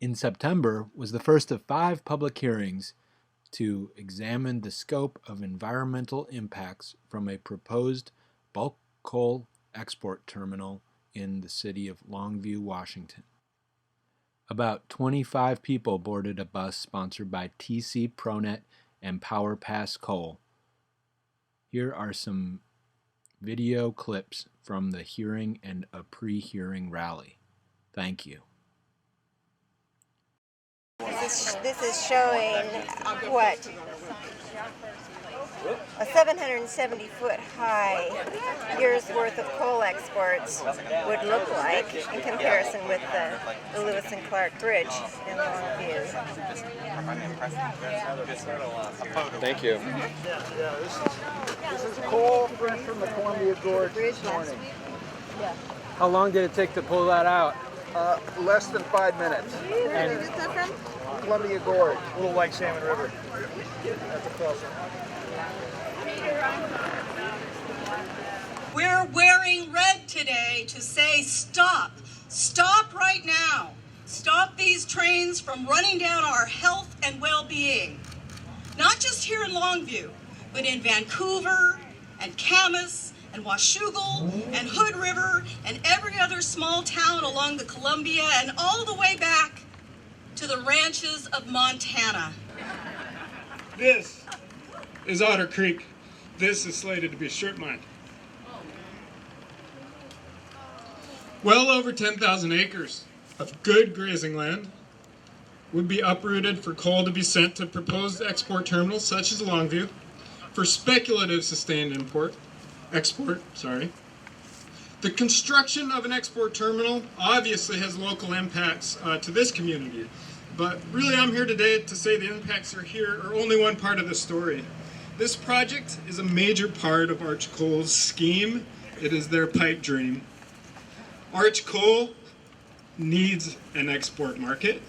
in September was the first of 5 public hearings to examine the scope of environmental impacts from a proposed bulk coal export terminal in the city of Longview, Washington. About 25 people boarded a bus sponsored by TC Pronet and Power Pass Coal. Here are some video clips from the hearing and a pre-hearing rally. Thank you. This is showing what a 770-foot high year's worth of coal exports would look like in comparison with the Lewis and Clark Bridge in Longview. Thank you. This is coal fresh from the Columbia Gorge this morning. How long did it take to pull that out? Less than 5 minutes. Where is that from? Columbia Gorge, Little White Salmon River. That's a crossing. We're wearing red today to say stop. Stop right now. Stop these trains from running down our health and well-being. Not just here in Longview, but in Vancouver and Camas and Washougal and Hood River and every other small town along the Columbia and all the way back to the ranches of Montana. This is Otter Creek. This is slated to be a strip mine. Well over 10,000 acres of good grazing land would be uprooted for coal to be sent to proposed export terminals such as Longview for speculative sustained export. The construction of an export terminal obviously has local impacts to this community, but really I'm here today to say the impacts are only one part of the story. This project is a major part of Arch Coal's scheme. It is their pipe dream. Arch Coal needs an export market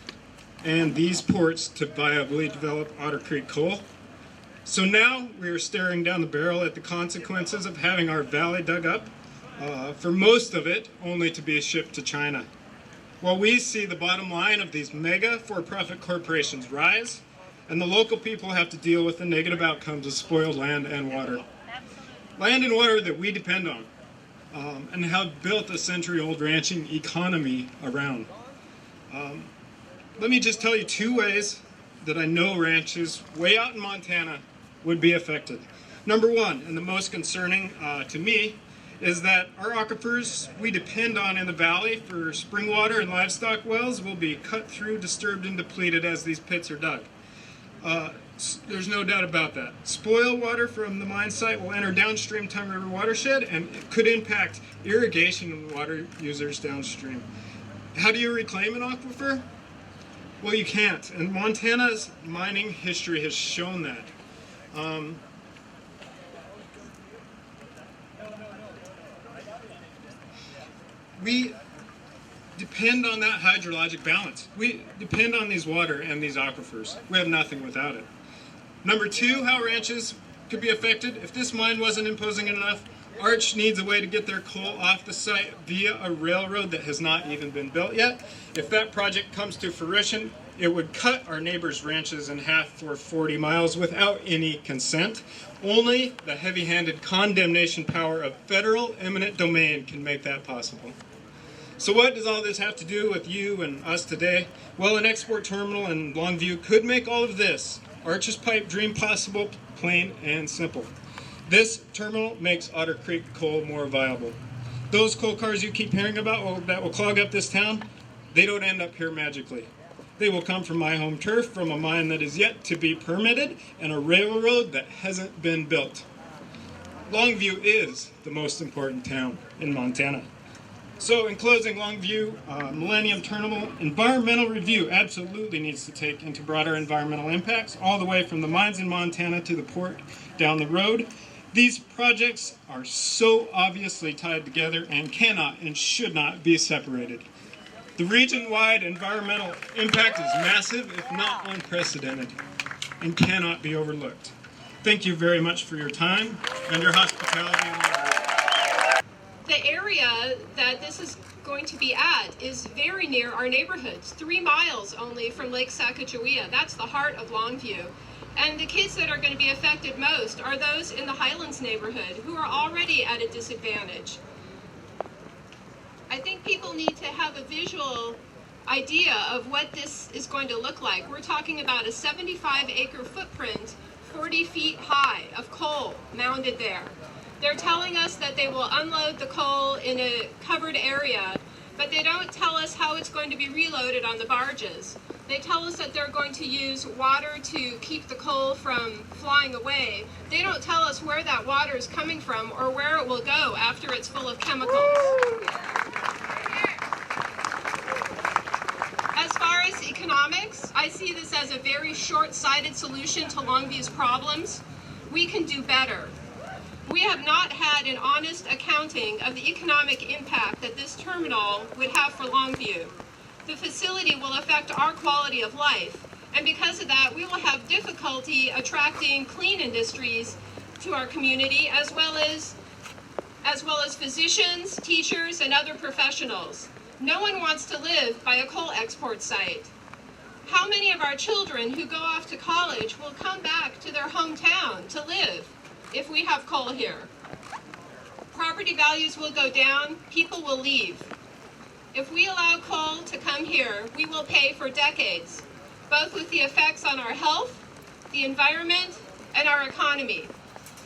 and these ports to viably develop Otter Creek coal. So now we are staring down the barrel at the consequences of having our valley dug up, for most of it only to be shipped to China. While we see the bottom line of these mega for-profit corporations rise, and the local people have to deal with the negative outcomes of spoiled land and water. Land and water that we depend on, and have built a century-old ranching economy around. Let me just tell you 2 ways that I know ranches way out in Montana would be affected. Number 1, and the most concerning to me, is that our aquifers we depend on in the valley for spring water and livestock wells will be cut through, disturbed, and depleted as these pits are dug. There's no doubt about that. Spoil water from the mine site will enter downstream Tongue River watershed and it could impact irrigation and water users downstream. How do you reclaim an aquifer? Well, you can't, and Montana's mining history has shown that. We depend on that hydrologic balance. We depend on these water and these aquifers. We have nothing without it. Number 2, how ranches could be affected. If this mine wasn't imposing enough, Arch needs a way to get their coal off the site via a railroad that has not even been built yet. If that project comes to fruition, it would cut our neighbors' ranches in half for 40 miles without any consent. Only the heavy-handed condemnation power of federal eminent domain can make that possible. So what does all this have to do with you and us today? Well, an export terminal in Longview could make all of this. Arch's pipe dream possible, plain and simple. This terminal makes Otter Creek coal more viable. Those coal cars you keep hearing about that will clog up this town, they don't end up here magically. They will come from my home turf, from a mine that is yet to be permitted, and a railroad that hasn't been built. Longview is the most important town in Montana. So in closing, Longview Millennium Terminal environmental review absolutely needs to take into broader environmental impacts, all the way from the mines in Montana to the port down the road. These projects are so obviously tied together and cannot and should not be separated. The region-wide environmental impact is massive, if not unprecedented, and cannot be overlooked. Thank you very much for your time and your hospitality. The area that this is going going to be at is very near our neighborhoods, 3 miles only from Lake Sacagawea. That's the heart of Longview. And the kids that are going to be affected most are those in the Highlands neighborhood who are already at a disadvantage. I think people need to have a visual idea of what this is going to look like. We're talking about a 75-acre footprint, 40 feet high, of coal mounded there. They're telling us that they will unload the coal in a covered area, but they don't tell us how it's going to be reloaded on the barges. They tell us that they're going to use water to keep the coal from flying away. They don't tell us where that water is coming from or where it will go after it's full of chemicals. As far as economics, I see this as a very short-sighted solution to Longview's problems. We can do better. We have not had an honest accounting of the economic impact that this terminal would have for Longview. The facility will affect our quality of life, and because of that, we will have difficulty attracting clean industries to our community, as well as physicians, teachers, and other professionals. No one wants to live by a coal export site. How many of our children who go off to college will come back to their hometown to live if we have coal here? Property values will go down, people will leave. If we allow coal to come here, we will pay for decades, both with the effects on our health, the environment, and our economy.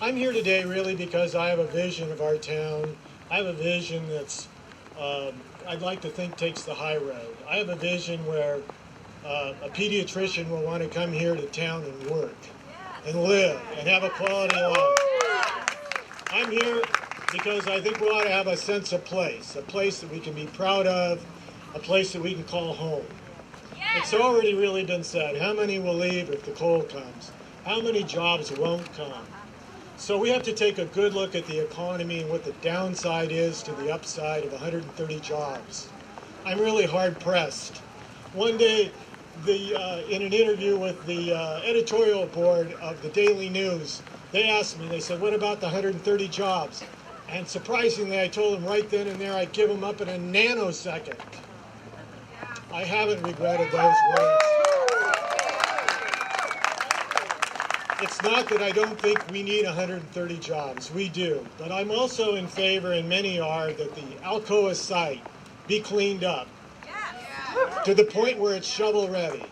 I'm here today really because I have a vision of our town. I have a vision that's, I'd like to think, takes the high road. I have a vision where a pediatrician will want to come here to town and work and live and have a quality life. I'm here because I think we ought to have a sense of place, a place that we can be proud of, a place that we can call home. It's already really been said, how many will leave if the coal comes? How many jobs won't come? So we have to take a good look at the economy and what the downside is to the upside of 130 jobs. I'm really hard pressed. One day, in an interview with the editorial board of the Daily News, they asked me, they said, what about the 130 jobs? And surprisingly, I told them right then and there I'd give them up in a nanosecond. I haven't regretted those words. It's not that I don't think we need 130 jobs. We do. But I'm also in favor, and many are, that the Alcoa site be cleaned up to the point where it's shovel ready.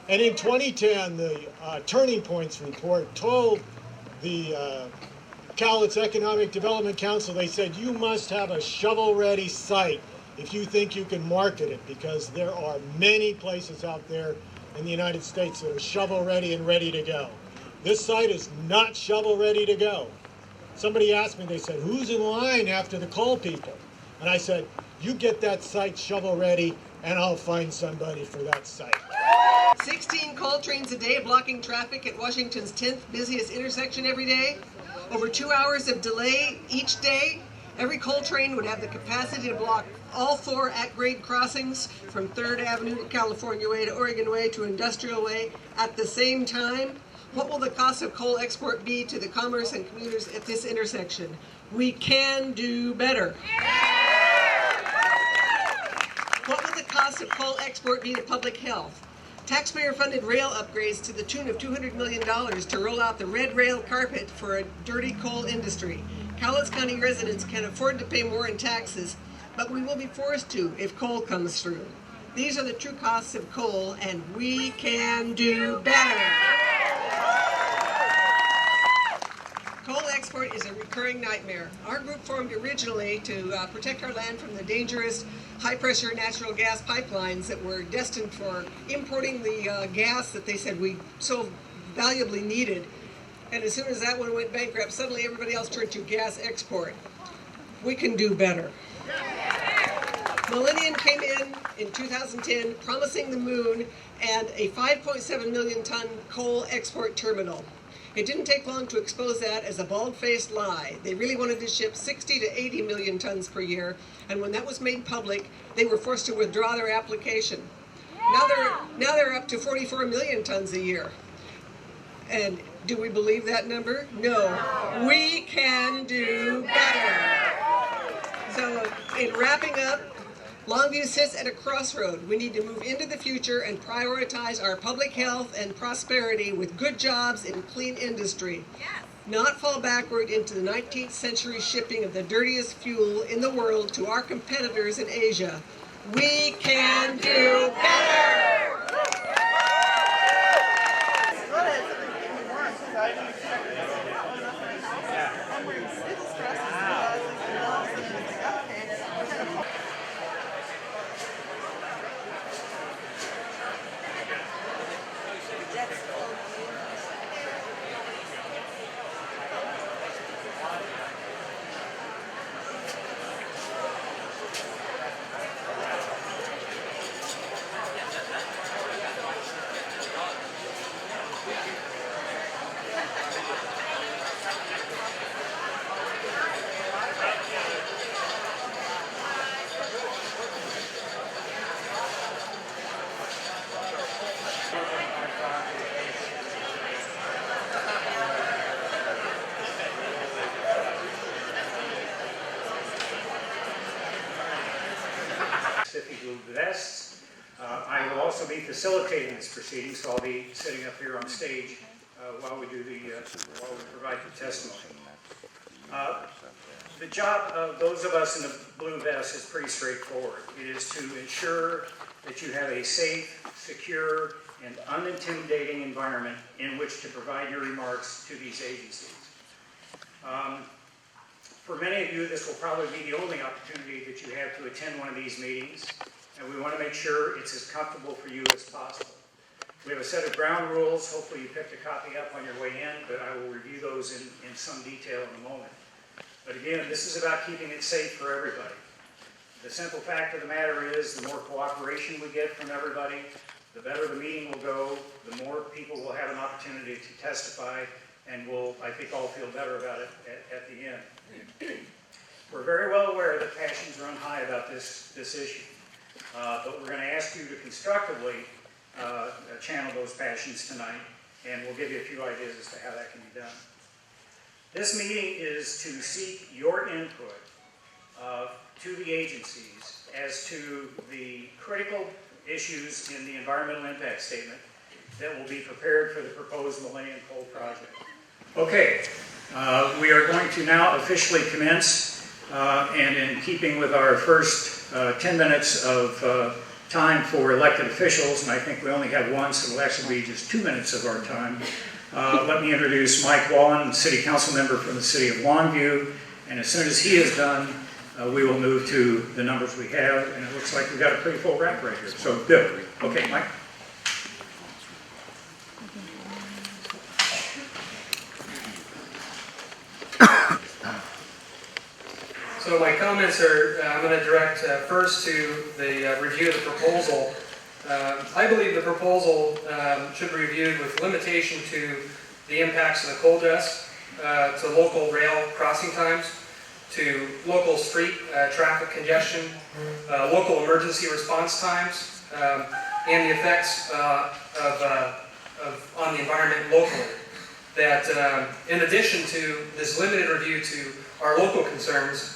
And in 2010, the Turning Points report told the Cowlitz Economic Development Council, they said, you must have a shovel-ready site if you think you can market it, because there are many places out there in the United States that are shovel-ready and ready to go. This site is not shovel-ready to go. Somebody asked me, they said, who's in line after the coal people? And I said, you get that site shovel-ready, and I'll find somebody for that site. 16 coal trains a day blocking traffic at Washington's 10th busiest intersection every day. Over 2 hours of delay each day. Every coal train would have the capacity to block all 4 at-grade crossings from 3rd Avenue to California Way to Oregon Way to Industrial Way at the same time. What will the cost of coal export be to the commerce and commuters at this intersection? We can do better. What will the cost of coal export be to public health? Taxpayer-funded rail upgrades to the tune of $200 million to roll out the red rail carpet for a dirty coal industry. Cowlitz County residents can afford to pay more in taxes, but we will be forced to if coal comes through. These are the true costs of coal, and we can do better. Coal export is a recurring nightmare. Our group formed originally to protect our land from the dangerous high-pressure natural gas pipelines that were destined for importing the gas that they said we so valuably needed. And as soon as that one went bankrupt, suddenly everybody else turned to gas export. We can do better. Millennium came in 2010 promising the moon and a 5.7 million ton coal export terminal. It didn't take long to expose that as a bald-faced lie. They really wanted to ship 60 to 80 million tons per year, and when that was made public, they were forced to withdraw their application. Now they're up to 44 million tons a year. And do we believe that number? No. We can do better. So in wrapping up, Longview sits at a crossroad. We need to move into the future and prioritize our public health and prosperity with good jobs and clean industry. Yes. Not fall backward into the 19th century shipping of the dirtiest fuel in the world to our competitors in Asia. We can do better! Vests. I will also be facilitating this proceeding, so I'll be sitting up here on stage while we provide the testimony. The job of those of us in the blue vest is pretty straightforward. It is to ensure that you have a safe, secure, and unintimidating environment in which to provide your remarks to these agencies. For many of you, this will probably be the only opportunity that you have to attend one of these meetings, and we want to make sure it's as comfortable for you as possible. We have a set of ground rules. Hopefully you picked a copy up on your way in, but I will review those in some detail in a moment. But again, this is about keeping it safe for everybody. The simple fact of the matter is, the more cooperation we get from everybody, the better the meeting will go, the more people will have an opportunity to testify, and we'll, I think, all feel better about it at the end. We're very well aware that passions run high about this issue, but we're going to ask you to constructively channel those passions tonight, and we'll give you a few ideas as to how that can be done. This meeting is to seek your input to the agencies as to the critical issues in the environmental impact statement that will be prepared for the proposed Millennium Coal Project. Okay, we are going to now officially commence, and in keeping with our first 10 minutes of time for elected officials, and I think we only have one, so it'll actually be just 2 minutes of our time. Let me introduce Mike Wallen, City Council member from the City of Longview, and as soon as he is done, we will move to the numbers we have, and it looks like we've got a pretty full rack right here. So, Bill. Okay, Mike. So my comments are, I'm going to direct first to the review of the proposal. I believe the proposal should be reviewed with limitation to the impacts of the coal dust, to local rail crossing times, to local street traffic congestion, local emergency response times, and the effects on the environment locally. That in addition to this limited review to our local concerns,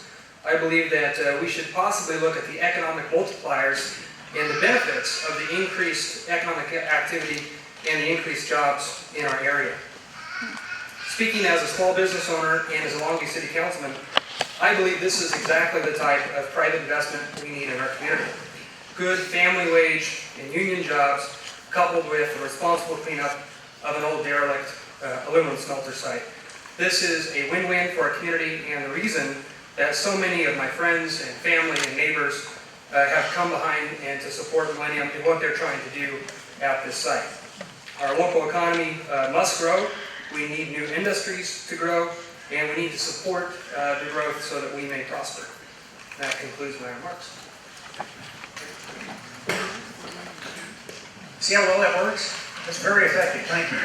I believe that we should possibly look at the economic multipliers and the benefits of the increased economic activity and the increased jobs in our area. Speaking as a small business owner and as a Longview City Councilman, I believe this is exactly the type of private investment we need in our community. Good family wage and union jobs coupled with the responsible cleanup of an old derelict aluminum smelter site. This is a win-win for our community, and the reason that so many of my friends and family and neighbors have come behind and to support Millennium and what they're trying to do at this site. Our local economy must grow. We need new industries to grow, and we need to support the growth so that we may prosper. That concludes my remarks. See how well that works? That's very effective, thank you.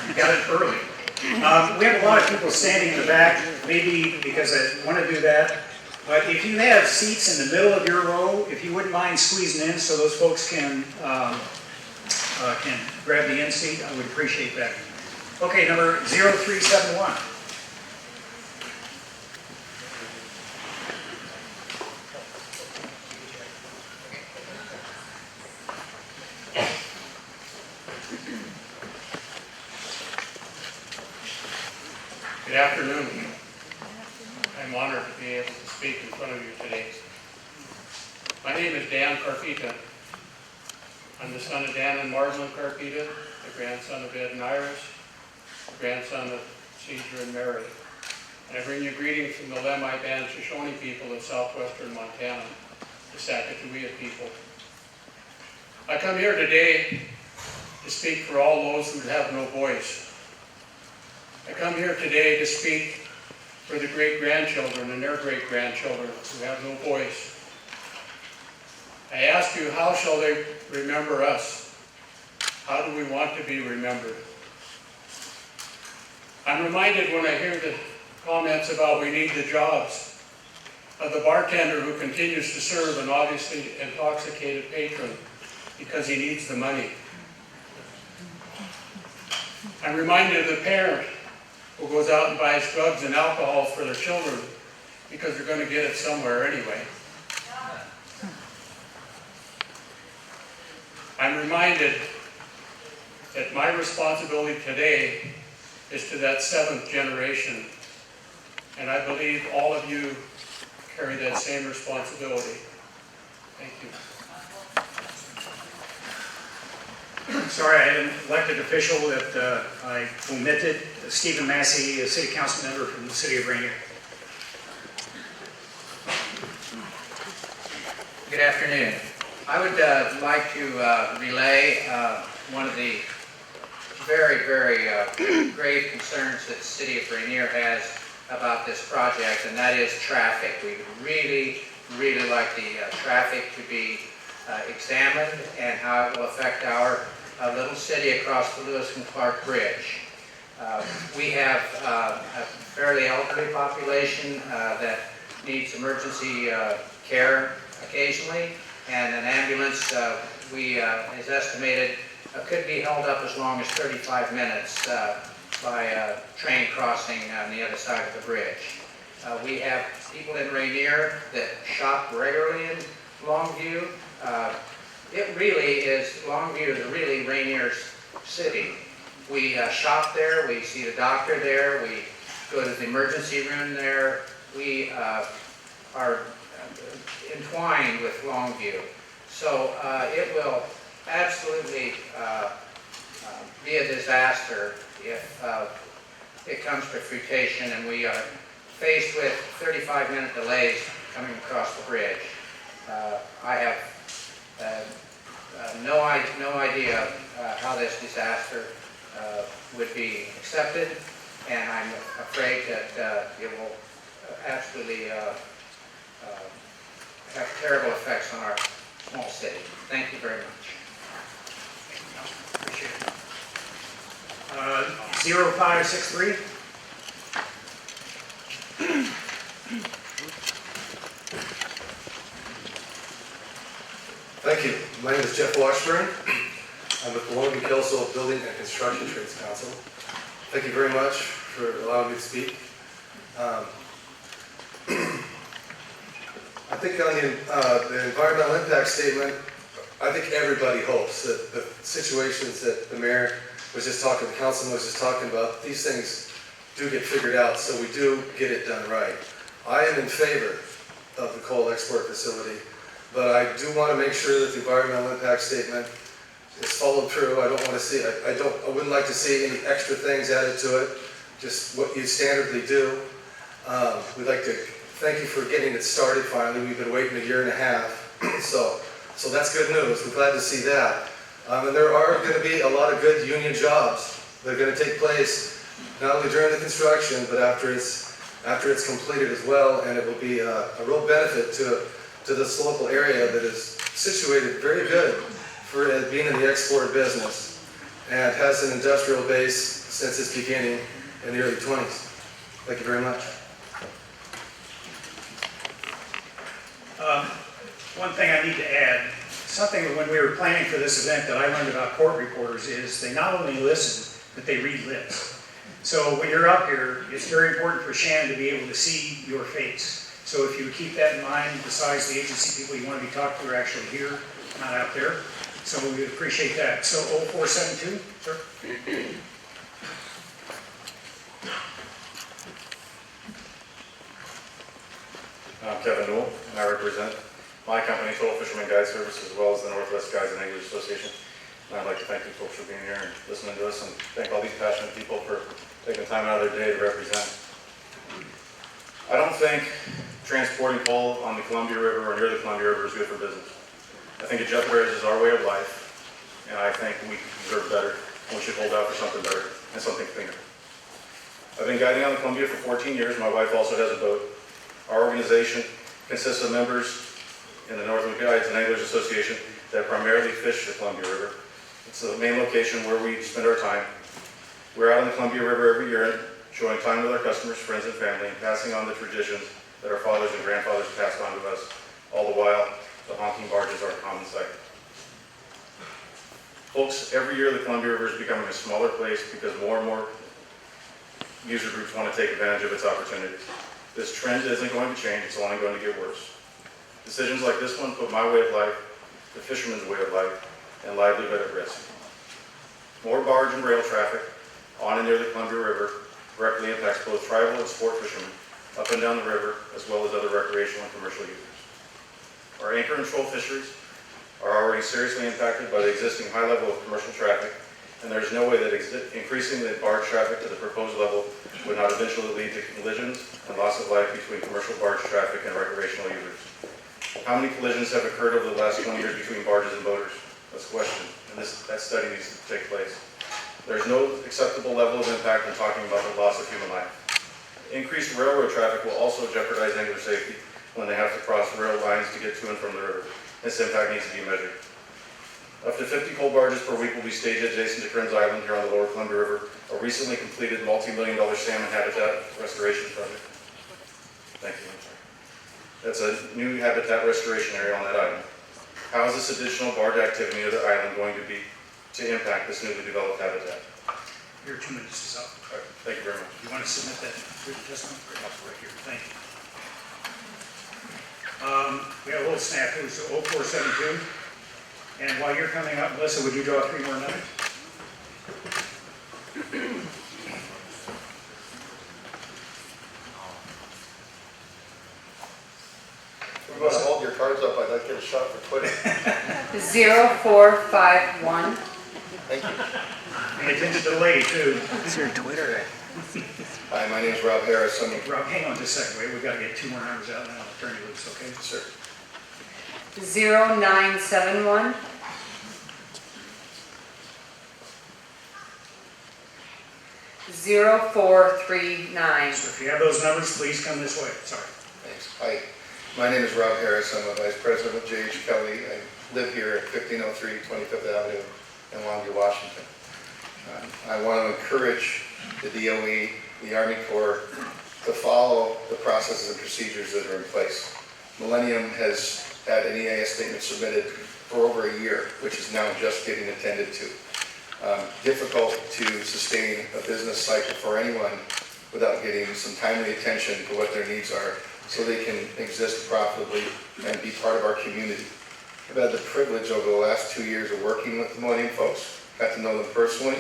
You got it early. We have a lot of people standing in the back, maybe because I want to do that. But if you have seats in the middle of your row, if you wouldn't mind squeezing in so those folks can grab the end seat, I would appreciate that. Okay, number 0371. Good afternoon. I'm honored to be able to speak in front of you today. My name is Dan Carpita. I'm the son of Dan and Marlon Carpita, the grandson of Ed and Iris, the grandson of Caesar and Mary. And I bring you greetings from the Lemhi Band Shoshone people of southwestern Montana, the Sacagawea people. I come here today to speak for all those who have no voice. I come here today to speak for the great-grandchildren and their great-grandchildren who have no voice. I ask you, how shall they remember us? How do we want to be remembered? I'm reminded when I hear the comments about we need the jobs of the bartender who continues to serve an obviously intoxicated patron because he needs the money. I'm reminded of the parent who goes out and buys drugs and alcohol for their children because they're going to get it somewhere anyway. I'm reminded that my responsibility today is to that seventh generation, and I believe all of you carry that same responsibility. Thank you. Sorry, I had an elected official that I omitted, Stephen Massey, a city council member from the city of Rainier. Good afternoon. I would like to relay one of the very, very grave concerns that the city of Rainier has about this project, and that is traffic. We really, really like the traffic to be examined and how it will affect our little city across the Lewis and Clark Bridge. We have a fairly elderly population that needs emergency care occasionally, and an ambulance is estimated could be held up as long as 35 minutes by a train crossing on the other side of the bridge. We have people in Rainier that shop regularly in Longview. It really is, Longview is really Rainier's city. We shop there, we see the doctor there, we go to the emergency room there. We are entwined with Longview. So it will absolutely be a disaster if it comes to fruition and we are faced with 35-minute delays coming across the bridge. I have no idea how this disaster would be accepted, and I'm afraid that it will absolutely have terrible effects on our small city. Thank you very much. Appreciate it. 0563. Thank you. My name is Jeff Washburn. I'm with the Longview Council Building and Construction Trades Council. Thank you very much for allowing me to speak. I think on the environmental impact statement, I think everybody hopes that the situations that the mayor was just talking, the councilman was just talking about, these things do get figured out, so we do get it done right. I am in favor of the coal export facility, but I do want to make sure that the environmental impact statement is followed through. I don't want to see, I wouldn't like to see any extra things added to it, just what you standardly do. We'd like to thank you for getting it started finally. We've been waiting 1.5 years. So that's good news. We're glad to see that. And there are going to be a lot of good union jobs that are going to take place not only during the construction, but after it's completed as well. And it will be a real benefit to this local area that is situated very good for being in the export business and has an industrial base since its beginning in the early 20s. Thank you very much. One thing I need to add, something when we were planning for this event that I learned about court reporters is they not only listen, but they read lips. So when you're up here, it's very important for Shannon to be able to see your face. So if you would keep that in mind, besides the agency people you want to be talking to are actually here, not out there. So we would appreciate that. So 0472, sir? I'm Kevin Newell, and I represent my company, Total Fisherman Guide Service, as well as the Northwest Guides and Anglers Association. And I'd like to thank you folks for being here and listening to us, and thank all these passionate people for taking time out of their day to represent. I don't think transporting coal on the Columbia River or near the Columbia River is good for business. I think it jeopardizes our way of life, and I think we deserve better, and we should hold out for something better and something cleaner. I've been guiding on the Columbia for 14 years. My wife also has a boat. Our organization consists of members in the Northern Guides and Anglers Association that primarily fish the Columbia River. It's the main location where we spend our time. We're out on the Columbia River every year, showing time with our customers, friends, and family, and passing on the traditions that our fathers and grandfathers passed on to us. All the while, the honking barges are a common sight. Folks, every year the Columbia River is becoming a smaller place because more and more user groups want to take advantage of its opportunities. This trend isn't going to change, it's only going to get worse. Decisions like this one put my way of life, the fisherman's way of life, and livelihood at risk. More barge and rail traffic on and near the Columbia River directly impacts both tribal and sport fishermen up and down the river, as well as other recreational and commercial users. Our anchor and troll fisheries are already seriously impacted by the existing high level of commercial traffic, and there's no way that increasing the barge traffic to the proposed level would not eventually lead to collisions and loss of life between commercial barge traffic and recreational users. How many collisions have occurred over the last 20 years between barges and boaters? That's the question, and that study needs to take place. There's no acceptable level of impact in talking about the loss of human life. Increased railroad traffic will also jeopardize angler safety when they have to cross rail lines to get to and from the river. This impact needs to be measured. Up to 50 coal barges per week will be staged adjacent to Kearns Island here on the lower Columbia River, a recently completed multi-million-dollar salmon habitat restoration project. Thank you. That's a new habitat restoration area on that island. How is this additional barge activity near the island going to impact this newly developed habitat? Your 2 minutes is up. All right, thank you very much. You want to submit that written testimony? Right here. Thank you. We have a little snafu, so 0472. And while you're coming up, Melissa, would you draw 3 more numbers? If you want to hold your cards up, I'd like to get a shot for Twitter. 0451. Thank you. And it's in the delay, too. What's your Twitter? Hi, my name is Rob Harris. Rob, hang on just a second. Wait, we've got to get 2 more numbers out and then I'll turn you loose, okay? Sir. 0971. 0439. So if you have those numbers, please come this way. Sorry. Thanks. Hi, my name is Rob Harris. I'm a Vice President with J.H. Kelly. I live here at 1503 25th Avenue in Longview, Washington. I want to encourage the DOE, the Army Corps, to follow the processes and procedures that are in place. Millennium has had an EIS statement submitted for over a year, which is now just getting attended to. Difficult to sustain a business cycle for anyone without getting some timely attention to what their needs are so they can exist profitably and be part of our community. I've had the privilege over the last 2 years of working with the Millennium folks, got to know them personally,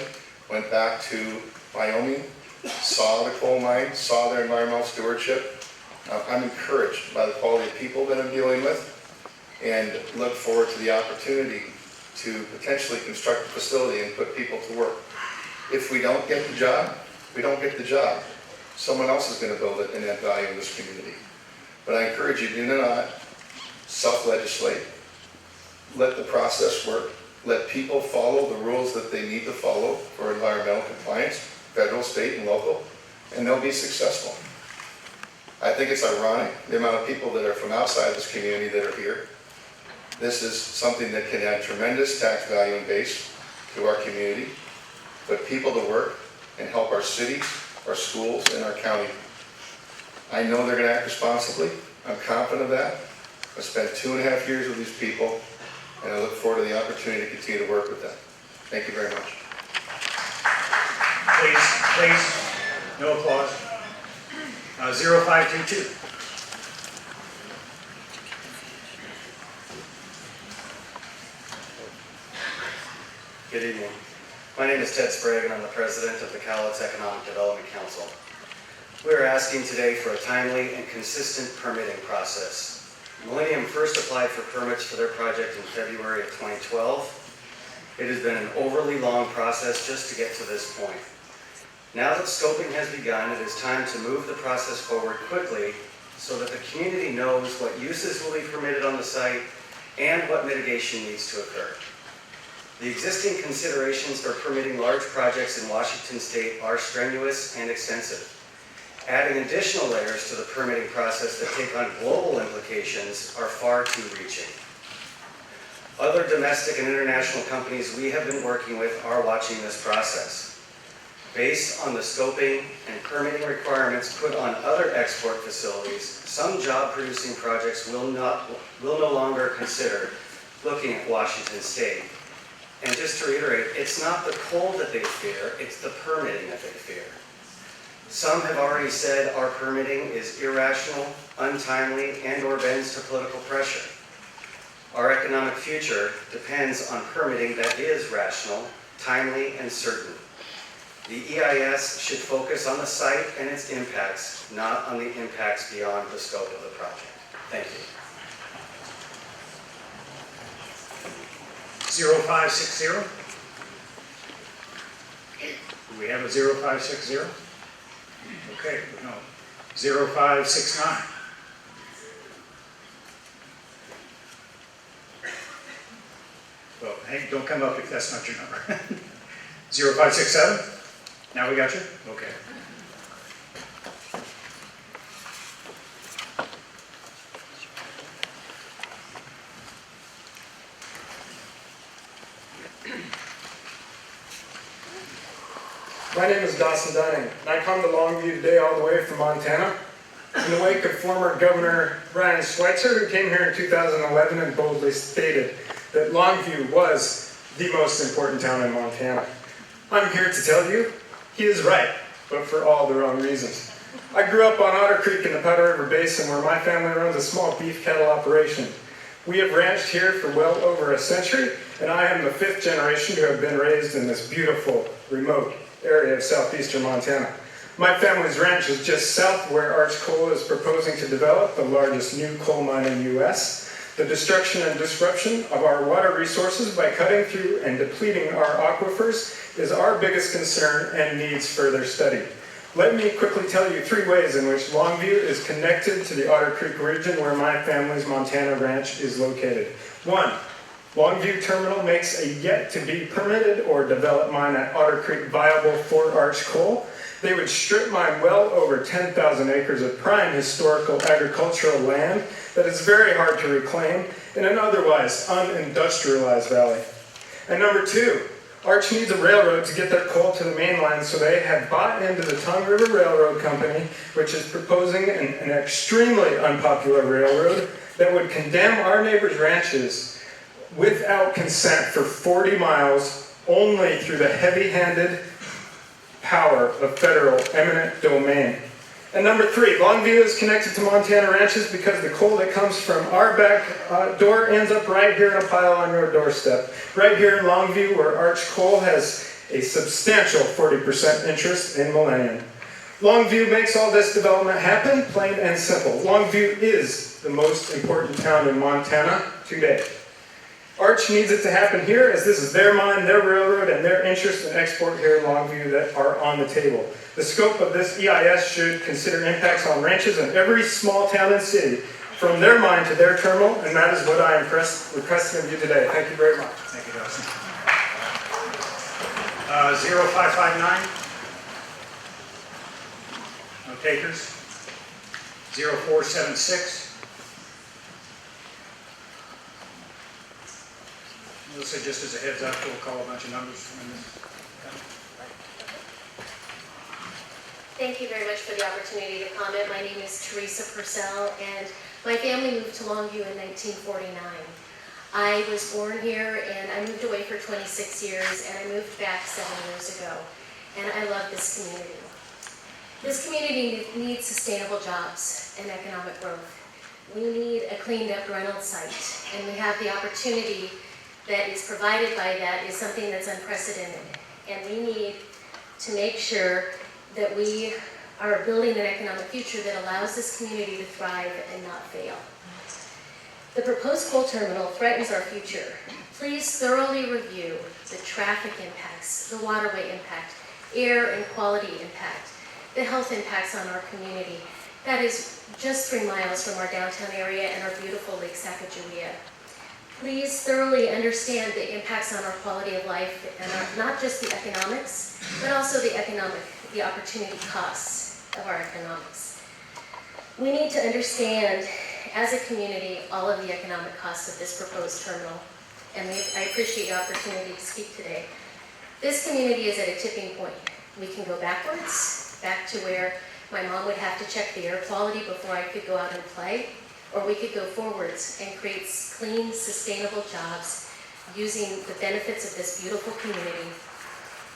went back to Wyoming, saw the coal mine, saw their environmental stewardship. I'm encouraged by the quality of people that I'm dealing with and look forward to the opportunity to potentially construct a facility and put people to work. If we don't get the job, we don't get the job. Someone else is going to build it and add value in this community. But I encourage you, do not self-legislate. Let the process work. Let people follow the rules that they need to follow for environmental compliance, federal, state, and local, and they'll be successful. I think it's ironic, the amount of people that are from outside this community that are here. This is something that can add tremendous tax value and base to our community, put people to work, and help our cities, our schools, and our county. I know they're going to act responsibly. I'm confident of that. I've spent 2.5 years with these people, and I look forward to the opportunity to continue to work with them. Thank you very much. Please, no applause. 0522. Good evening. My name is Ted Sprague, and I'm the president of the Cowlitz Economic Development Council. We are asking today for a timely and consistent permitting process. Millennium first applied for permits for their project in February of 2012. It has been an overly long process just to get to this point. Now that scoping has begun, it is time to move the process forward quickly so that the community knows what uses will be permitted on the site and what mitigation needs to occur. The existing considerations for permitting large projects in Washington State are strenuous and extensive. Adding additional layers to the permitting process that take on global implications are far too reaching. Other domestic and international companies we have been working with are watching this process. Based on the scoping and permitting requirements put on other export facilities, some job-producing projects will no longer consider looking at Washington State. And just to reiterate, it's not the coal that they fear, it's the permitting that they fear. Some have already said our permitting is irrational, untimely, and/or bends to political pressure. Our economic future depends on permitting that is rational, timely, and certain. The EIS should focus on the site and its impacts, not on the impacts beyond the scope of the project. Thank you. 0560. Do we have a 0560? Okay, no. 0569. Well, hey, don't come up if that's not your number. 0567? Now we got you? Okay. My name is Dawson Dunning, and I come to Longview today all the way from Montana in the wake of former Governor Brian Schweitzer, who came here in 2011 and boldly stated that Longview was the most important town in Montana. I'm here to tell you, he is right, but for all the wrong reasons. I grew up on Otter Creek in the Powder River Basin, where my family runs a small beef cattle operation. We have ranched here for well over a century, and I am the 5th generation to have been raised in this beautiful, remote area of southeastern Montana. My family's ranch is just south where Arch Coal is proposing to develop the largest new coal mine in the U.S. The destruction and disruption of our water resources by cutting through and depleting our aquifers is our biggest concern and needs further study. Let me quickly tell you 3 ways in which Longview is connected to the Otter Creek region where my family's Montana ranch is located. 1. Longview Terminal makes a yet-to-be-permitted or developed mine at Otter Creek viable for Arch Coal. They would strip mine well over 10,000 acres of prime historical agricultural land that is very hard to reclaim in an otherwise unindustrialized valley. And number 2, Arch needs a railroad to get their coal to the mainland, so they have bought into the Tongue River Railroad Company, which is proposing an extremely unpopular railroad that would condemn our neighbors' ranches without consent for 40 miles only through the heavy-handed power of federal eminent domain. And number 3, Longview is connected to Montana ranches because the coal that comes from our back door ends up right here in a pile on your doorstep. Right here in Longview, where Arch Coal has a substantial 40% interest in Millennium. Longview makes all this development happen, plain and simple. Longview is the most important town in Montana today. Arch needs it to happen here, as this is their mine, their railroad, and their interest in export here in Longview that are on the table. The scope of this EIS should consider impacts on ranches in every small town and city, from their mine to their terminal, and that is what I am requesting of you today. Thank you very much. Thank you, Dawson. 0559. No takers. 0476. Melissa, just as a heads up, we'll call a bunch of numbers from this. Thank you very much for the opportunity to comment. My name is Teresa Purcell, and my family moved to Longview in 1949. I was born here, and I moved away for 26 years, and I moved back 7 years ago. And I love this community. This community needs sustainable jobs and economic growth. We need a cleaned up Reynolds site, and we have the opportunity that is provided by that is something that's unprecedented. And we need to make sure that we are building an economic future that allows this community to thrive and not fail. The proposed coal terminal threatens our future. Please thoroughly review the traffic impacts, the waterway impact, air and quality impact, the health impacts on our community. That is just 3 miles from our downtown area and our beautiful Lake Sacagawea. Please thoroughly understand the impacts on our quality of life and not just the economics, but also the opportunity costs of our economics. We need to understand, as a community, all of the economic costs of this proposed terminal, and I appreciate the opportunity to speak today. This community is at a tipping point. We can go backwards, back to where my mom would have to check the air quality before I could go out and play, or we could go forwards and create clean, sustainable jobs using the benefits of this beautiful community.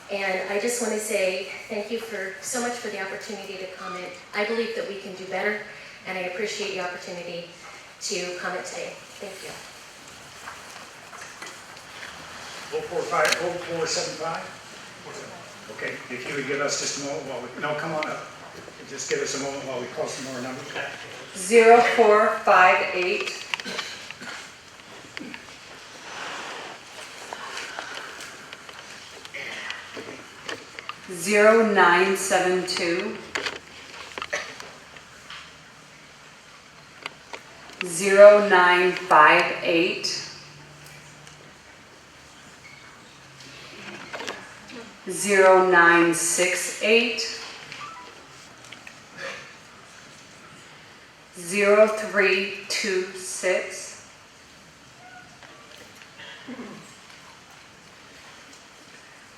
And I just want to say thank you so much for the opportunity to comment. I believe that we can do better, and I appreciate the opportunity to comment today. Thank you. 0475? Okay, if you would give us just a moment while we, no, come on up. Just give us a moment while we call some more numbers. 0458 0972 0958 0968 0326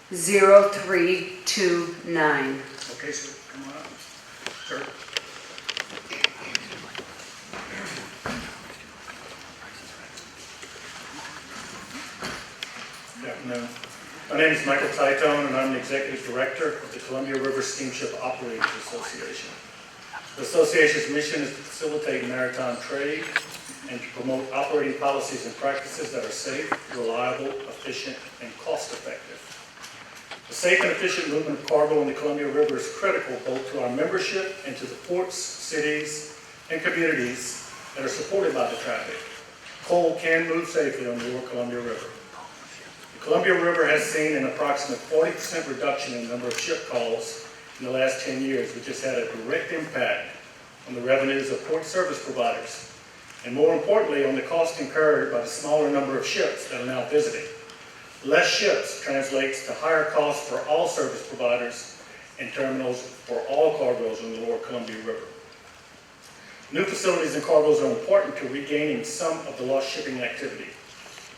0329. Okay, sir, come on up. Sir. Good afternoon. My name is Michael Titone, and I'm the Executive Director of the Columbia River Steamship Operators Association. The association's mission is to facilitate maritime trade and to promote operating policies and practices that are safe, reliable, efficient, and cost-effective. The safe and efficient movement of cargo in the Columbia River is critical both to our membership and to the ports, cities, and communities that are supported by the traffic. Coal can move safely on the lower Columbia River. The Columbia River has seen an approximate 40% reduction in the number of ship calls in the last 10 years, which has had a direct impact on the revenues of port service providers, and more importantly, on the cost incurred by the smaller number of ships that are now visiting. Less ships translates to higher costs for all service providers and terminals for all cargoes on the lower Columbia River. New facilities and cargoes are important to regaining some of the lost shipping activity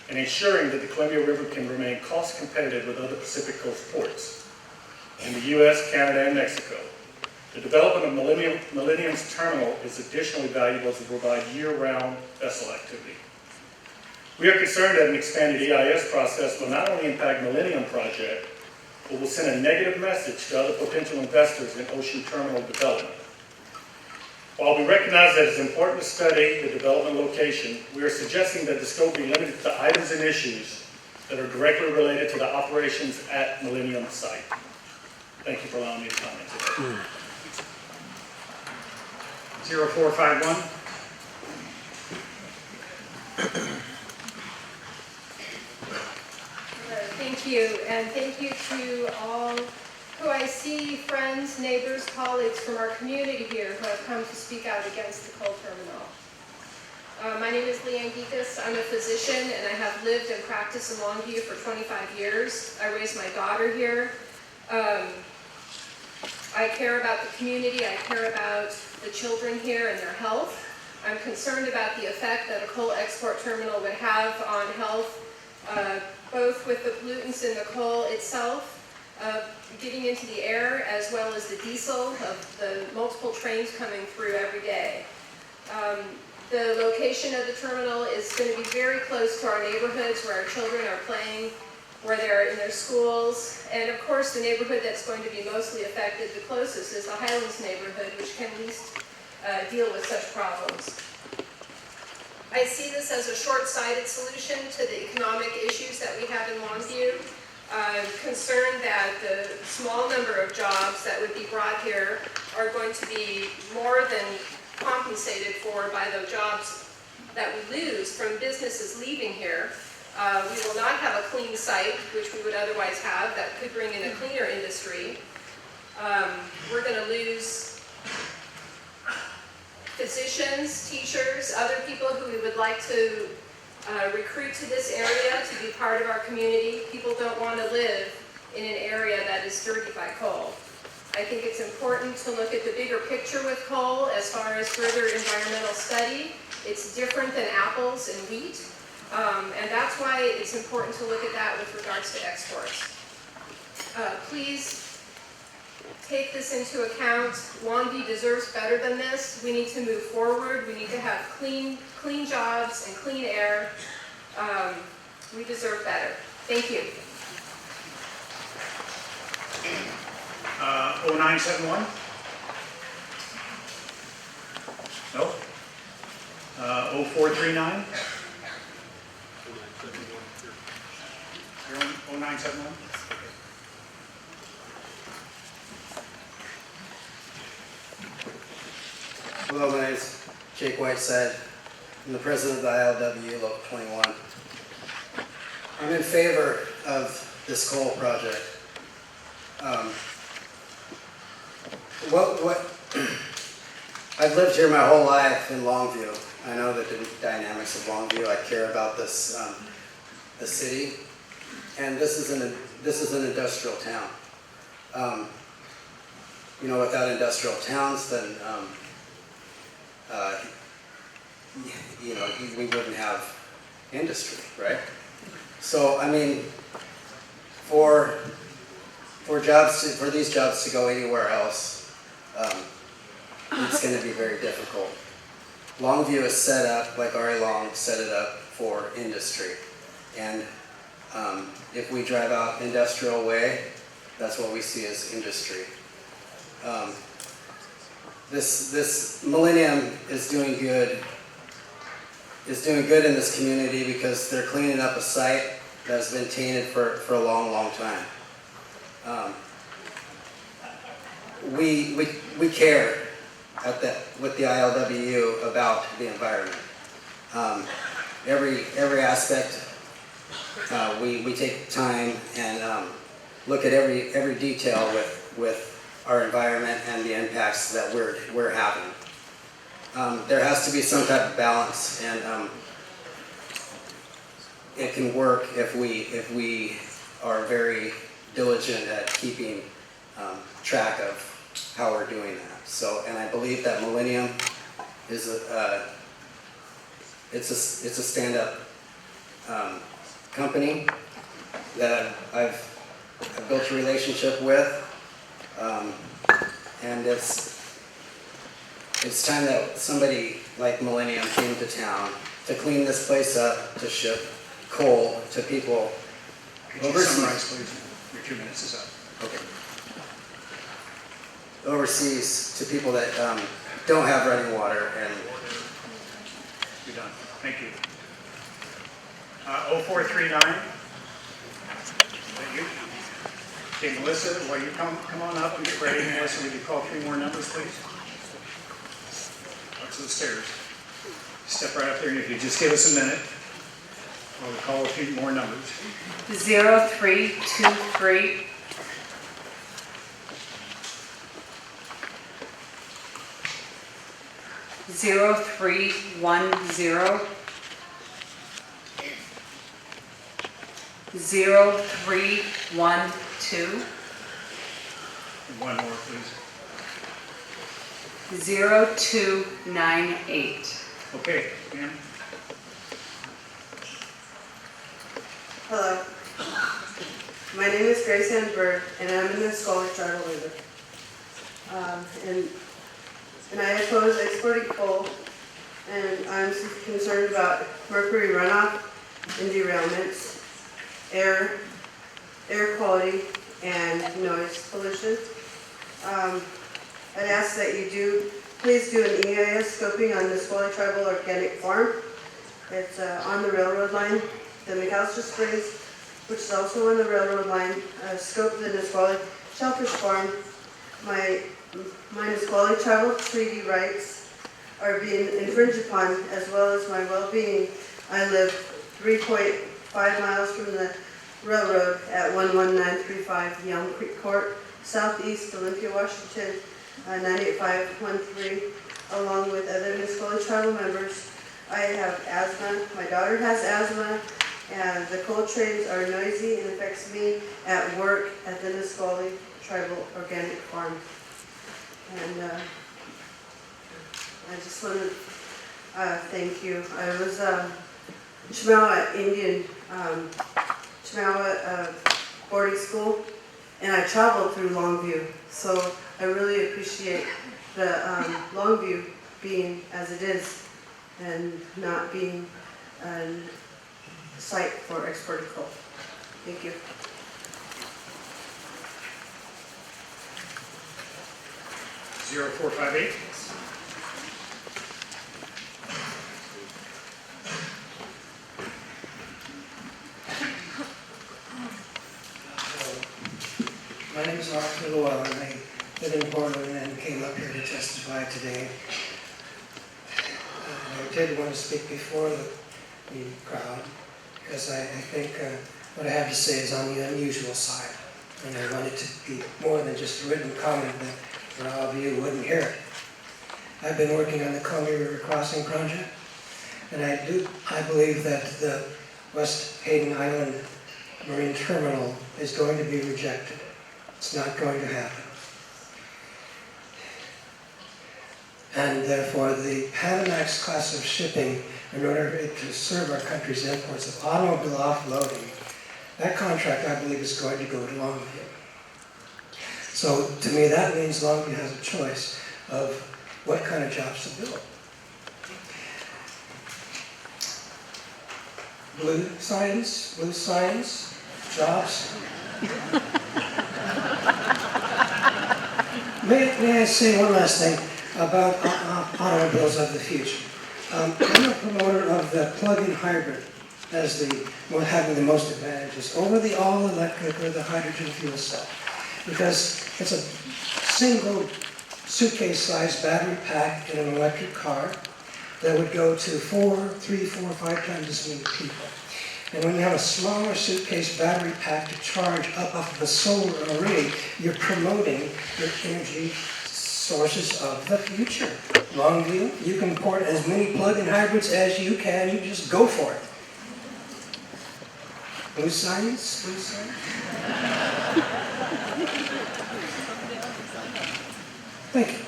and ensuring that the Columbia River can remain cost competitive with other Pacific Coast ports in the U.S., Canada, and Mexico. The development of Millennium's terminal is additionally valuable to provide year-round vessel activity. We are concerned that an expanded EIS process will not only impact Millennium project, but will send a negative message to other potential investors in ocean terminal development. While we recognize that it's important to study the development location, we are suggesting that the scope be limited to items and issues that are directly related to the operations at Millennium site. Thank you for allowing me to comment today. 0451. Thank you, and thank you to all who I see, friends, neighbors, colleagues from our community here who have come to speak out against the coal terminal. My name is Leanne Geekus. I'm a physician, and I have lived and practiced in Longview for 25 years. I raised my daughter here. I care about the community. I care about the children here and their health. I'm concerned about the effect that a coal export terminal would have on health, both with the pollutants in the coal itself, getting into the air, as well as the diesel of the multiple trains coming through every day. The location of the terminal is going to be very close to our neighborhoods where our children are playing, where they're in their schools, and of course the neighborhood that's going to be mostly affected the closest is the Highlands neighborhood, which can least deal with such problems. I see this as a short-sighted solution to the economic issues that we have in Longview. I'm concerned that the small number of jobs that would be brought here are going to be more than compensated for by the jobs that we lose from businesses leaving here. We will not have a clean site, which we would otherwise have, that could bring in a cleaner industry. We're going to lose physicians, teachers, other people who we would like to recruit to this area to be part of our community. People don't want to live in an area that is dirty by coal. I think it's important to look at the bigger picture with coal as far as further environmental study. It's different than apples and wheat, and that's why it's important to look at that with regards to exports. Please take this into account. Longview deserves better than this. We need to move forward. We need to have clean jobs and clean air. We deserve better. Thank you. 0971? No? 0439? 0971? Hello, my name is Jake Whiteside. I'm the president of the ILWU Local 21. I'm in favor of this coal project. I've lived here my whole life in Longview. I know the dynamics of Longview. I care about this, the city, and this is an industrial town. You know, without industrial towns, then you know, we wouldn't have industry, right? So, I mean, for these jobs to go anywhere else, it's going to be very difficult. Longview is set up, like Ari Long set it up, for industry. And if we drive out Industrial Way, that's what we see as industry. This Millennium is doing good in this community because they're cleaning up a site that has been tainted for a long, long time. We care with the ILWU about the environment. Every aspect, we take time and look at every detail with our environment and the impacts that we're having. There has to be some type of balance, and it can work if we are very diligent at keeping track of how we're doing that. So, and I believe that Millennium is it's a stand-up company that I've built a relationship with. And it's time that somebody like Millennium came to town to clean this place up, to ship coal to people overseas. Summarize, please. Your 2 minutes is up. Okay. Overseas to people that don't have running water. And You're done. Thank you. 0439. Thank you. Okay, Melissa, will you come on up and get ready? Melissa, would you call 3 more numbers, please? Up to the stairs. Step right up there, and if you just give us a minute, we'll call a few more numbers. 0323 0310 0312 One more, please. 0298. Okay, ma'am. Hello. My name is Grace Ann Bird, and I'm in the Scholar Tribal Leader. And I oppose exporting coal, and I'm concerned about mercury runoff and derailments, air quality, and noise pollution. I'd ask that you please do an EIS scoping on the Nisqually Tribal Organic Farm It's on the railroad line. The McAllister Springs, which is also on the railroad line. Scope, the Nisqually Shellfish Farm. My Nisqually travel treaty rights are being infringed upon, as well as my well-being. I live 3.5 miles from the railroad at 11935 Yelm Creek Court, southeast Olympia, Washington, 98513, along with other Nisqually tribal members. I have asthma, my daughter has asthma, and the coal trains are noisy and affects me at work at the Nisqually Tribal Organic Farm. And I just want to thank you. I was Chemawa Indian, Chemawa boarding school, and I traveled through Longview. So I really appreciate the Longview being as it is and not being a site for exported coal. Thank you. Zero 458. My name is Arthur Llewellyn, and I live in Portland and came up here to testify today. I did want to speak before the crowd because I think what I have to say is on the unusual side. And I want it to be more than just a written comment that all of you wouldn't hear it. I've been working on the Columbia River Crossing project, and I believe that the West Hayden Island Marine Terminal is going to be rejected. It's not going to happen. And therefore, the Panamax class of shipping, in order to serve our country's imports of automobile offloading, that contract, I believe, is going to go to Longview. So, to me, that means Longview has a choice of what kind of jobs to build. Blue science, jobs. May I say one last thing about automobiles of the future? I'm a promoter of the plug-in hybrid as having the most advantages over the all-electric or the hydrogen fuel cell, because it's a single suitcase-sized battery pack in an electric car that would go to 3, 4, 5 times as many people. And when you have a smaller suitcase battery pack to charge up off of a solar array, you're promoting your energy sources of the future. Longview, you can port as many plug-in hybrids as you can. You just go for it. Blue science? Blue science? Thank you.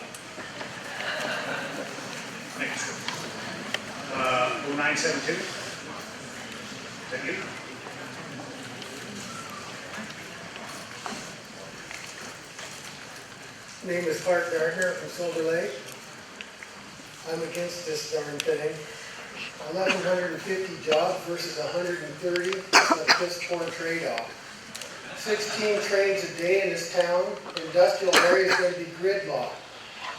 Next. 0972. Is that you? My name is Clark Gardner from Silver Lake. I'm against this darn thing. 1,150 jobs versus 130, that's a piss-poor trade-off. 16 trains a day in this town. Industrial area is going to be gridlocked.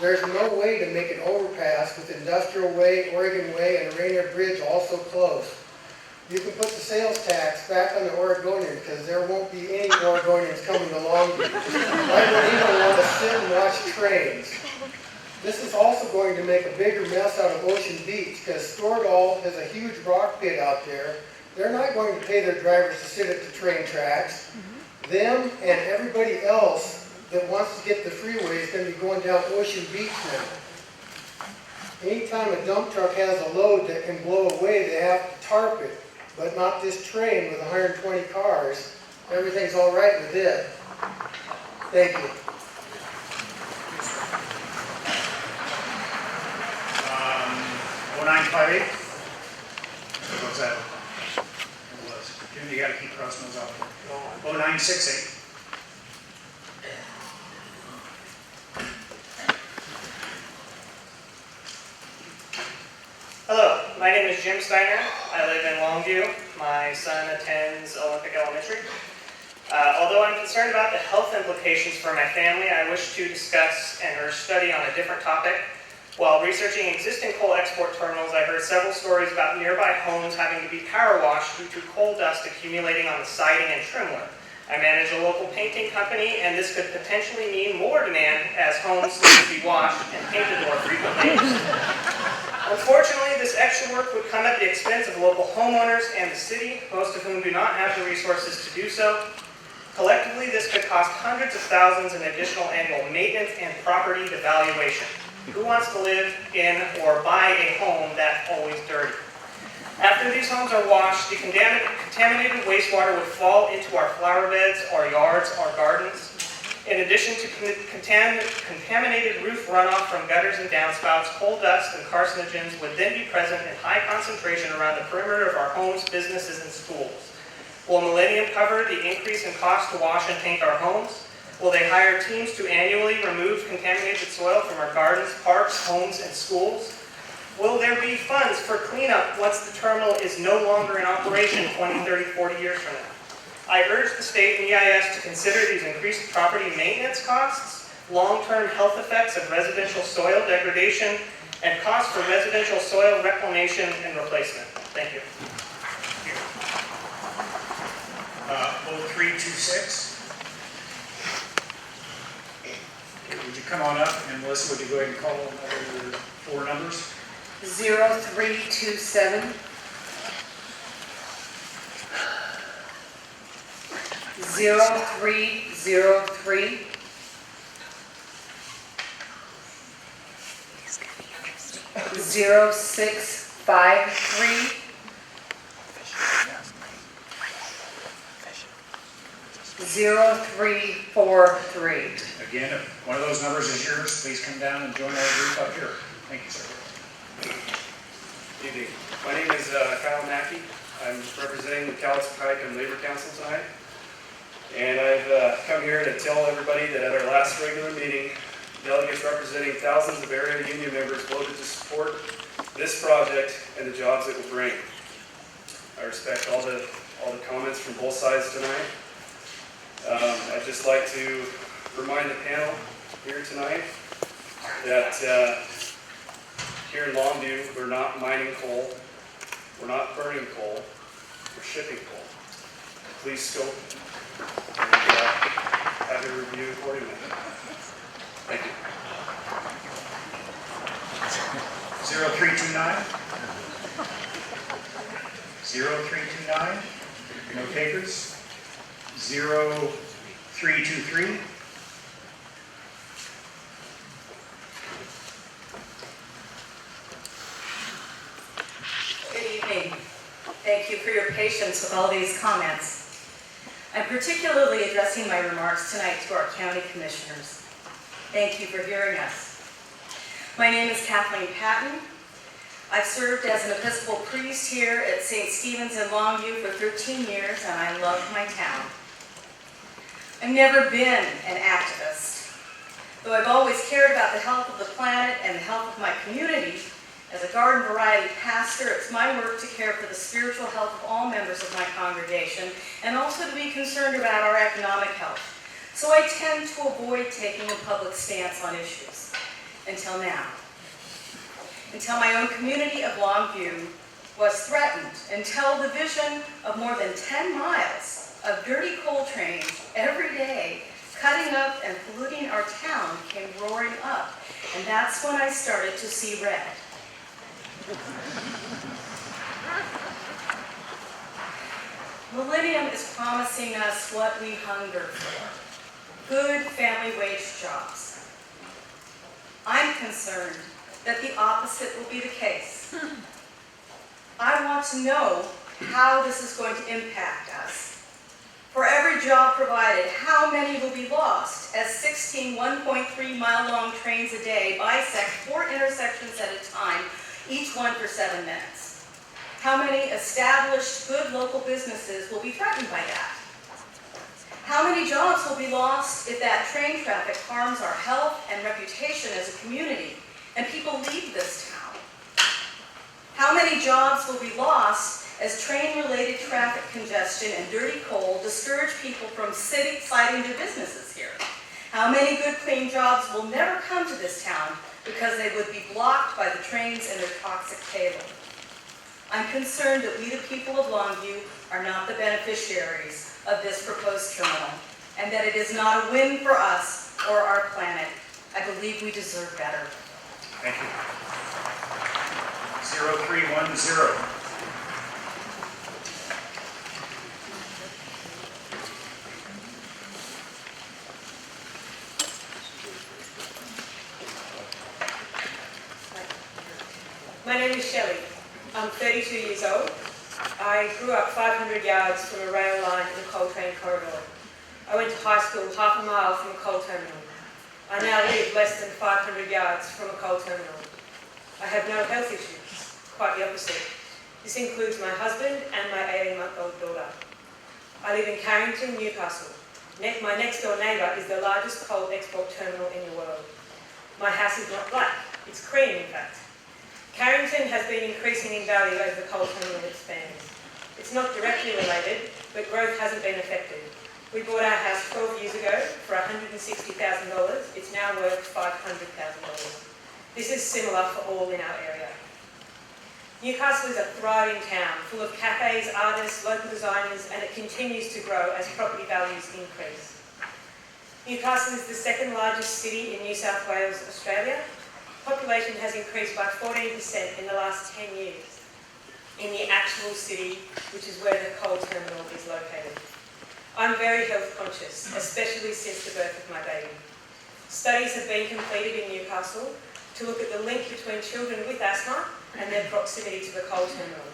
There's no way to make an overpass with Industrial Way, Oregon Way, and Rainier Bridge all so close. You can put the sales tax back on the Oregonians because there won't be any Oregonians coming to Longview. I don't even want to sit and watch trains. This is also going to make a bigger mess out of Ocean Beach because Stordal has a huge rock pit out there. They're not going to pay their drivers to sit at the train tracks. Them and everybody else that wants to get the freeway is going to be going down Ocean Beach now. Anytime a dump truck has a load that can blow away, they have to tarp it. But not this train with 120 cars. Everything's all right with it. Thank you. 0958. What's that? You got to keep crossing those out. 0968. Hello, my name is Jim Steiner. I live in Longview. My son attends Olympic Elementary. Although I'm concerned about the health implications for my family, I wish to discuss or study on a different topic. While researching existing coal export terminals, I heard several stories about nearby homes having to be power washed due to coal dust accumulating on the siding and trimmer. I manage a local painting company, and this could potentially mean more demand as homes need to be washed and painted more frequently. Unfortunately, this extra work would come at the expense of local homeowners and the city, most of whom do not have the resources to do so. Collectively, this could cost hundreds of thousands in additional annual maintenance and property devaluation. Who wants to live in or buy a home that's always dirty? After these homes are washed, the contaminated wastewater would fall into our flower beds, our yards, our gardens. In addition to contaminated roof runoff from gutters and downspouts, coal dust and carcinogens would then be present in high concentration around the perimeter of our homes, businesses, and schools. Will Millennium cover the increase in cost to wash and paint our homes? Will they hire teams to annually remove contaminated soil from our gardens, parks, homes, and schools? Will there be funds for cleanup once the terminal is no longer in operation 20, 30, 40 years from now? I urge the state and EIS to consider these increased property maintenance costs, long-term health effects of residential soil degradation, and costs for residential soil reclamation and replacement. Thank you. 0326. Would you come on up, and Melissa, would you go ahead and call another four numbers? 0327. 0303. 0653. 0343. Again, if one of those numbers is yours, please come down and join our group up here. Thank you, sir. Good evening. My name is Kyle Mackey. I'm representing the Cowlitz-Pike Labor Council tonight. And I've come here to tell everybody that at our last regular meeting, delegates representing thousands of area union members voted to support this project and the jobs it will bring. I respect all the comments from both sides tonight. I'd just like to remind the panel here tonight that here in Longview, we're not mining coal, we're not burning coal, we're shipping coal. Please scope and have it reviewed accordingly. Thank you. 0329. 0329. No takers. 0323. Good evening. Thank you for your patience with all these comments. I'm particularly addressing my remarks tonight to our county commissioners. Thank you for hearing us. My name is Kathleen Patton. I've served as an Episcopal priest here at St. Stephen's in Longview for 13 years, and I love my town. I've never been an activist, though I've always cared about the health of the planet and the health of my community. As a garden variety pastor, it's my work to care for the spiritual health of all members of my congregation and also to be concerned about our economic health. So I tend to avoid taking a public stance on issues. Until now. Until my own community of Longview was threatened, until the vision of more than 10 miles of dirty coal trains every day cutting up and polluting our town came roaring up. And that's when I started to see red. Millennium is promising us what we hunger for. Good family wage jobs. I'm concerned that the opposite will be the case. I want to know how this is going to impact us. For every job provided, how many will be lost as 16 1.3-mile-long trains a day bisect 4 intersections at a time, each one for 7 minutes? How many established, good local businesses will be threatened by that? How many jobs will be lost if that train traffic harms our health and reputation as a community and people leave this town? How many jobs will be lost as train-related traffic congestion and dirty coal discourage people from siting their businesses here? How many good, clean jobs will never come to this town because they would be blocked by the trains and their toxic cable. I'm concerned that we, the people of Longview, are not the beneficiaries of this proposed terminal, and that it is not a win for us or our planet. I believe we deserve better. Thank you. 0310. My name is Shelley. I'm 32 years old. I grew up 500 yards from a rail line in the coal train corridor. I went to high school half a mile from a coal terminal. I now live less than 500 yards from a coal terminal. I have no health issues, quite the opposite. This includes my husband and my 18-month-old daughter. I live in Carrington, Newcastle. My next door neighbour is the largest coal export terminal in the world. My house is not black, it's cream in fact. Carrington has been increasing in value as the coal terminal expands. It's not directly related, but growth hasn't been affected. We bought our house 12 years ago for $160,000. It's now worth $500,000. This is similar for all in our area. Newcastle is a thriving town, full of cafes, artists, local designers, and it continues to grow as property values increase. Newcastle is the second largest city in New South Wales, Australia. Population has increased by 14% in the last 10 years in the actual city, which is where the coal terminal is located. I'm very health conscious, especially since the birth of my baby. Studies have been completed in Newcastle to look at the link between children with asthma and their proximity to the coal terminal.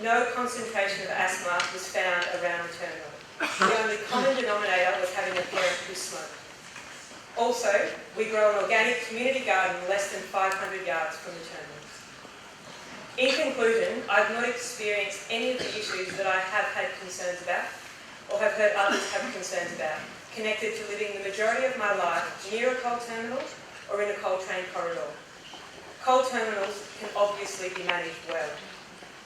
No concentration of asthma was found around the terminal. The only common denominator was having a parent who smoked. Also, we grow an organic community garden less than 500 yards from the terminal. In conclusion, I've not experienced any of the issues that I have had concerns about or have heard others have concerns about, connected to living the majority of my life near a coal terminal or in a coal train corridor. Coal terminals can obviously be managed well.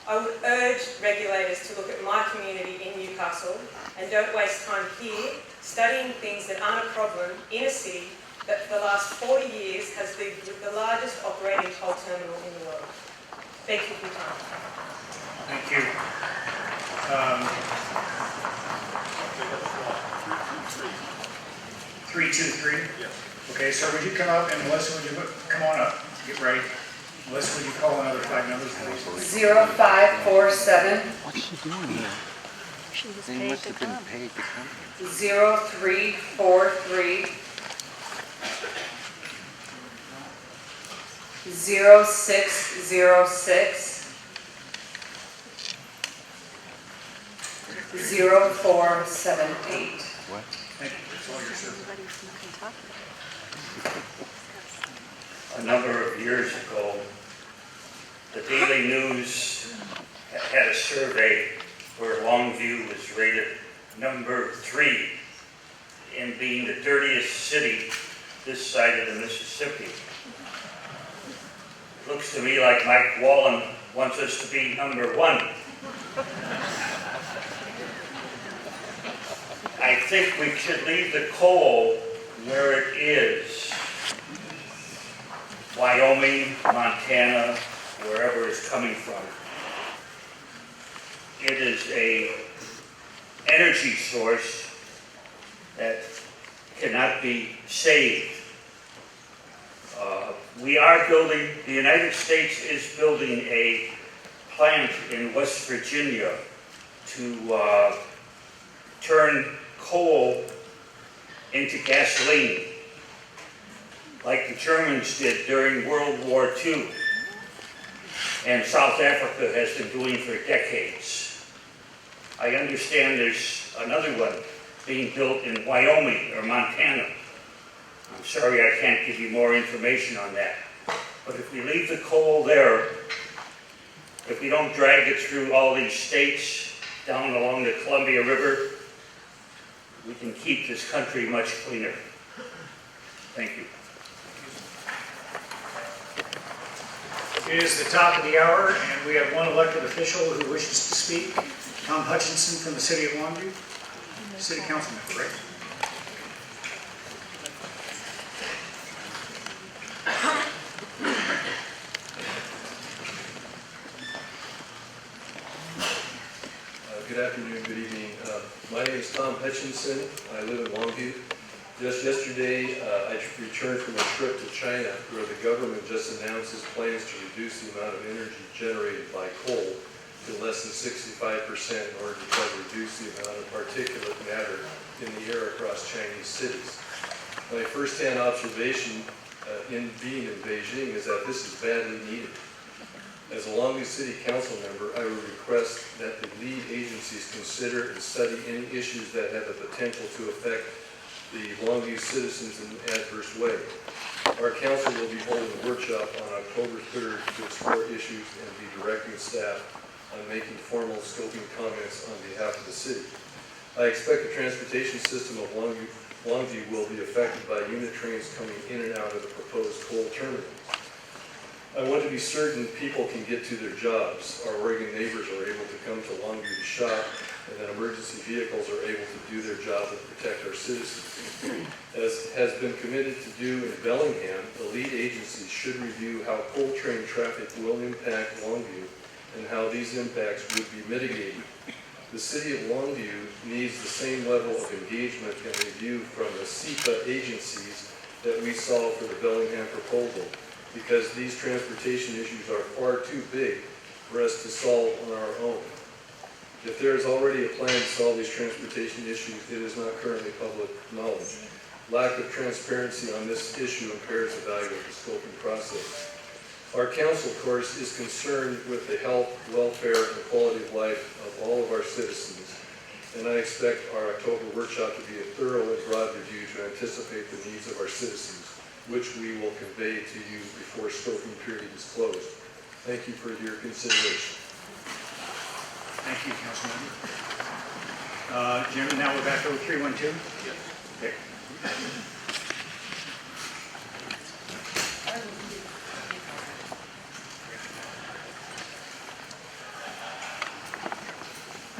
I would urge regulators to look at my community in Newcastle and don't waste time here studying things that aren't a problem in a city that for the last 40 years has lived with the largest operating coal terminal in the world. Thank you for your time. Thank you. 323? Okay, sir, would you come up, and Melissa, would you come on up, get ready. Melissa, would you call another 5 numbers, please? 0547. What's she doing here? She was They must have been paid to come. 0343. 0606. 0478. What? Thank you. That's all your service. A number of years ago, the Daily News had a survey where Longview was rated number 3 in being the dirtiest city this side of the Mississippi. It looks to me like Mike Wallen wants us to be number 1. I think we should leave the coal where it is. Wyoming, Montana, wherever it's coming from. It is an energy source that cannot be saved. We are building, the United States is building a plant in West Virginia to turn coal into gasoline, like the Germans did during World War II, and South Africa has been doing for decades. I understand there's another one being built in Wyoming or Montana. I'm sorry I can't give you more information on that. But if we leave the coal there, if we don't drag it through all these states down along the Columbia River, we can keep this country much cleaner. Thank you. It is the top of the hour, and we have one elected official who wishes to speak. Tom Hutchinson from the City of Longview. City Council member, right? My name is Tom Hutchinson. I live in Longview. Just yesterday, I returned from a trip to China where the government just announced its plans to reduce the amount of energy generated by coal to less than 65% in order to try to reduce the amount of particulate matter in the air across Chinese cities. My first-hand observation in being in Beijing is that this is badly needed. As a Longview City Council member, I would request that the lead agencies consider and study any issues that have the potential to affect the Longview citizens in an adverse way. Our council will be holding a workshop on October 3rd to explore issues and be directing staff on making formal scoping comments on behalf of the city. I expect the transportation system of Longview will be affected by unit trains coming in and out of the proposed coal terminal. I want to be certain people can get to their jobs. Our Oregon neighbors are able to come to Longview to shop, and that emergency vehicles are able to do their job and protect our citizens. As has been committed to do in Bellingham, the lead agencies should review how coal train traffic will impact Longview and how these impacts would be mitigated. The city of Longview needs the same level of engagement and review from the CEPA agencies that we saw for the Bellingham proposal, because these transportation issues are far too big for us to solve on our own. If there is already a plan to solve these transportation issues, it is not currently public knowledge. Lack of transparency on this issue impairs the value of the scoping process. Our council, of course, is concerned with the health, welfare, and quality of life of all of our citizens, and I expect our October workshop to be a thorough and broad review to anticipate the needs of our citizens, which we will convey to you before scoping period is closed. Thank you for your consideration. Thank you, Councilmember. Jim, now we're back to 312? Yes. Okay.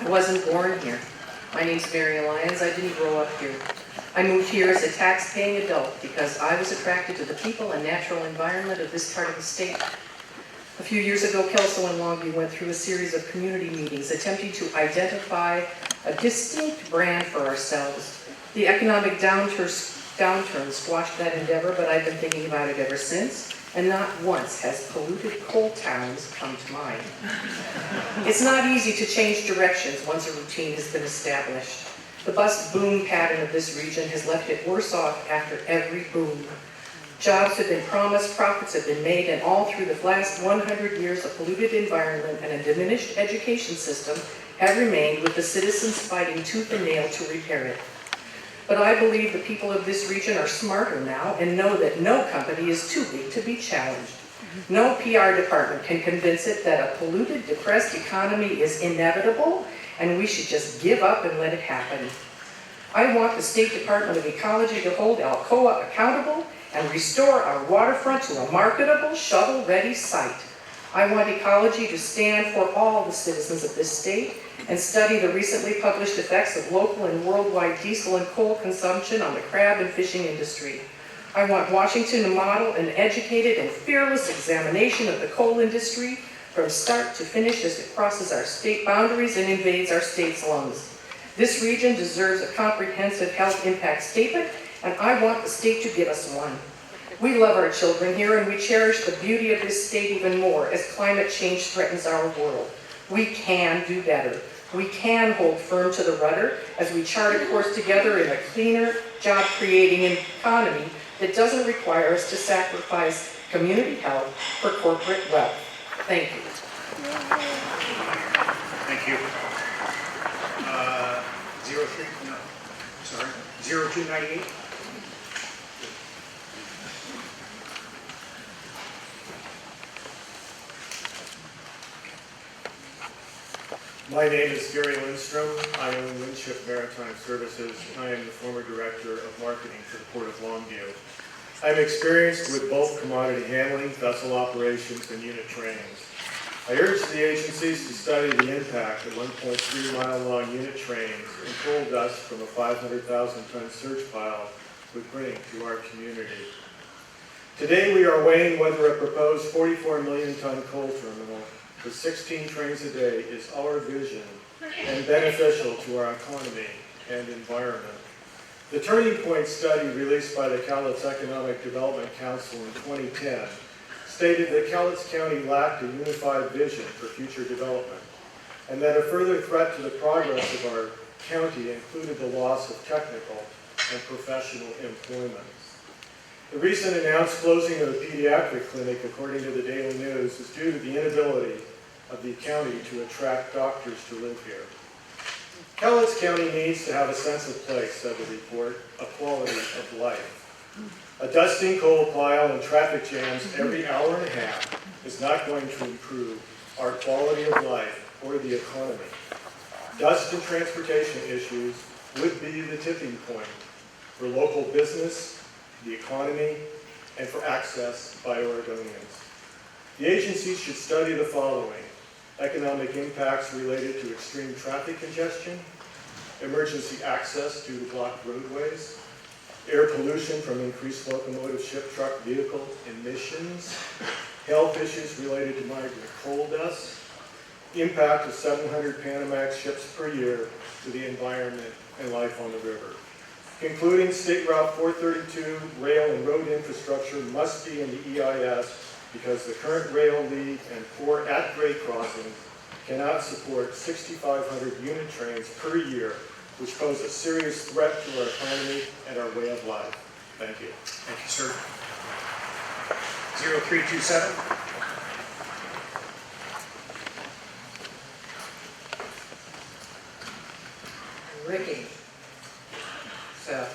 I wasn't born here. My name's Mary Lyons. I didn't grow up here. I moved here as a tax-paying adult because I was attracted to the people and natural environment of this part of the state. A few years ago, Kelso and Longview went through a series of community meetings attempting to identify a distinct brand for ourselves. The economic downturn squashed that endeavor, but I've been thinking about it ever since, and not once has polluted coal towns come to mind. It's not easy to change directions once a routine has been established. The bust boom pattern of this region has left it worse off after every boom. Jobs have been promised, profits have been made, and all through the last 100 years, a polluted environment and a diminished education system have remained, with the citizens fighting tooth and nail to repair it. But I believe the people of this region are smarter now and know that no company is too big to be challenged. No PR department can convince it that a polluted, depressed economy is inevitable and we should just give up and let it happen. I want the State Department of Ecology to hold Alcoa accountable and restore our waterfront to a marketable, shovel-ready site. I want ecology to stand for all the citizens of this state and study the recently published effects of local and worldwide diesel and coal consumption on the crab and fishing industry. I want Washington to model an educated and fearless examination of the coal industry from start to finish as it crosses our state boundaries and invades our state's lungs. This region deserves a comprehensive health impact statement, and I want the state to give us one. We love our children here, and we cherish the beauty of this state even more as climate change threatens our world. We can do better. We can hold firm to the rudder as we chart a course together in a cleaner, job-creating economy that doesn't require us to sacrifice community health for corporate wealth. Thank you. Thank you. 0298? My name is Gary Lindstrom. I own Winship Maritime Services, and I am the former Director of Marketing for the Port of Longview. I'm experienced with both commodity handling, vessel operations, and unit trains. I urge the agencies to study the impact that 1.3-mile-long unit trains and coal dust from a 500,000-ton surge pile would bring to our community. Today we are weighing whether a proposed 44 million-ton coal terminal with 16 trains a day is our vision and beneficial to our economy. and environment. The Turning Point study released by the Cowlitz Economic Development Council in 2010 stated that Cowlitz County lacked a unified vision for future development, and that a further threat to the progress of our county included the loss of technical and professional employment. The recent announced closing of the pediatric clinic, according to the Daily News, is due to the inability of the county to attract doctors to live here. Cowlitz County needs to have a sense of place, said the report, a quality of life. A dusting coal pile and traffic jams every hour and a half is not going to improve our quality of life or the economy. Dust and transportation issues would be the tipping point for local business, the economy, and for access by Oregonians. The agency should study the following: economic impacts related to extreme traffic congestion, emergency access due to blocked roadways, air pollution from increased locomotive ship truck vehicle emissions, health issues related to migrant coal dust, impact of 700 Panamax ships per year to the environment and life on the river. Concluding, State Route 432 rail and road infrastructure must be in the EIS because the current rail lead and 4 at-grade crossings cannot support 6,500 unit trains per year, which pose a serious threat to our economy and our way of life. Thank you. Thank you, sir. 0327. Ricky. So,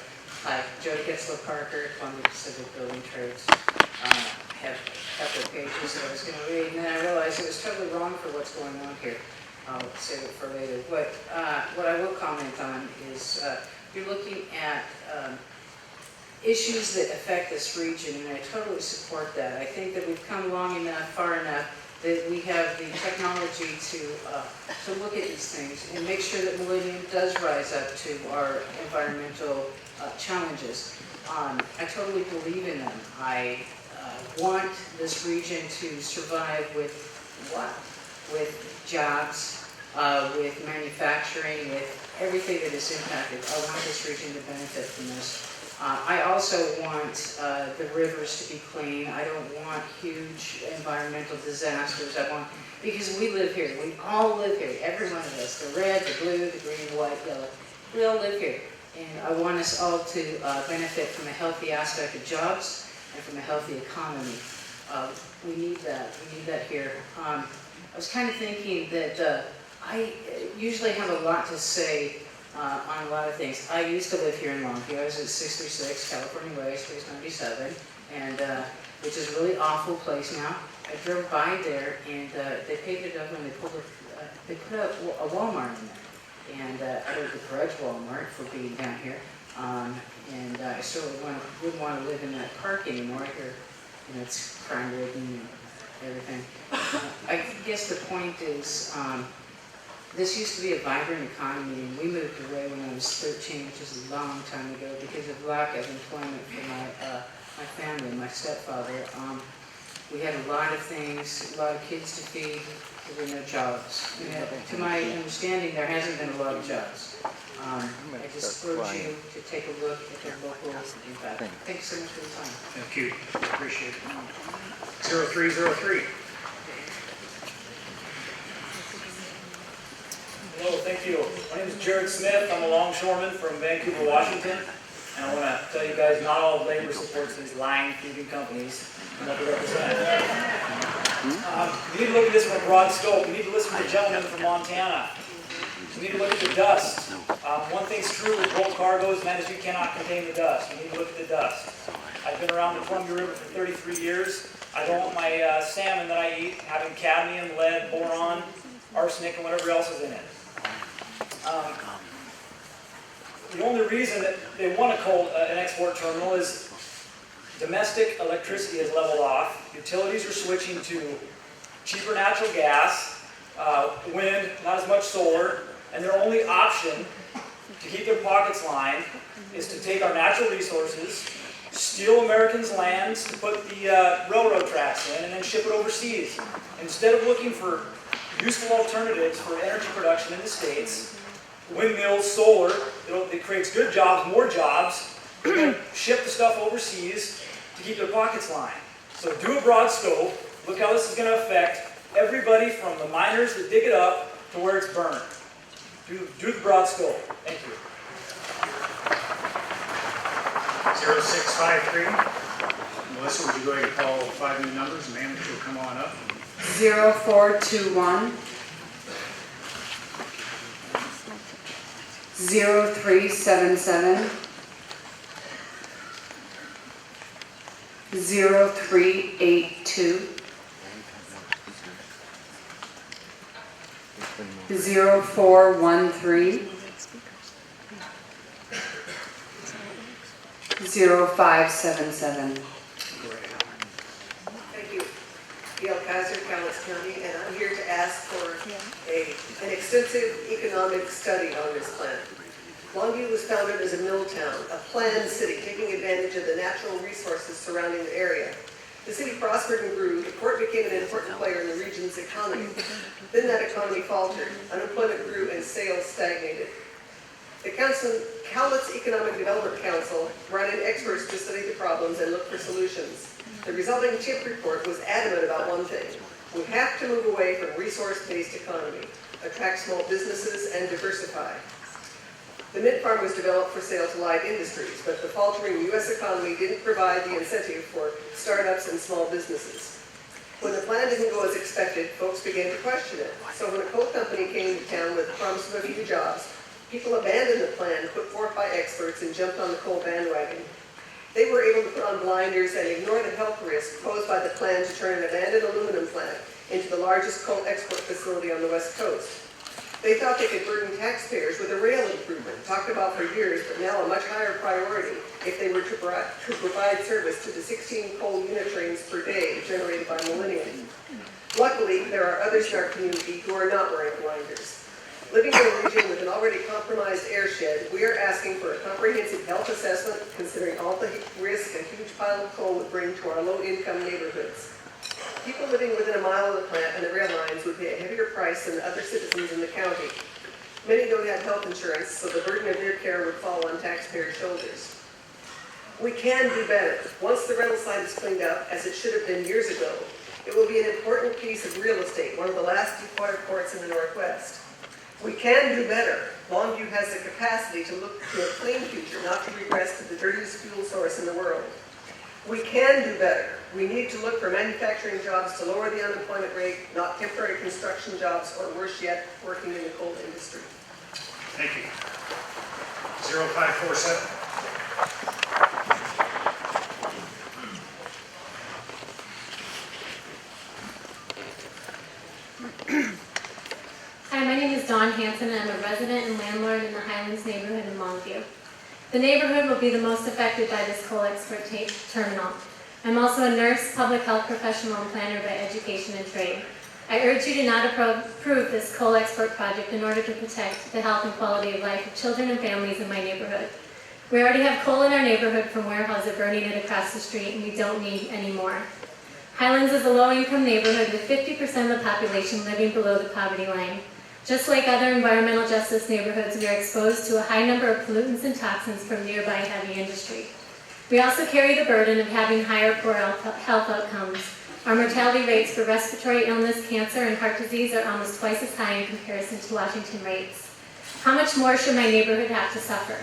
hi, Jody Getzler Parker, Columbia Pacific Building Trades. Have a couple of pages that I was going to read, and then I realized it was totally wrong for what's going on here. I'll save it for later. What I will comment on is you're looking at issues that affect this region, and I totally support that. I think that we've come long enough, far enough, that we have the technology to look at these things and make sure that Millennium does rise up to our environmental challenges. I totally believe in them. I want this region to survive with what? With jobs, with manufacturing, with everything that is impacted. I want this region to benefit from this. I also want the rivers to be clean. I don't want huge environmental disasters. Because we live here. We all live here. Every one of us. The red, the blue, the green, white, yellow. We all live here. And I want us all to benefit from a healthy aspect of jobs and from a healthy economy. We need that. We need that here. I was kind of thinking that I usually have a lot to say on a lot of things. I used to live here in Longview. I was at 636 California Way, Space 97, and which is a really awful place now. I drove by there, and they paved it up, and they put a Walmart in there. And I would begrudge Walmart for being down here. And I certainly wouldn't want to live in that park anymore. Here, it's crime-ridden and everything. I guess the point is, this used to be a vibrant economy, and we moved away when I was 13, which is a long time ago, because of lack of employment for my family, my stepfather. We had a lot of things, a lot of kids to feed. There were no jobs. To my understanding, there hasn't been a lot of jobs. I just urge you to take a look at the local impact. Thanks so much for the time. Thank you. Appreciate it. 0303. Hello, thank you. My name is Jared Smith. I'm a longshoreman from Vancouver, Washington. And I want to tell you guys, not all labor supports these line feeding companies and what they represent. You need to look at this from a broad scope. You need to listen to the gentleman from Montana. You need to look at the dust. One thing's true with bulk cargoes, and that is you cannot contain the dust. You need to look at the dust. I've been around the Columbia River for 33 years. I don't want my salmon that I eat having cadmium, lead, boron, arsenic, and whatever else is in it. The only reason that they want an export terminal is domestic electricity has leveled off. Utilities are switching to cheaper natural gas, wind, not as much solar, and their only option to keep their pockets lined is to take our natural resources, steal Americans' lands to put the railroad tracks in, and then ship it overseas. Instead of looking for useful alternatives for energy production in the States, windmills, solar. It creates good jobs, more jobs. They're going to ship the stuff overseas to keep their pockets lined. So do a broad scope. Look how this is going to affect everybody from the miners that dig it up to where it's burned. Do the broad scope. Thank you. 0653. Melissa, would you go ahead and call 5 new numbers? Manager will come on up. 0421 0377 0382 0413 0577. Thank you. Gail Kaiser, Cowlitz County, and I'm here to ask for an extensive economic study on this plan. Longview was founded as a mill town, a planned city, taking advantage of the natural resources surrounding the area. The city prospered and grew. The port became an important player in the region's economy. Then that economy faltered. Unemployment grew and sales stagnated. The Cowlitz Economic Development Council brought in experts to study the problems and look for solutions. The resulting CHIP report was adamant about one thing. We have to move away from resource-based economy, attract small businesses, and diversify. The mint farm was developed for sale to light industries, but the faltering U.S. economy didn't provide the incentive for startups and small businesses. When the plan didn't go as expected, folks began to question it. So when a coal company came to town with the promise of a few jobs, people abandoned the plan put forth by experts and jumped on the coal bandwagon. They were able to put on blinders and ignore the health risk posed by the plan to turn an abandoned aluminum plant into the largest coal export facility on the West Coast. They thought they could burden taxpayers with a rail improvement, talked about for years, but now a much higher priority if they were to provide service to the 16 coal unit trains per day generated by Millennium. Luckily, there are others in our community who are not wearing blinders. Living in a region with an already compromised airshed, we are asking for a comprehensive health assessment considering all the risk a huge pile of coal would bring to our low-income neighborhoods. People living within a mile of the plant and the rail lines would pay a heavier price than other citizens in the county. Many don't have health insurance, so the burden of their care would fall on taxpayers' shoulders. We can do better. Once the rental site is cleaned up, as it should have been years ago, it will be an important piece of real estate, one of the last deepwater ports in the Northwest. We can do better. Longview has the capacity to look to a clean future, not to regress to the dirtiest fuel source in the world. We can do better. We need to look for manufacturing jobs to lower the unemployment rate, not temporary construction jobs, or worse yet, working in the coal industry. Thank you. 0547. Hi, my name is Dawn Hanson, and I'm a resident and landlord in the Highlands neighborhood in Longview. The neighborhood will be the most affected by this coal export terminal. I'm also a nurse, public health professional, and planner by education and trade. I urge you to not approve this coal export project in order to protect the health and quality of life of children and families in my neighborhood. We already have coal in our neighborhood from warehouses burning it across the street, and we don't need any more. Highlands is a low-income neighborhood with 50% of the population living below the poverty line. Just like other environmental justice neighborhoods, we are exposed to a high number of pollutants and toxins from nearby heavy industry. We also carry the burden of having higher poor health outcomes. Our mortality rates for respiratory illness, cancer, and heart disease are almost twice as high in comparison to Washington rates. How much more should my neighborhood have to suffer?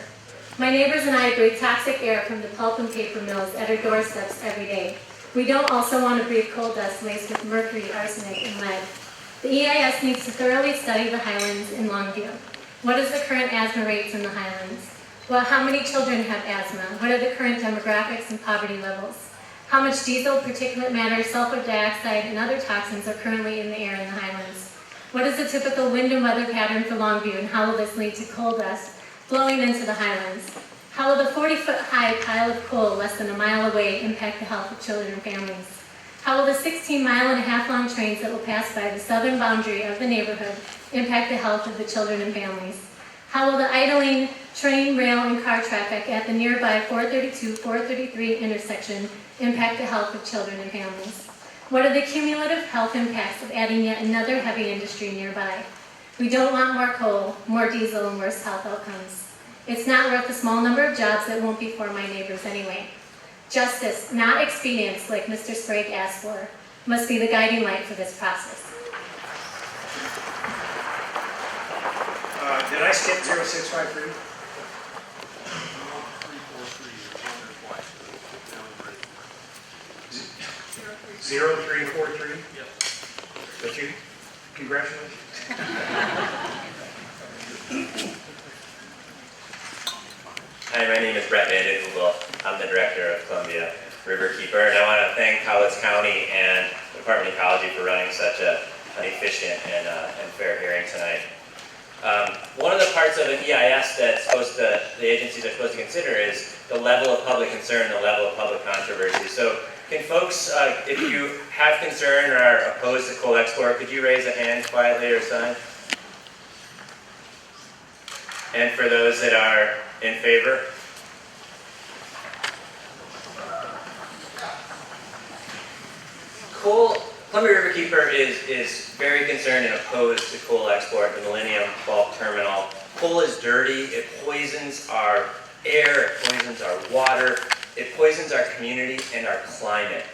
My neighbors and I breathe toxic air from the pulp and paper mills at our doorsteps every day. We don't also want to breathe coal dust laced with mercury, arsenic, and lead. The EIS needs to thoroughly study the Highlands in Longview. What is the current asthma rates in the Highlands? Well, how many children have asthma? What are the current demographics and poverty levels? How much diesel, particulate matter, sulfur dioxide, and other toxins are currently in the air in the Highlands? What is the typical wind and weather pattern for Longview, and how will this lead to coal dust blowing into the Highlands? How will the 40-foot-high pile of coal less than a mile away impact the health of children and families? How will the 16-mile-and-a-half-long trains that will pass by the southern boundary of the neighborhood impact the health of the children and families? How will the idling train, rail, and car traffic at the nearby 432-433 intersection impact the health of children and families? What are the cumulative health impacts of adding yet another heavy industry nearby? We don't want more coal, more diesel, and worse health outcomes. It's not worth the small number of jobs that won't be for my neighbors anyway. Justice, not expedience like Mr. Sprague asked for, must be the guiding light for this process. Did I skip 0653? Zero 0343? Yes. That you? Congratulations. Hi, my name is Brett Vandenheuvel. I'm the director of Columbia Riverkeeper, and I want to thank Cowlitz County and the Department of Ecology for running such an efficient and fair hearing tonight. One of the parts of an EIS that the agencies are supposed to consider is the level of public concern, the level of public controversy. So can folks, if you have concern or are opposed to coal export, could you raise a hand quietly or sign? And for those that are in favor? Columbia Riverkeeper is very concerned and opposed to coal export, the Millennium Bulk Terminal. Coal is dirty, it poisons our air, it poisons our water, it poisons our community and our climate.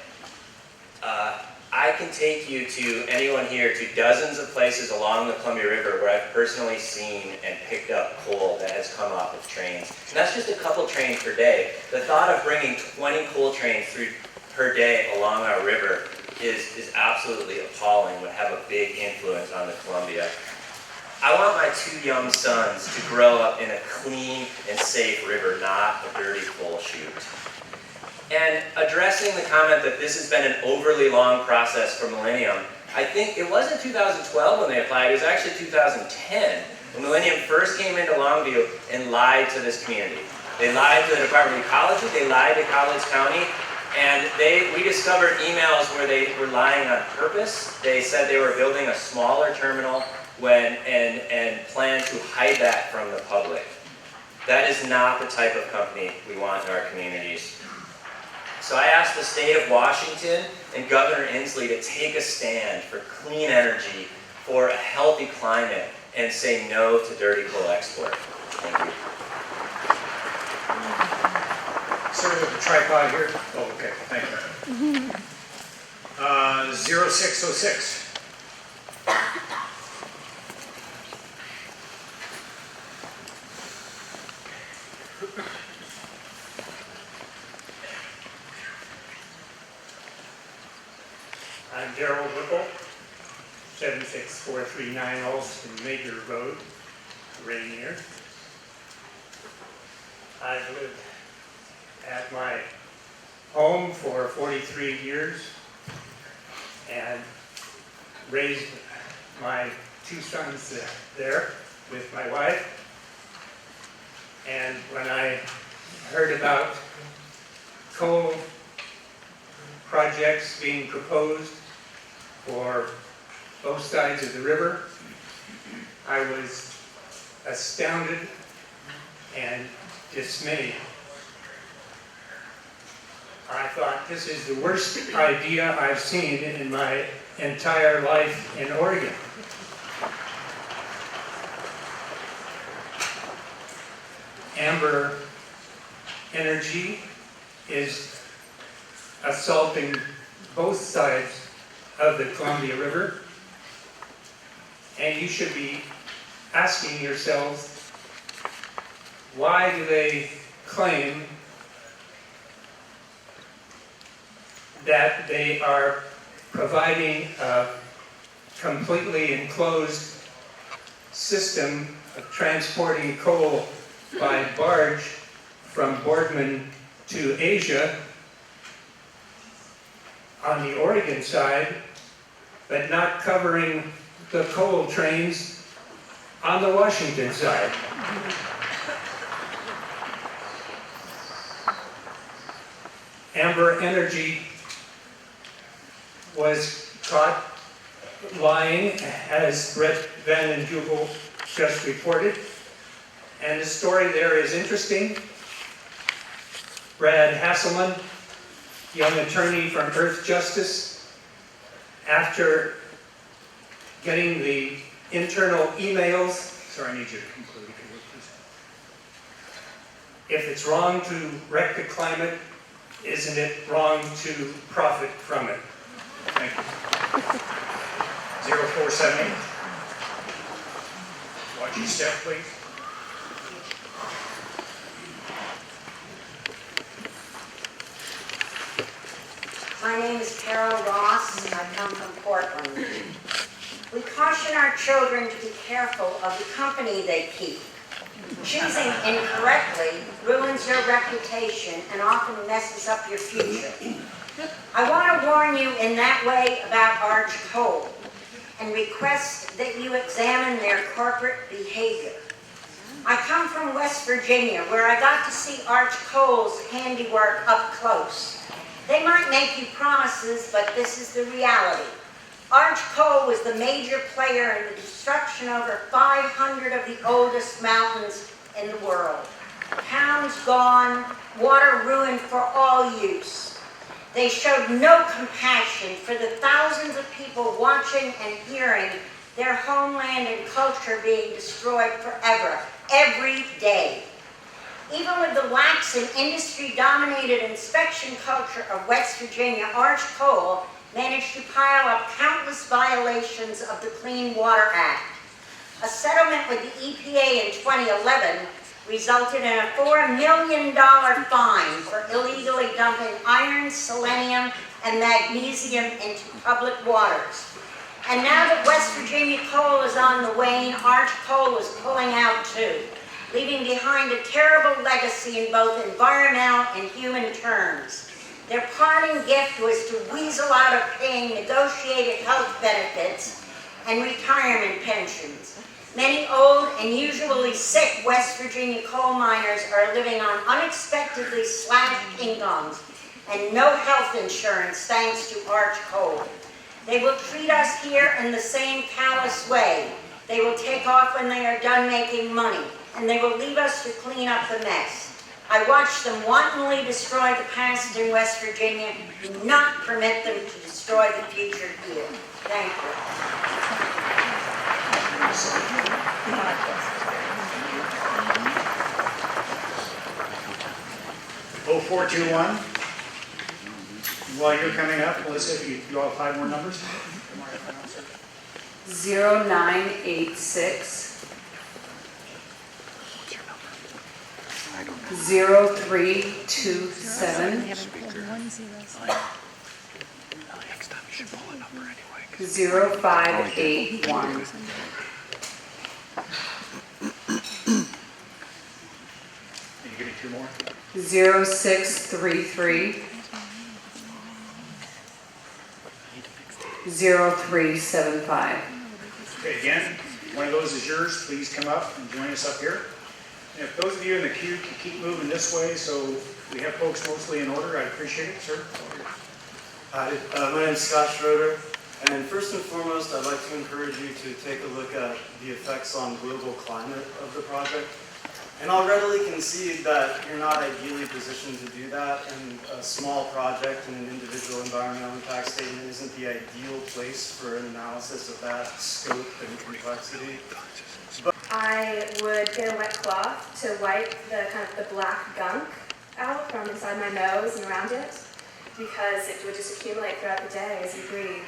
I can take you to anyone here to dozens of places along the Columbia River where I've personally seen and picked up coal that has come off of trains. And that's just a couple trains per day. The thought of bringing 20 coal trains through per day along our river is absolutely appalling, would have a big influence on the Columbia. I want my 2 young sons to grow up in a clean and safe river, not a dirty coal chute. And addressing the comment that this has been an overly long process for Millennium, I think it wasn't 2012 when they applied, it was actually 2010 when Millennium first came into Longview and lied to this community. They lied to the Department of Ecology, they lied to Cowlitz County, and we discovered emails where they were lying on purpose. They said they were building a smaller terminal and planned to hide that from the public. That is not the type of company we want in our communities. So I asked the state of Washington and Governor Inslee to take a stand for clean energy, for a healthy climate, and say no to dirty coal export. Thank you. Sir, with the tripod here. Oh, okay, thank you. 0606. I'm Darrell Whipple, 76439 Alston Major Road, Rainier. I've lived at my home for 43 years and raised my 2 sons there with my wife. And when I heard about coal projects being proposed for both sides of the river, I was astounded and dismayed. I thought, this is the worst idea I've seen in my entire life in Oregon. Amber Energy is assaulting both sides of the Columbia River, and you should be asking yourselves, why do they claim that they are providing a completely enclosed system of transporting coal by barge from Boardman to Asia on the Oregon side, but not covering the coal trains on the Washington side? Amber Energy was caught lying, as Brett Vandenheuvel just reported, and the story there is interesting. Brad Hasselman, young attorney from Earth Justice, after getting the internal emails. Sorry, I need you to conclude if you would, please. If it's wrong to wreck the climate, isn't it wrong to profit from it? Thank you. 0478. Watch your step, please. My name is Carol Ross, and I come from Portland. We caution our children to be careful of the company they keep. Choosing incorrectly ruins your reputation and often messes up your future. I want to warn you in that way about Arch Coal and request that you examine their corporate behavior. I come from West Virginia, where I got to see Arch Coal's handiwork up close. They might make you promises, but this is the reality. Arch Coal was the major player in the destruction of over 500 of the oldest mountains in the world. Towns gone, water ruined for all use. They showed no compassion for the thousands of people watching and hearing their homeland and culture being destroyed forever, every day. Even with the lax and industry-dominated inspection culture of West Virginia, Arch Coal managed to pile up countless violations of the Clean Water Act. A settlement with the EPA in 2011 resulted in a $4 million fine for illegally dumping iron, selenium, and magnesium into public waters. And now that West Virginia coal is on the wane, Arch Coal is pulling out too, leaving behind a terrible legacy in both environmental and human terms. Their parting gift was to weasel out of paying negotiated health benefits and retirement pensions. Many old and usually sick West Virginia coal miners are living on unexpectedly slashed incomes and no health insurance thanks to Arch Coal. They will treat us here in the same callous way. They will take off when they are done making money, and they will leave us to clean up the mess. I watched them wantonly destroy the past in West Virginia. Do not permit them to destroy the future here. Thank you. 0421. While you're coming up, Melissa, if you all have 5 more numbers. 0986 0327 0581 Can you give me 2 more? 0633 0375. Okay, again, one of those is yours. Please come up and join us up here. And if those of you in the queue can keep moving this way so we have folks mostly in order, I'd appreciate it, sir. Hi, my name is Scott Schroeder, and first and foremost, I'd like to encourage you to take a look at the effects on global climate of the project. And I'll readily concede that you're not ideally positioned to do that, and a small project and an individual environmental impact statement isn't the ideal place for an analysis of that scope and complexity. I would get a wet cloth to wipe the the black gunk out from inside my nose and around it, because it would just accumulate throughout the day as you breathe.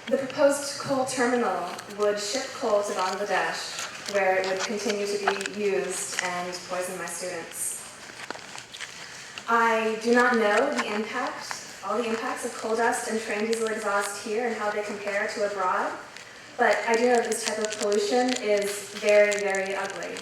The proposed coal terminal would ship coal to Bangladesh, where it would continue to be used and poison my students. I do not know all the impacts of coal dust and train diesel exhaust here and how they compare to abroad, but I do know that this type of pollution is very, very ugly.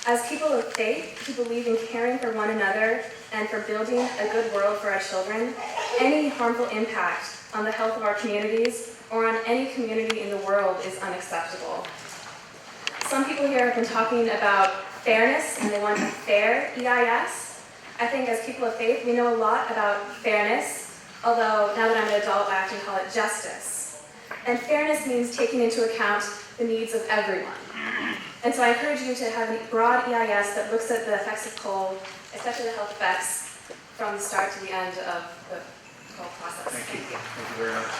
As people of faith who believe in caring for one another and for building a good world for our children, any harmful impact on the health of our communities or on any community in the world is unacceptable. Some people here have been talking about fairness and they want a fair EIS. I think as people of faith, we know a lot about fairness, although now that I'm an adult, I often call it justice. And fairness means taking into account the needs of everyone. And so I encourage you to have a broad EIS that looks at the effects of coal, especially the health effects, from the start to the end of the coal process. Thank you. Thank you very much.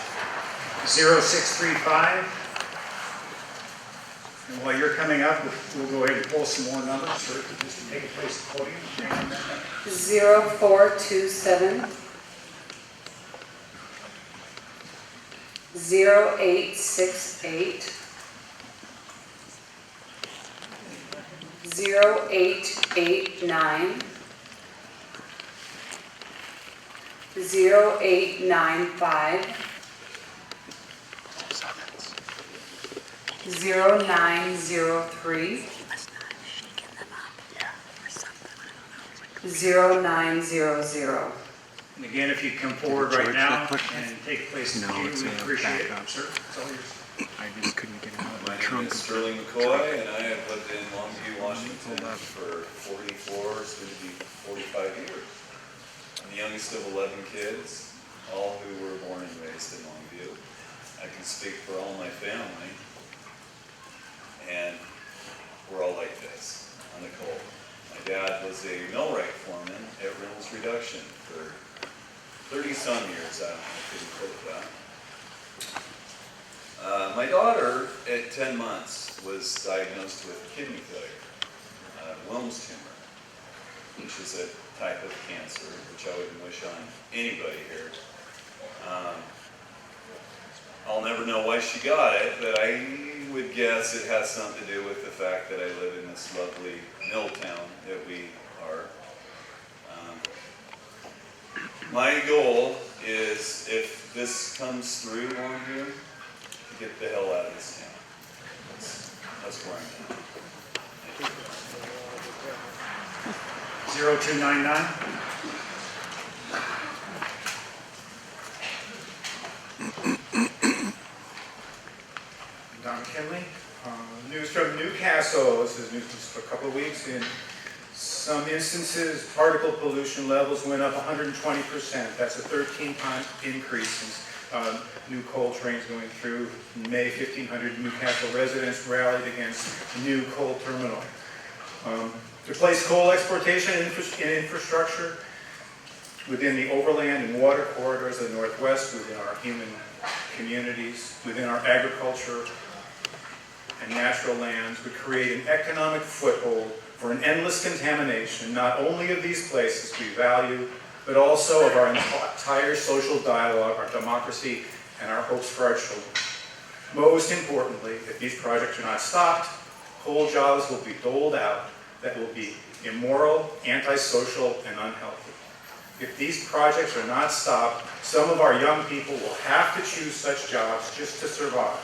0635. And while you're coming up, we'll go ahead and pull some more numbers, sir, just to take a place at the podium. 0427 0868 0889 0895 0903 0900. And again, if you come forward right now and take place in the queue, we appreciate it, sir. It's all yours. I just couldn't get it out of My my name trunk. is Sterling McCoy, and I have lived in Longview, Washington for 44, soon to be 45 years. I'm the youngest of 11 kids, all who were born and raised in Longview. I can speak for all my family, and we're all like this on the coal. My dad was a millwright foreman at Reynolds Reduction for 30-some years. I couldn't quote that. My daughter, at 10 months, was diagnosed with kidney failure, Wilms tumor, which is a type of cancer, which I wouldn't wish on anybody here. I'll never know why she got it, but I would guess it has something to do with the fact that I live in this lovely mill town that we are. My goal is, if this comes through Longview, to get the hell out of this town. That's where I'm at. 0299. Don McKinley. News from Newcastle. This is news for a couple of weeks. In some instances, particle pollution levels went up 120%. That's a 13-time increase since new coal trains going through. In May, 1,500 Newcastle residents rallied against the new coal terminal. To place coal exportation in infrastructure within the overland and water corridors of the Northwest, within our human communities, within our agriculture and natural lands, would create an economic foothold for an endless contamination, not only of these places we value, but also of our entire social dialogue, our democracy, and our hopes for our children. Most importantly, if these projects are not stopped, coal jobs will be doled out that will be immoral, antisocial, and unhealthy. If these projects are not stopped, some of our young people will have to choose such jobs just to survive.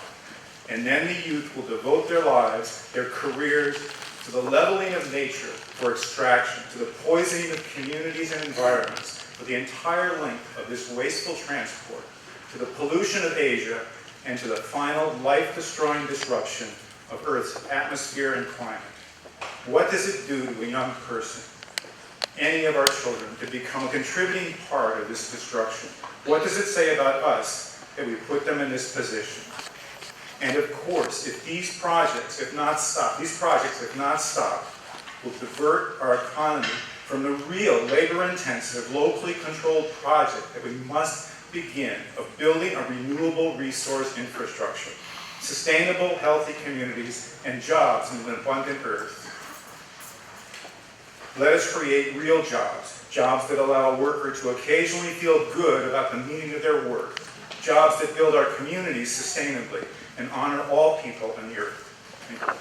And then the youth will devote their lives, their careers, to the leveling of nature for extraction, to the poisoning of communities and environments, for the entire length of this wasteful transport, to the pollution of Asia, and to the final life-destroying disruption of Earth's atmosphere and climate. What does it do to a young person, any of our children, to become a contributing part of this destruction? What does it say about us that we put them in this position? And of course, if these projects, if not stopped, will divert our economy from the real labor-intensive, locally controlled project that we must begin of building a renewable resource infrastructure, sustainable, healthy communities, and jobs in an abundant earth. Let us create real jobs, jobs that allow a worker to occasionally feel good about the meaning of their work, jobs that build our communities sustainably and honor all people on the earth. Thank you.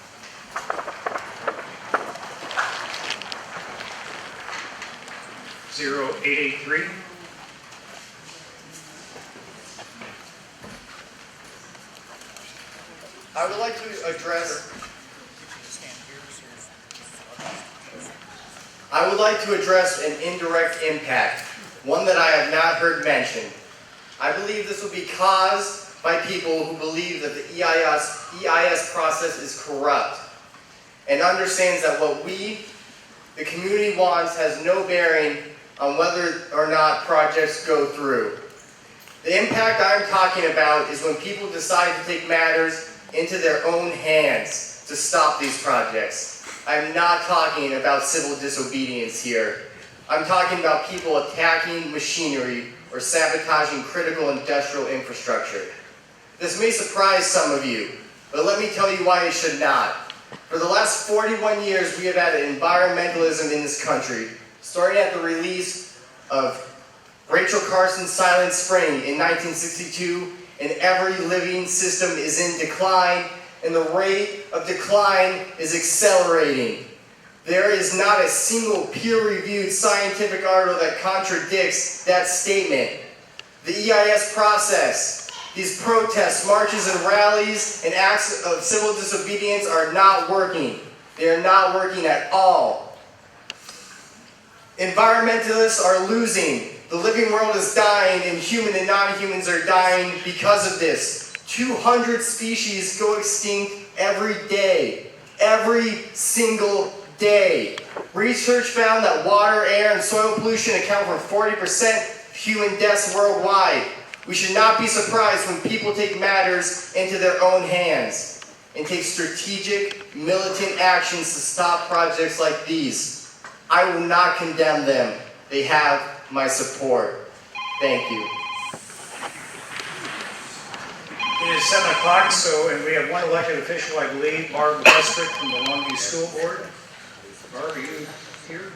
Zero 883. I would like to address an indirect impact, one that I have not heard mentioned. I believe this will be caused by people who believe that the EIS process is corrupt and understands that what we, the community, wants has no bearing on whether or not projects go through. The impact I'm talking about is when people decide to take matters into their own hands to stop these projects. I'm not talking about civil disobedience here. I'm talking about people attacking machinery or sabotaging critical industrial infrastructure. This may surprise some of you, but let me tell you why it should not. For the last 41 years, we have had environmentalism in this country, starting at the release of Rachel Carson's Silent Spring in 1962, and every living system is in decline, and the rate of decline is accelerating. There is not a single peer-reviewed scientific article that contradicts that statement. The EIS process, these protests, marches, and rallies, and acts of civil disobedience are not working. They are not working at all. Environmentalists are losing. The living world is dying, and human and non-humans are dying because of this. 200 species go extinct every day. Every single day. Research found that water, air, and soil pollution account for 40% of human deaths worldwide. We should not be surprised when people take matters into their own hands and take strategic, militant actions to stop projects like these. I will not condemn them. They have my support. Thank you. It is 7 o'clock, and we have one elected official, I believe, Barb Westbrook from the Longview School Board. Barb, are you here?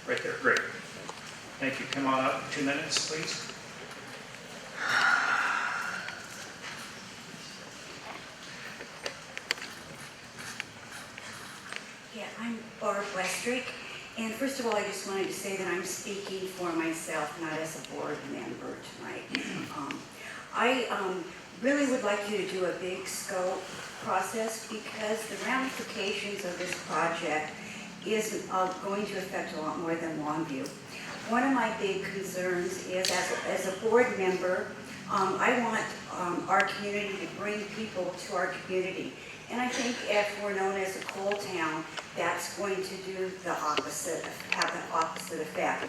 Right there, great. Thank you. Come on up, 2 minutes, please. Yeah, I'm Barb Westrick, and first of all, I just wanted to say that I'm speaking for myself, not as a board member tonight. I really would like you to do a big scope process because the ramifications of this project is going to affect a lot more than Longview. One of my big concerns is, as a board member, I want our community to bring people to our community. And I think if we're known as a coal town, that's going to do the opposite, have the opposite effect.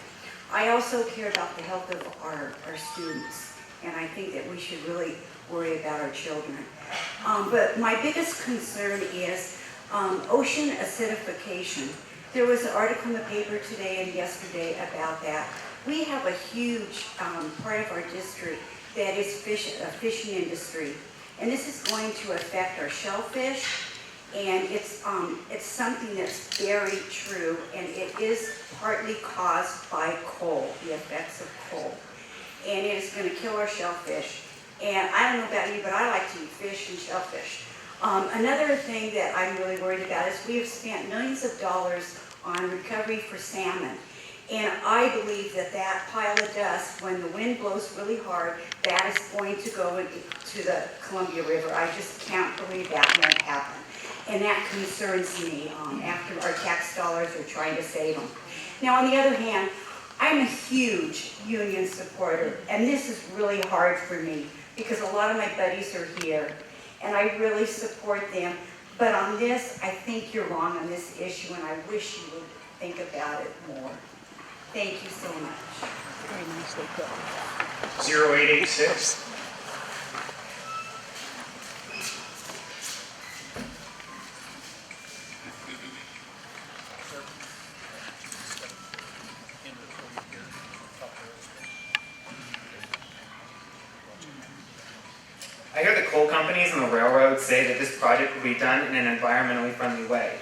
I also care about the health of our students, and I think that we should really worry about our children. But my biggest concern is ocean acidification. There was an article in the paper today and yesterday about that. We have a huge part of our district that is a fishing industry. And this is going to affect our shellfish, and it's something that's very true, and it is partly caused by coal, the effects of coal. And it is going to kill our shellfish. And I don't know about you, but I like to eat fish and shellfish. Another thing that I'm really worried about is we have spent millions of dollars on recovery for salmon. And I believe that that pile of dust, when the wind blows really hard, that is going to go into the Columbia River. I just can't believe that won't happen. And that concerns me after our tax dollars are trying to save them. Now, on the other hand, I'm a huge union supporter, and this is really hard for me because a lot of my buddies are here, and I really support them. But on this, I think you're wrong on this issue, and I wish you would think about it more. Thank you so much. Very nicely put. 0886. I hear the coal companies and the railroads say that this project will be done in an environmentally friendly way.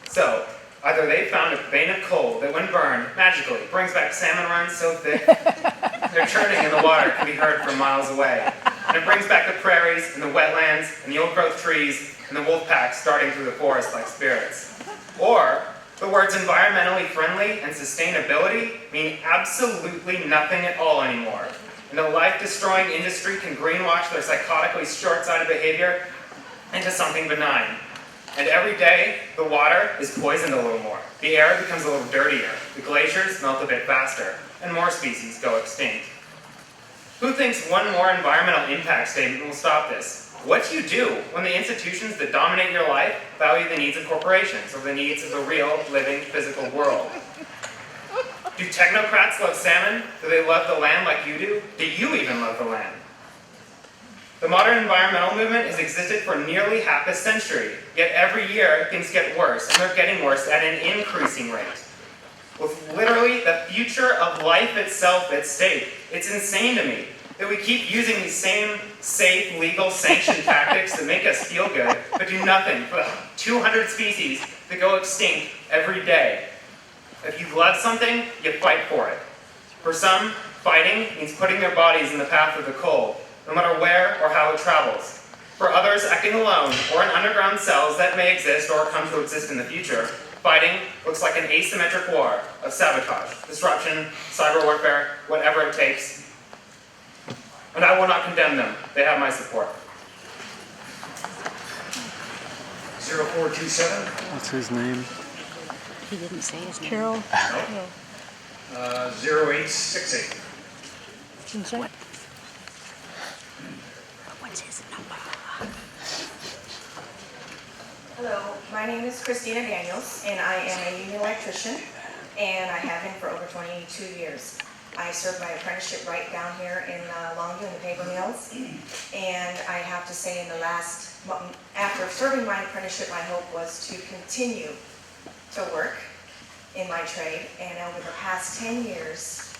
So, either they found a vein of coal that when burned, magically brings back salmon runs so thick, their churning in the water can be heard from miles away. And it brings back the prairies and the wetlands and the old-growth trees and the wolf packs starting through the forest like spirits. Or, the words environmentally friendly and sustainability mean absolutely nothing at all anymore. And the life-destroying industry can greenwash their psychotically short-sighted behavior into something benign. And every day, the water is poisoned a little more. The air becomes a little dirtier. The glaciers melt a bit faster. And more species go extinct. Who thinks one more environmental impact statement will stop this? What do you do when the institutions that dominate your life value the needs of corporations or the needs of the real, living, physical world? Do technocrats love salmon? Do they love the land like you do? Do you even love the land? The modern environmental movement has existed for nearly half a century, yet every year things get worse, and they're getting worse at an increasing rate. With literally the future of life itself at stake, it's insane to me That we keep using these same safe, legal, sanctioned tactics that make us feel good, but do nothing for the 200 species that go extinct every day. If you love something, you fight for it. For some, fighting means putting their bodies in the path of the coal, no matter where or how it travels. For others, acting alone or in underground cells that may exist or come to exist in the future, fighting looks like an asymmetric war of sabotage, disruption, cyber warfare, whatever it takes. And I will not condemn them. They have my support. 0427. What's his name? He didn't say his name. Carol. No. 0868. What? What's his number? Hello, my name is Christina Daniels, and I am a union electrician, and I have been for over 22 years. I served my apprenticeship right down here in Longview in the paper mills, and I have to say after serving my apprenticeship, my hope was to continue to work in my trade, and over the past 10 years,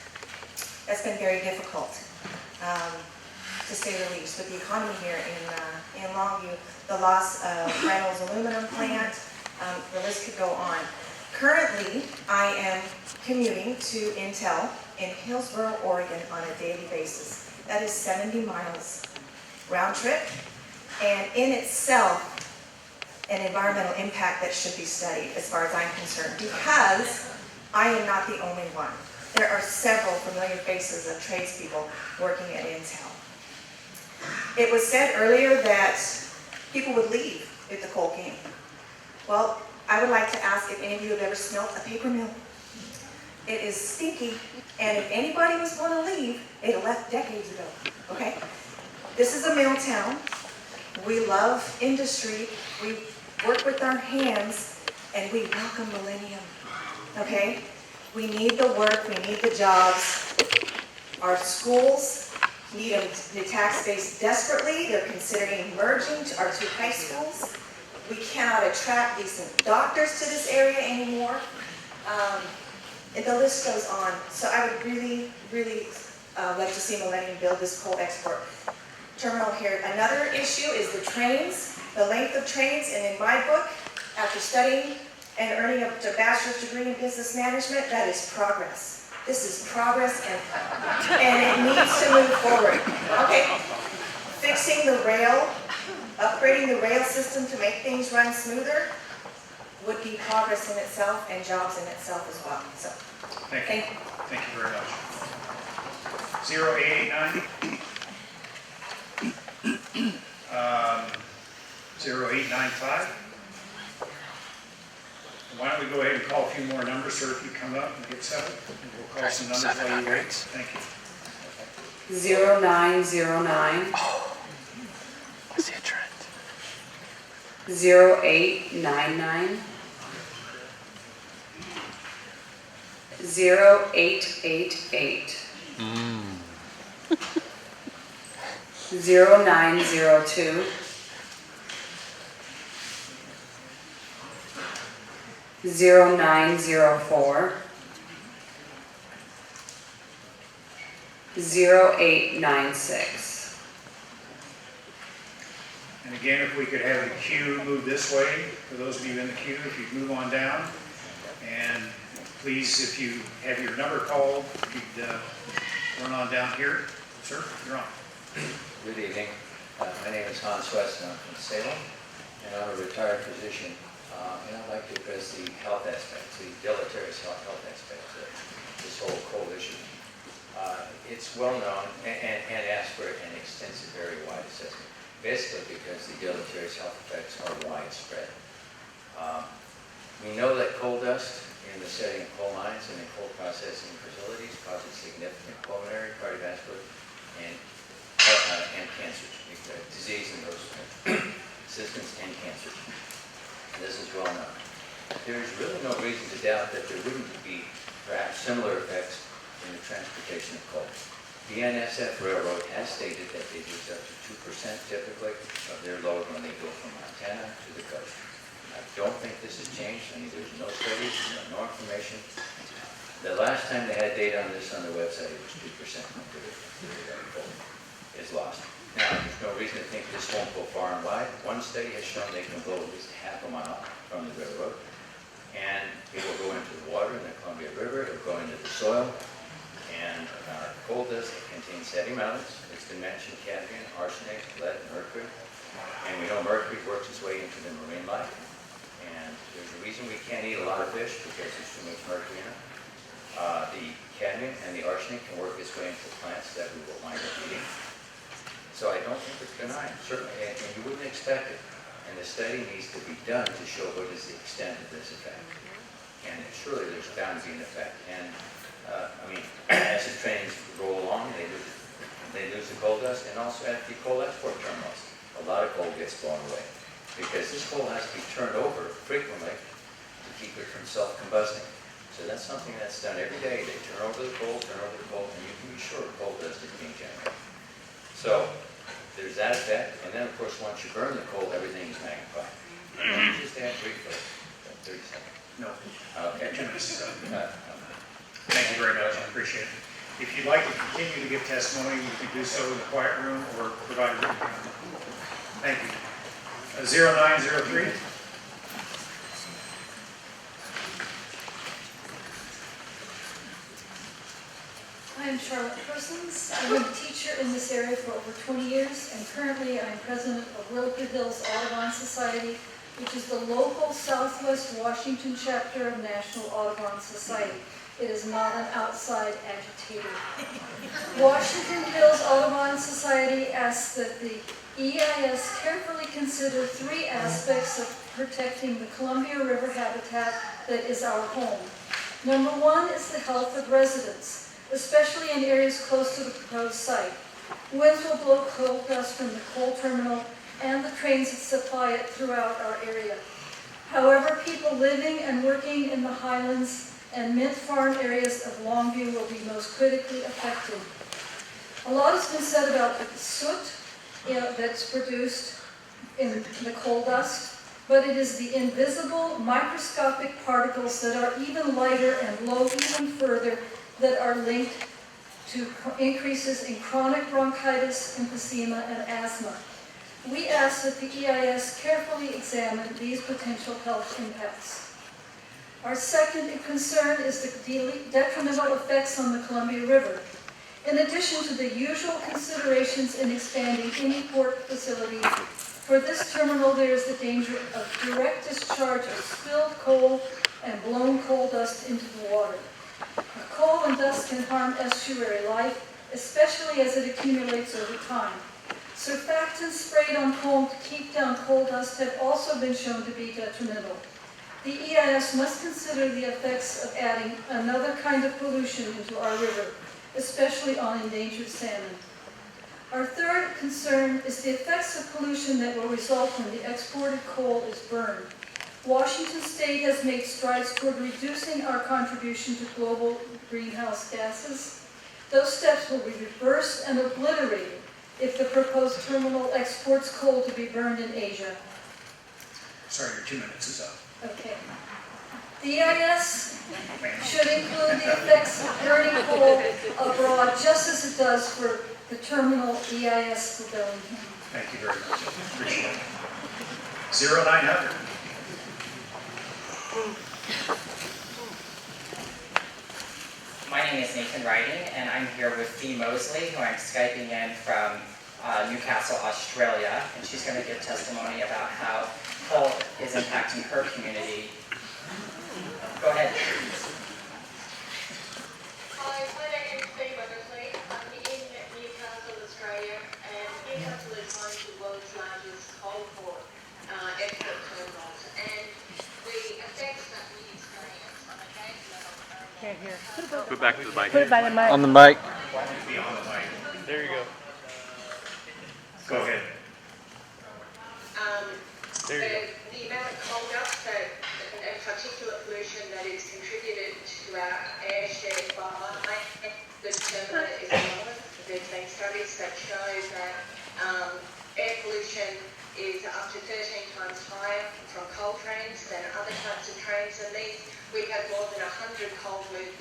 that's been very difficult, to say the least. With the economy here in Longview, the loss of Reynolds aluminum plant, the list could go on. Currently, I am commuting to Intel in Hillsboro, Oregon on a daily basis. That is 70 miles round trip, and in itself, an environmental impact that should be studied as far as I'm concerned, because I am not the only one. There are several familiar faces of tradespeople working at Intel. It was said earlier that people would leave if the coal came. Well, I would like to ask if any of you have ever smelt a paper mill. It is stinky, and if anybody was going to leave, they'd have left decades ago, okay? This is a mill town. We love industry. We work with our hands, and we welcome millennium, okay? We need the work. We need the jobs. Our schools need the tax base desperately. They're considering merging our two high schools. We cannot attract decent doctors to this area anymore. The list goes on. So I would really, really like to see Millennium build this coal export terminal here. Another issue is the trains, the length of trains, and in my book, after studying and earning a bachelor's degree in business management, that is progress. This is progress, and it needs to move forward. Okay, fixing the rail, upgrading the rail system to make things run smoother would be progress in itself and jobs in itself as well. So, Thank you. Thank you very much. 0889. 0895. Why don't we go ahead and call a few more numbers, sir, if you come up and get settled. And we'll call some numbers while you wait. Thank you. 0909. I see a trend. 0899. 0888. 0902. 0904. 0896. And again, if we could have the queue move this way, for those of you in the queue, if you'd move on down. And please, if you have your number called, you'd run on down here. Sir, you're on. Good evening. My name is Hans West, and I'm from Salem, and I'm a retired physician. And I'd like to address the health aspects, the deleterious health aspects of this whole coal issue. It's well known and asked for an extensive, very wide assessment, basically because the deleterious health effects are widespread. We know that coal dust in the setting of coal mines and in coal processing facilities causes significant pulmonary, cardiovascular, and cancer, disease in those systems and cancer. This is well known. There is really no reason to doubt that there wouldn't be perhaps similar effects in the transportation of coal. The NSF Railroad has stated that they use up to 2% typically of their load when they go from Montana to the coast. I don't think this has changed. I mean, there's no studies, no information. The last time they had data on this on their website, it was 2% is lost. Now, there's no reason to think this won't go far and wide. One study has shown they can blow at least half a mile from the railroad, and it will go into the water in the Columbia River, it will go into the soil, and coal dust contains heavy metals. It's been mentioned, cadmium, arsenic, lead, mercury, and we know mercury works its way into the marine life, and there's a reason we can't eat a lot of fish because there's too much mercury in it. The cadmium and the arsenic can work its way into plants that we will wind up eating. So I don't think it's benign, certainly, and you wouldn't expect it. And the study needs to be done to show what is the extent of this effect. And surely there's bound to be an effect. And I mean, as the trains roll along, they lose the coal dust, and also at the coal export terminals, a lot of coal gets blown away because this coal has to be turned over frequently to keep it from self-combusting. So that's something that's done every day. They turn over the coal, and you can be sure coal dust is being generated. So there's that effect, and then of course once you burn the coal, everything is magnified. Let me just add briefly, 30 seconds. No. Okay. 2 minutes is up. Thank you very much, I appreciate it. If you'd like to continue to give testimony, you can do so in the quiet room or provide a written comment. Thank you. 0903. I am Charlotte Persons. I've been a teacher in this area for over 20 years, and currently I'm president of Wilford Hills Audubon Society, which is the local Southwest Washington chapter of National Audubon Society. It is not an outside agitator. Washington Hills Audubon Society asks that the EIS carefully consider 3 aspects of protecting the Columbia River habitat that is our home. Number 1 is the health of residents, especially in areas close to the proposed site. Winds will blow coal dust from the coal terminal and the trains that supply it throughout our area. However, people living and working in the Highlands and Mint Farm areas of Longview will be most critically affected. A lot has been said about the soot that's produced in the coal dust, but it is the invisible microscopic particles that are even lighter and blow even further that are linked to increases in chronic bronchitis, emphysema, and asthma. We ask that the EIS carefully examine these potential health impacts. Our second concern is the detrimental effects on the Columbia River. In addition to the usual considerations in expanding any port facility, for this terminal there is the danger of direct discharge of spilled coal and blown coal dust into the water. Coal and dust can harm estuary life, especially as it accumulates over time. Surfactants sprayed on coal to keep down coal dust have also been shown to be detrimental. The EIS must consider the effects of adding another kind of pollution into our river, especially on endangered salmon. Our third concern is the effects of pollution that will result when the exported coal is burned. Washington State has made strides toward reducing our contribution to global greenhouse gases. Those steps will be reversed and obliterated if the proposed terminal exports coal to be burned in Asia. Sorry, your 2 minutes is up. Okay. The EIS should include the effects of burning coal abroad, just as it does for the terminal EIS for Bellingham. Thank you very much. Appreciate it. 0900. My name is Nathan Riding, and I'm here with Dee Mosley, who I'm Skyping in from Newcastle, Australia, and she's going to give testimony about how coal is impacting her community. Go ahead. Hi, my name is Dee Mosley. I'm in Newcastle, Australia, and Newcastle is one of the world's largest coal port export terminals, and the effects that we experience on a daily level are Here, here. Put it back to the mic. Put it by the mic. On the mic. Be on the mic. There you go. Go ahead. There you go. The amount of coal dust and particulate pollution that is contributed to our airshed by the terminal is enormous. There's been studies that show that air pollution is up to 13 times higher from coal trains than other types of trains, and we have more than 100 coal train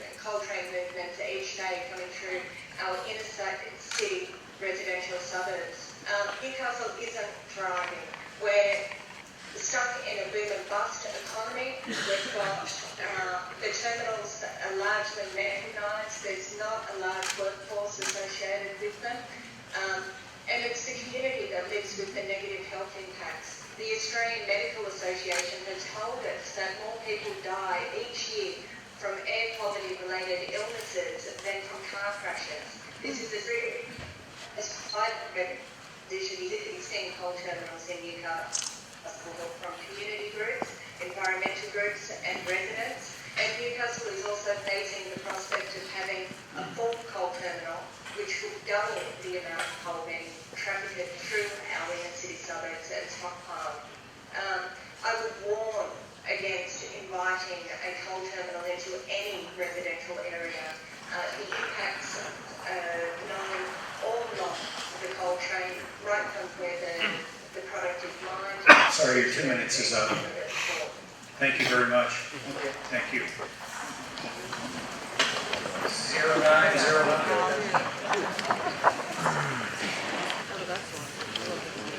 movements each day coming through our inner city residential suburbs. Newcastle isn't thriving. We're stuck in a boom and bust economy. We've got the terminals are largely mechanised. There's not a large workforce associated with them. And it's the community that lives with the negative health impacts. The Australian Medical Association has told us that more people die each year from air quality related illnesses than from car crashes. This is a climate condition existing coal terminals in Newcastle from community groups, environmental groups and residents. And Newcastle is also facing the prospect of having a fourth coal terminal which will double the amount of coal being trafficked through our inner city suburbs and stockpiled. I would warn against inviting a coal terminal into any residential area. The impacts known all along the coal train, right from where the product is mined. Sorry, your 2 minutes is up. Thank you very much. Thank you. 0909.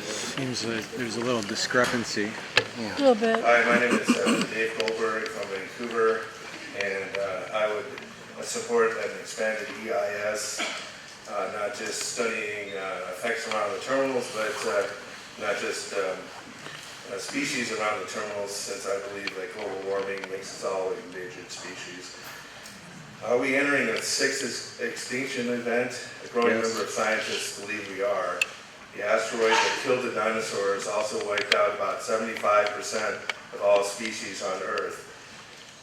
Seems like there's a little discrepancy. A little bit. Hi, my name is Dave Goldberg from Vancouver, and I would support an expanded EIS, not just studying effects around the terminals, but not just species around the terminals, since I believe that global warming makes us all endangered species. Are we entering a sixth extinction event? A growing number of scientists believe we are. The asteroid that killed the dinosaurs also wiped out about 75% of all species on Earth.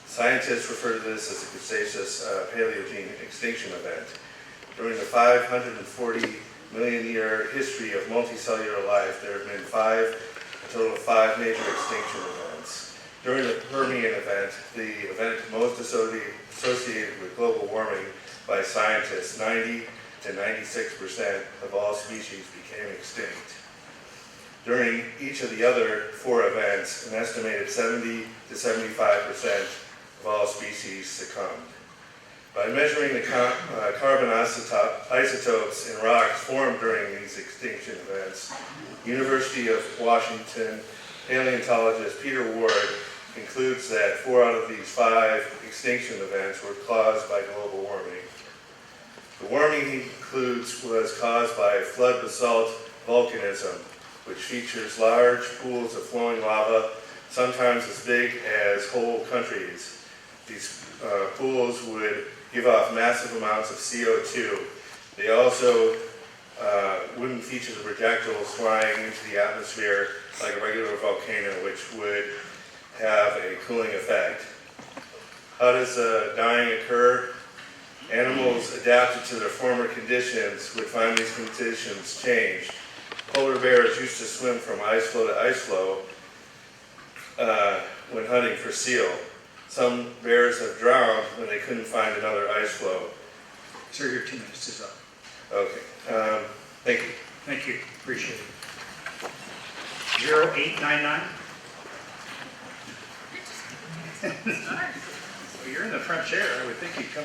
Scientists refer to this as a Cretaceous Paleogene extinction event. During the 540 million year history of multicellular life, there have been a total of five major extinction events. During the Permian event, the event most associated with global warming by scientists, 90 to 96% of all species became extinct. During each of the other four events, an estimated 70 to 75% of all species succumbed. By measuring the carbon isotopes in rocks formed during these extinction events, University of Washington paleontologist Peter Ward concludes that 4 out of these 5 extinction events were caused by global warming. The warming, he concludes, was caused by flood basalt volcanism, which features large pools of flowing lava, sometimes as big as whole countries. These pools would give off massive amounts of CO2. They also wouldn't feature the projectiles flying into the atmosphere like a regular volcano, which would have a cooling effect. How does dying occur? Animals adapted to their former conditions would find these conditions change. Polar bears used to swim from ice floe to ice floe when hunting for seal. Some bears have drowned when they couldn't find another ice floe. Sir, your 2 minutes is up. Okay. Thank you. Thank you. Appreciate it. 0899. Well, you're in the front chair. I would think you'd come.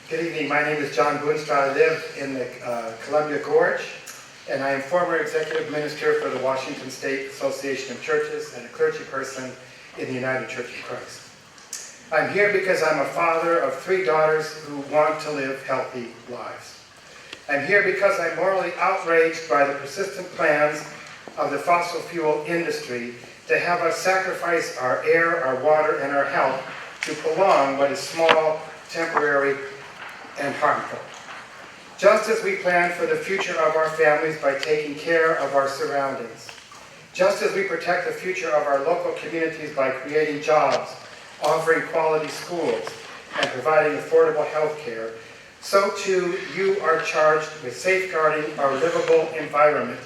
Good evening. My name is John Boonstra. I live in the Columbia Gorge, and I am former executive minister for the Washington State Association of Churches and a clergy person in the United Church of Christ. I'm here because I'm a father of 3 daughters who want to live healthy lives. I'm here because I'm morally outraged by the persistent plans of the fossil fuel industry to have us sacrifice our air, our water, and our health to prolong what is small, temporary, and harmful. Just as we plan for the future of our families by taking care of our surroundings, just as we protect the future of our local communities by creating jobs, offering quality schools, and providing affordable health care, so too you are charged with safeguarding our livable environment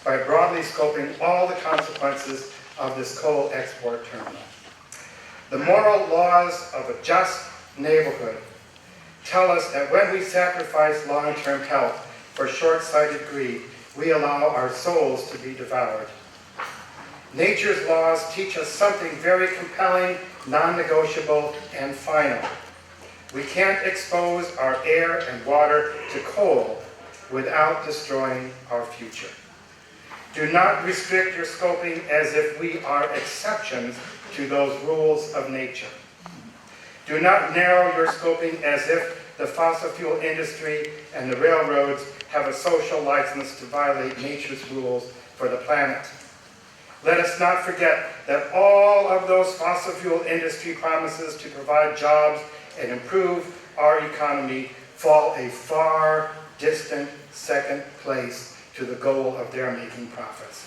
by broadly scoping all the consequences of this coal export terminal. The moral laws of a just neighborhood tell us that when we sacrifice long-term health for short-sighted greed, we allow our souls to be devoured. Nature's laws teach us something very compelling, non-negotiable, and final. We can't expose our air and water to coal without destroying our future. Do not restrict your scoping as if we are exceptions to those rules of nature. Do not narrow your scoping as if the fossil fuel industry and the railroads have a social license to violate nature's rules for the planet. Let us not forget that all of those fossil fuel industry promises to provide jobs and improve our economy fall a far distant second place to the goal of their making profits.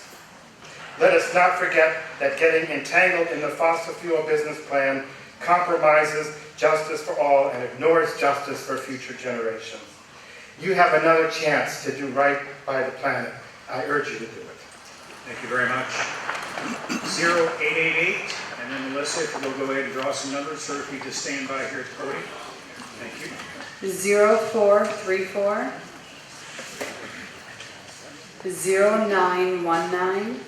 Let us not forget that getting entangled in the fossil fuel business plan compromises justice for all and ignores justice for future generations. You have another chance to do right by the planet. I urge you to do it. Thank you very much. 0888, and then Melissa, if you'll go ahead and draw some numbers, sir, if you just stand by here at the podium. Thank you. 0434, 0919,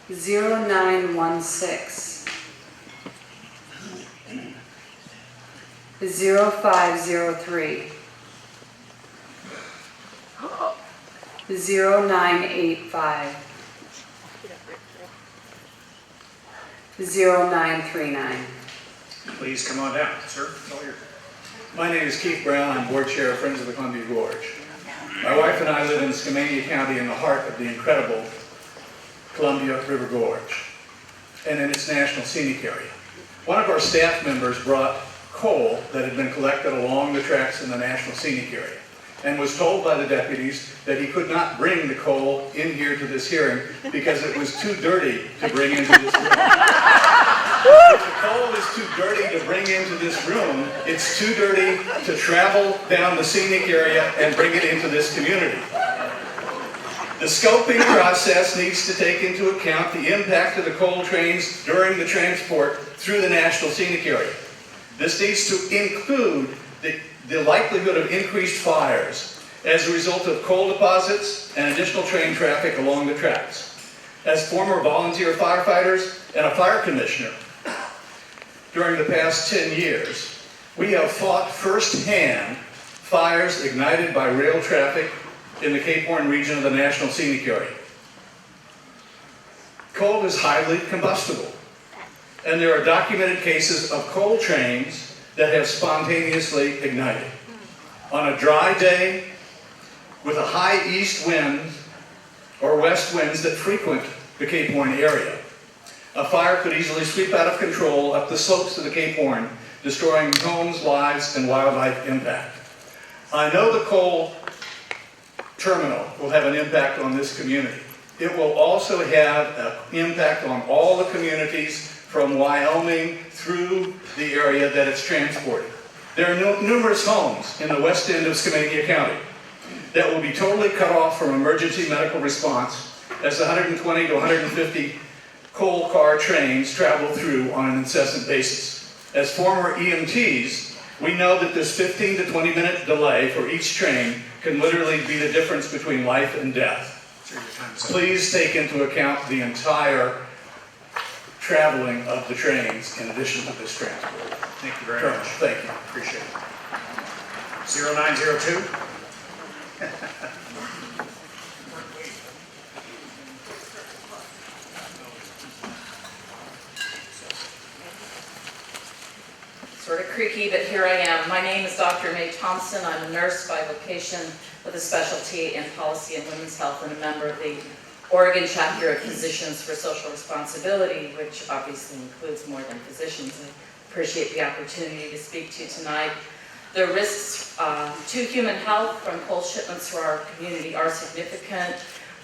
0916, 0503, 0985, 0939. Please come on down, sir. It's all yours. My name is Keith Brown. I'm board chair of Friends of the Columbia Gorge. My wife and I live in Skamania County in the heart of the incredible Columbia River Gorge and in its national scenic area. One of our staff members brought coal that had been collected along the tracks in the national scenic area and was told by the deputies that he could not bring the coal in here to this hearing because it was too dirty to bring into this room. If the coal is too dirty to bring into this room, it's too dirty to travel down the scenic area and bring it into this community. The scoping process needs to take into account the impact of the coal trains during the transport through the national scenic area. This needs to include the likelihood of increased fires as a result of coal deposits and additional train traffic along the tracks. As former volunteer firefighters and a fire commissioner during the past 10 years, we have fought firsthand fires ignited by rail traffic in the Cape Horn region of the National Scenic Area. Coal is highly combustible, and there are documented cases of coal trains that have spontaneously ignited. On a dry day, with a high east wind or west winds that frequent the Cape Horn area, a fire could easily sweep out of control up the slopes of the Cape Horn, destroying homes, lives, and wildlife impact. I know the coal terminal will have an impact on this community. It will also have an impact on all the communities from Wyoming through the area that it's transporting. There are numerous homes in the west end of Skamania County that will be totally cut off from emergency medical response as the 120 to 150 coal car trains travel through on an incessant basis. As former EMTs, we know that this 15 to 20 minute delay for each train can literally be the difference between life and death. Please take into account the entire traveling of the trains in addition to this transport. Thank you very much. Thank you. Appreciate it. 0902. Sort of creaky, but here I am. My name is Dr. Mae Thompson. I'm a nurse by vocation with a specialty in policy and women's health and a member of the Oregon Chapter of Physicians for Social Responsibility, which obviously includes more than physicians. I appreciate the opportunity to speak to you tonight. The risks to human health from coal shipments to our community are significant.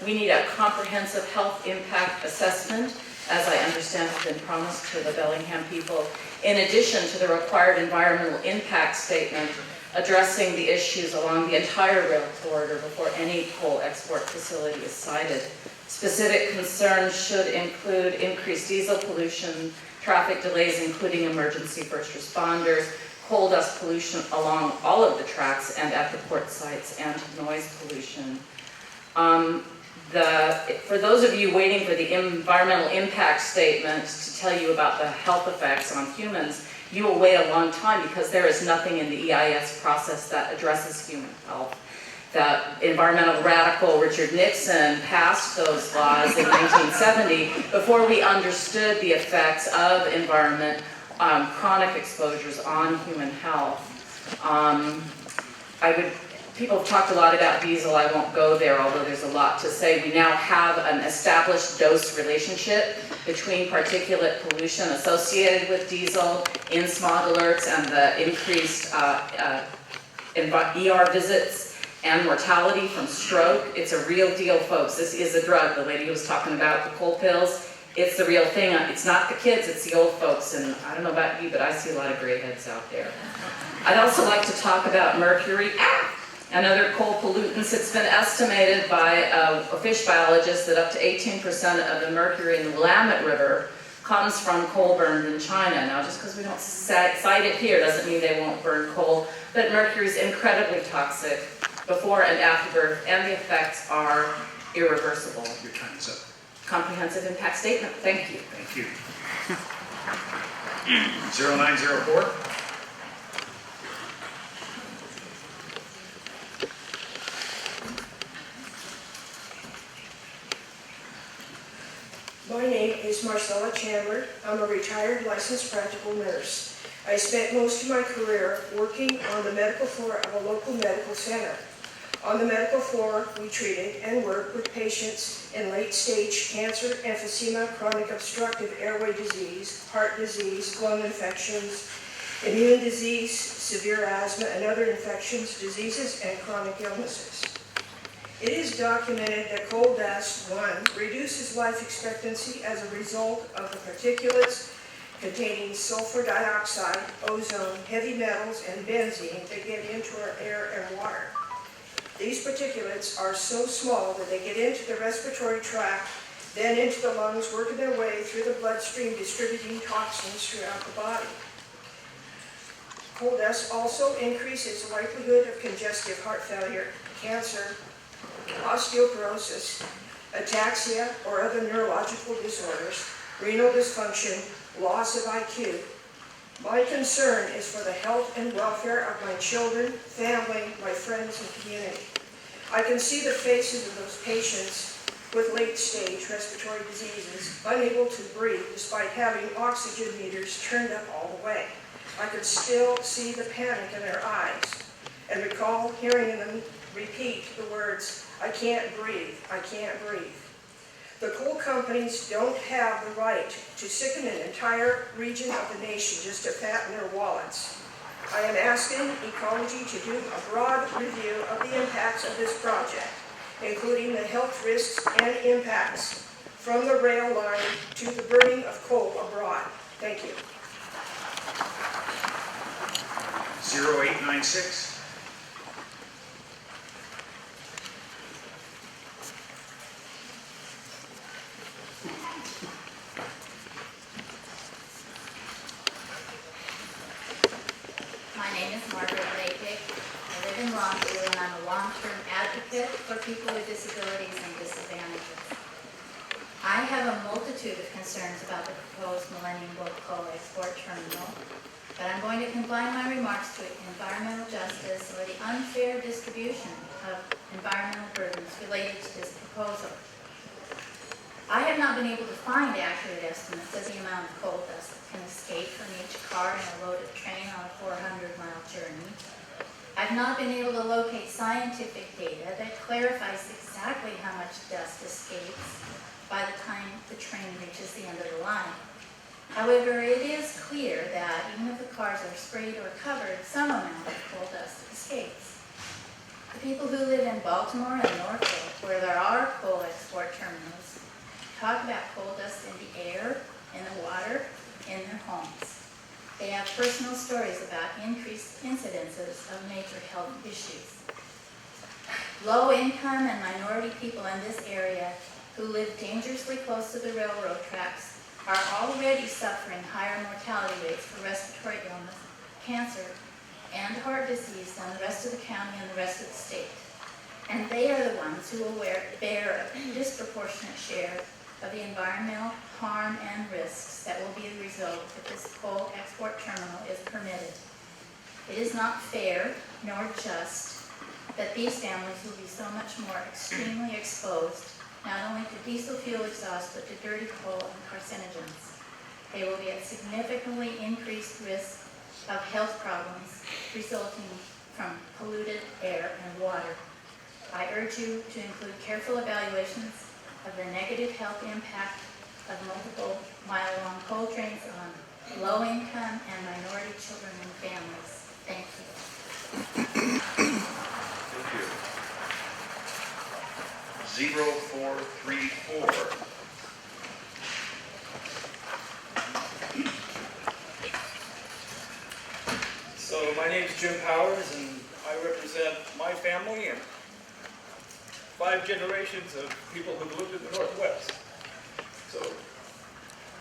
We need a comprehensive health impact assessment, as I understand has been promised to the Bellingham people, in addition to the required environmental impact statement addressing the issues along the entire rail corridor before any coal export facility is sited. Specific concerns should include increased diesel pollution, traffic delays including emergency first responders, coal dust pollution along all of the tracks and at the port sites, and noise pollution. For those of you waiting for the environmental impact statement to tell you about the health effects on humans, you will wait a long time because there is nothing in the EIS process that addresses human health. The environmental radical Richard Nixon passed those laws in 1970 before we understood the effects of environment, chronic exposures on human health. People have talked a lot about diesel. I won't go there, although there's a lot to say. We now have an established dose relationship between particulate pollution associated with diesel, in-smog alerts, and the increased ER visits and mortality from stroke. It's a real deal, folks. This is a drug. The lady who was talking about the cold pills, it's the real thing. It's not the kids, it's the old folks. And I don't know about you, but I see a lot of gray heads out there. I'd also like to talk about mercury and other coal pollutants. It's been estimated by a fish biologist that up to 18% of the mercury in the Willamette River comes from coal burned in China. Now, just because we don't cite it here doesn't mean they won't burn coal, but mercury is incredibly toxic before and after birth, and the effects are irreversible. Your time is up. Comprehensive impact statement. Thank you. Thank you. 0904. My name is Marcella Chandler. I'm a retired licensed practical nurse. I spent most of my career working on the medical floor of a local medical center. On the medical floor, we treated and worked with patients in late-stage cancer, emphysema, chronic obstructive airway disease, heart disease, lung infections, immune disease, severe asthma, and other infections, diseases, and chronic illnesses. It is documented that coal dust, 1, reduces life expectancy as a result of the particulates containing sulfur dioxide, ozone, heavy metals, and benzene that get into our air and water. These particulates are so small that they get into the respiratory tract, then into the lungs, working their way through the bloodstream, distributing toxins throughout the body. Coal dust also increases the likelihood of congestive heart failure, cancer, osteoporosis, ataxia, or other neurological disorders, renal dysfunction, loss of IQ. My concern is for the health and welfare of my children, family, my friends, and community. I can see the faces of those patients with late-stage respiratory diseases, unable to breathe despite having oxygen meters turned up all the way. I could still see the panic in their eyes and recall hearing them repeat the words, "I can't breathe, I can't breathe." The coal companies don't have the right to sicken an entire region of the nation just to fatten their wallets. I am asking Ecology to do a broad review of the impacts of this project, including the health risks and impacts from the rail line to the burning of coal abroad. Thank you. 0896. My name is Margaret Laypick. I live in Longview, and I'm a long-term advocate for people with disabilities and disadvantages. I have a multitude of concerns about the proposed Millennium Gold Coal Export Terminal, but I'm going to confine my remarks to environmental justice or the unfair distribution of environmental burdens related to this proposal. I have not been able to find accurate estimates of the amount of coal dust that can escape from each car in a loaded train on a 400-mile journey. I've not been able to locate scientific data that clarifies exactly how much dust escapes by the time the train reaches the end of the line. However, it is clear that even if the cars are sprayed or covered, some amount of coal dust escapes. The people who live in Baltimore and Norfolk, where there are coal export terminals, talk about coal dust in the air, in the water, in their homes. They have personal stories about increased incidences of major health issues. Low-income and minority people in this area who live dangerously close to the railroad tracks are already suffering higher mortality rates for respiratory illness, cancer, and heart disease than the rest of the county and the rest of the state. And they are the ones who will bear a disproportionate share of the environmental harm and risks that will be the result if this coal export terminal is permitted. It is not fair nor just that these families will be so much more extremely exposed, not only to diesel fuel exhaust, but to dirty coal and carcinogens. They will be at significantly increased risk of health problems resulting from polluted air and water. I urge you to include careful evaluations of the negative health impact of multiple mile-long coal trains on low-income and minority children and families. Thank you. Thank you. 0434. So my name is Jim Powers, and I represent my family and 5 generations of people who've lived in the Northwest. So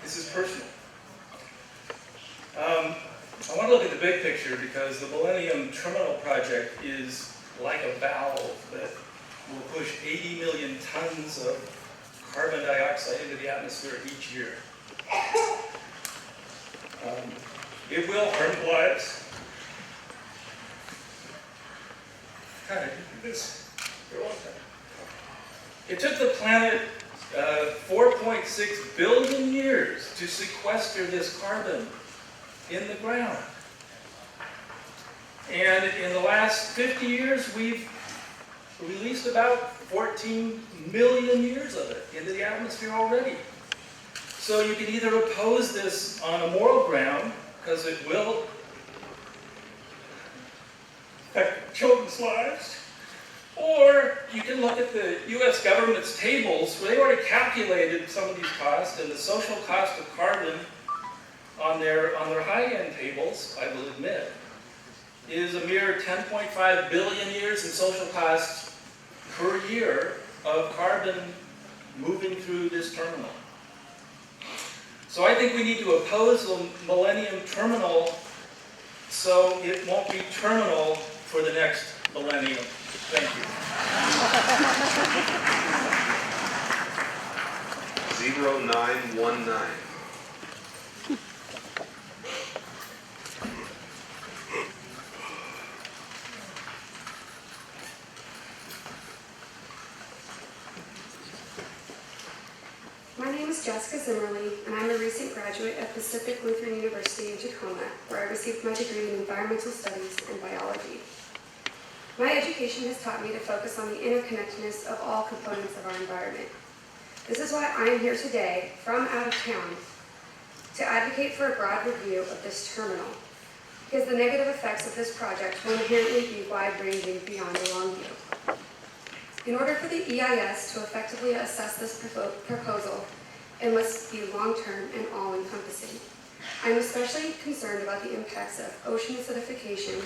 this is personal. I want to look at the big picture because the Millennium Terminal Project is like a valve that will push 80 million tons of carbon dioxide into the atmosphere each year. It will harm lives. God, I did this for a long time. It took the planet 4.6 billion years to sequester this carbon in the ground. And in the last 50 years, we've released about 14 million years of it into the atmosphere already. So you can either oppose this on a moral ground, because it will affect children's lives, or you can look at the U.S. government's tables where they already calculated some of these costs, and the social cost of carbon on their high-end tables, I will admit, is a mere 10.5 billion years in social costs per year of carbon moving through this terminal. So I think we need to oppose the Millennium Terminal so it won't be terminal for the next millennium. Thank you. 0919. My name is Jessica Zimmerly, and I'm a recent graduate at Pacific Lutheran University in Tacoma, where I received my degree in environmental studies and biology. My education has taught me to focus on the interconnectedness of all components of our environment. This is why I am here today, from out of town, to advocate for a broad review of this terminal, because the negative effects of this project will inherently be wide-ranging beyond the Longview. In order for the EIS to effectively assess this proposal, it must be long-term and all-encompassing. I am especially concerned about the impacts of ocean acidification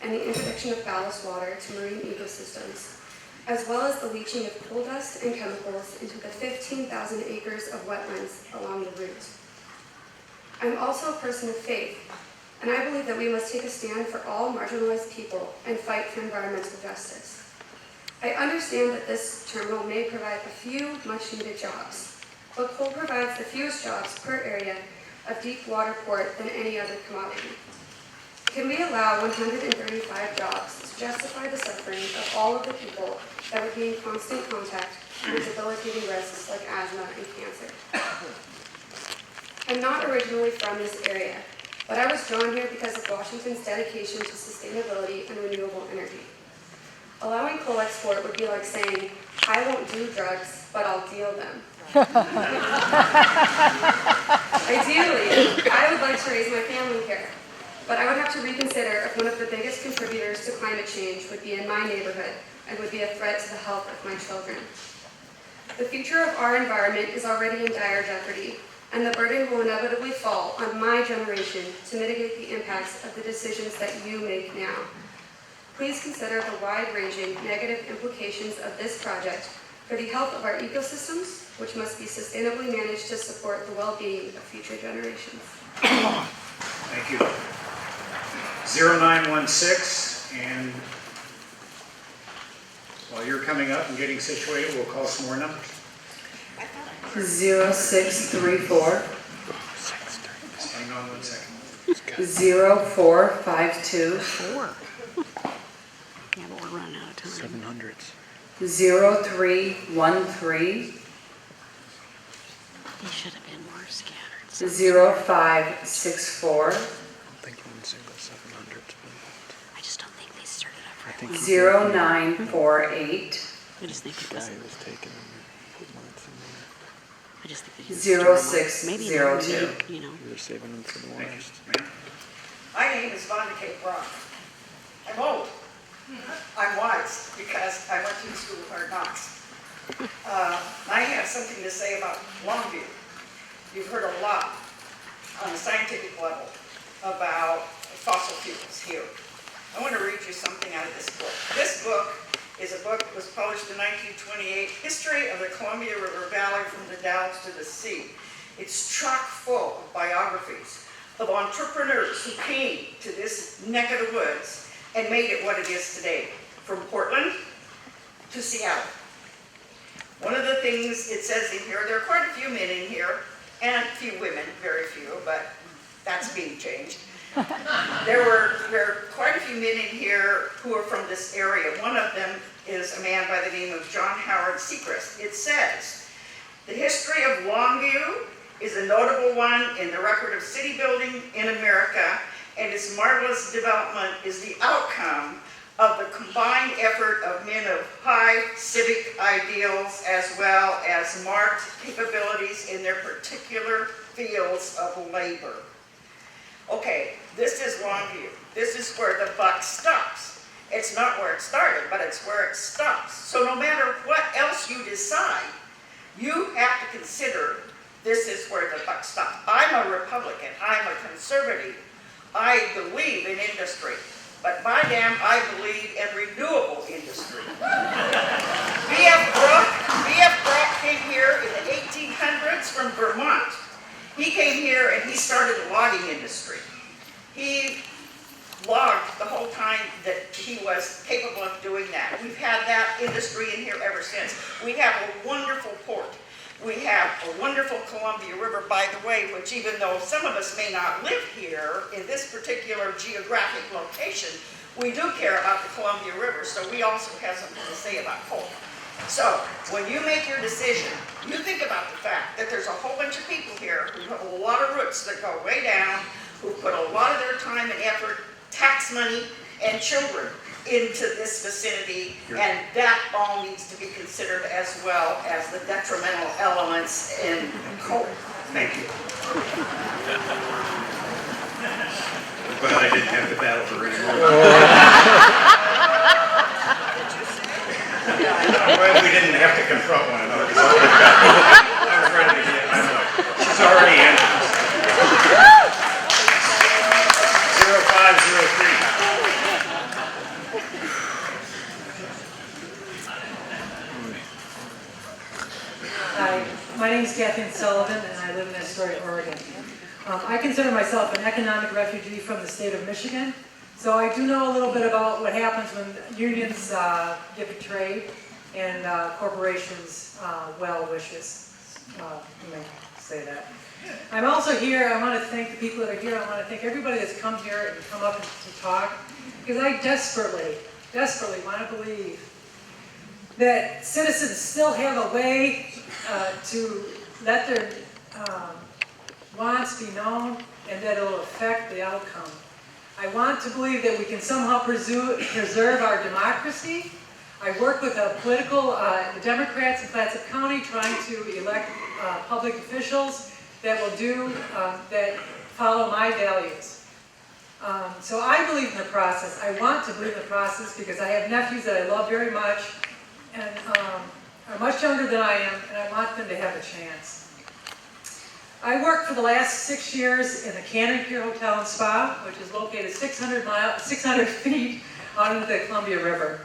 and the introduction of ballast water to marine ecosystems, as well as the leaching of coal dust and chemicals into the 15,000 acres of wetlands along the route. I'm also a person of faith, and I believe that we must take a stand for all marginalized people and fight for environmental justice. I understand that this terminal may provide a few much-needed jobs, but coal provides the fewest jobs per area of deep water port than any other commodity. Can we allow 135 jobs to justify the suffering of all of the people that would be in constant contact with debilitating risks like asthma and cancer? I'm not originally from this area, but I was drawn here because of Washington's dedication to sustainability and renewable energy. Allowing coal export would be like saying, I won't do drugs, but I'll deal them. Ideally, I would like to raise my family here, but I would have to reconsider if one of the biggest contributors to climate change would be in my neighborhood and would be a threat to the health of my children. The future of our environment is already in dire jeopardy, and the burden will inevitably fall on my generation to mitigate the impacts of the decisions that you make now. Please consider the wide-ranging negative implications of this project for the health of our ecosystems, which must be sustainably managed to support the well-being of future generations. Thank you. 0916 and While you're coming up and getting situated, we'll call some more numbers. 0634 Hang on 1 second. 0452 Yeah, but we're running out of time. 700s. 0313 They should have been more scattered. 0564 I'm thinking in single 700s. I just don't think they started up I right. think 0948 I just think it guy wasn't. was taking them and putting months in there. I just think they didn't start them up. 0602. Maybe they need, you know. They're saving them for the worst. My name is Vonda Kate Brock. I'm old. I'm wise because I went to school of hard knocks. I have something to say about Longview. You've heard a lot on the scientific level about fossil fuels here. I want to read you something out of this book. This book is a book that was published in 1928, History of the Columbia River Valley from the Dalles to the Sea. It's chock full of biographies of entrepreneurs who came to this neck of the woods and made it what it is today, from Portland to Seattle. One of the things it says in here, there are quite a few men in here, and a few women, very few, but that's being changed. There were quite a few men in here who are from this area. One of them is a man by the name of John Howard Sechrist. It says, the history of Longview is a notable one in the record of city building in America, and its marvelous development is the outcome of the combined effort of men of high civic ideals as well as marked capabilities in their particular fields of labor. Okay, this is Longview. This is where the buck stops. It's not where it started, but it's where it stops. So no matter what else you decide, you have to consider this is where the buck stops. I'm a Republican. I'm a conservative. I believe in industry. But by damn, I believe in renewable industry. B.F. Brock came here in the 1800s from Vermont. He came here and he started the logging industry. He logged the whole time that he was capable of doing that. We've had that industry in here ever since. We have a wonderful port. We have a wonderful Columbia River, by the way, which even though some of us may not live here in this particular geographic location, we do care about the Columbia River, so we also have something to say about coal. So, when you make your decision, you think about the fact that there's a whole bunch of people here who have a lot of roots that go way down, who put a lot of their time and effort, tax money, and children into this vicinity, and that all needs to be considered as well as the detrimental elements in coal. Thank you. But I didn't have to battle for anymore. I'm glad we didn't have to confront one another. I was ready to get, I'm like, she's already in. 0503. Hi, my name is Kathleen Sullivan, and I live in Astoria, Oregon. I consider myself an economic refugee from the state of Michigan, so I do know a little bit about what happens when unions get betrayed and corporations well wishes. Let me say that. I'm also here, I want to thank the people that are here, I want to thank everybody that's come here and come up to talk, because I desperately want to believe that citizens still have a way to let their wants be known and that it will affect the outcome. I want to believe that we can somehow preserve our democracy. I work with the Democrats in Clatsop County trying to elect public officials that will that follow my values. So I believe in the process. I want to believe in the process because I have nephews that I love very much and are much younger than I am, and I want them to have a chance. I worked for the last 6 years in the Cannon Pier Hotel and Spa, which is located 600 feet out into the Columbia River.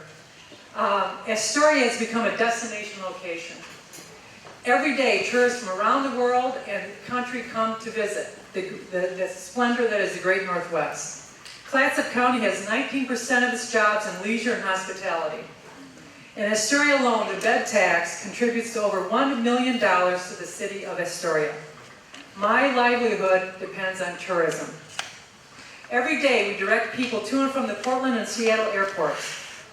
Astoria has become a destination location. Every day, tourists from around the world and the country come to visit the splendor that is the Great Northwest. Clatsop County has 19% of its jobs in leisure and hospitality. In Astoria alone, the bed tax contributes to over $1 million to the city of Astoria. My livelihood depends on tourism. Every day, we direct people to and from the Portland and Seattle airports.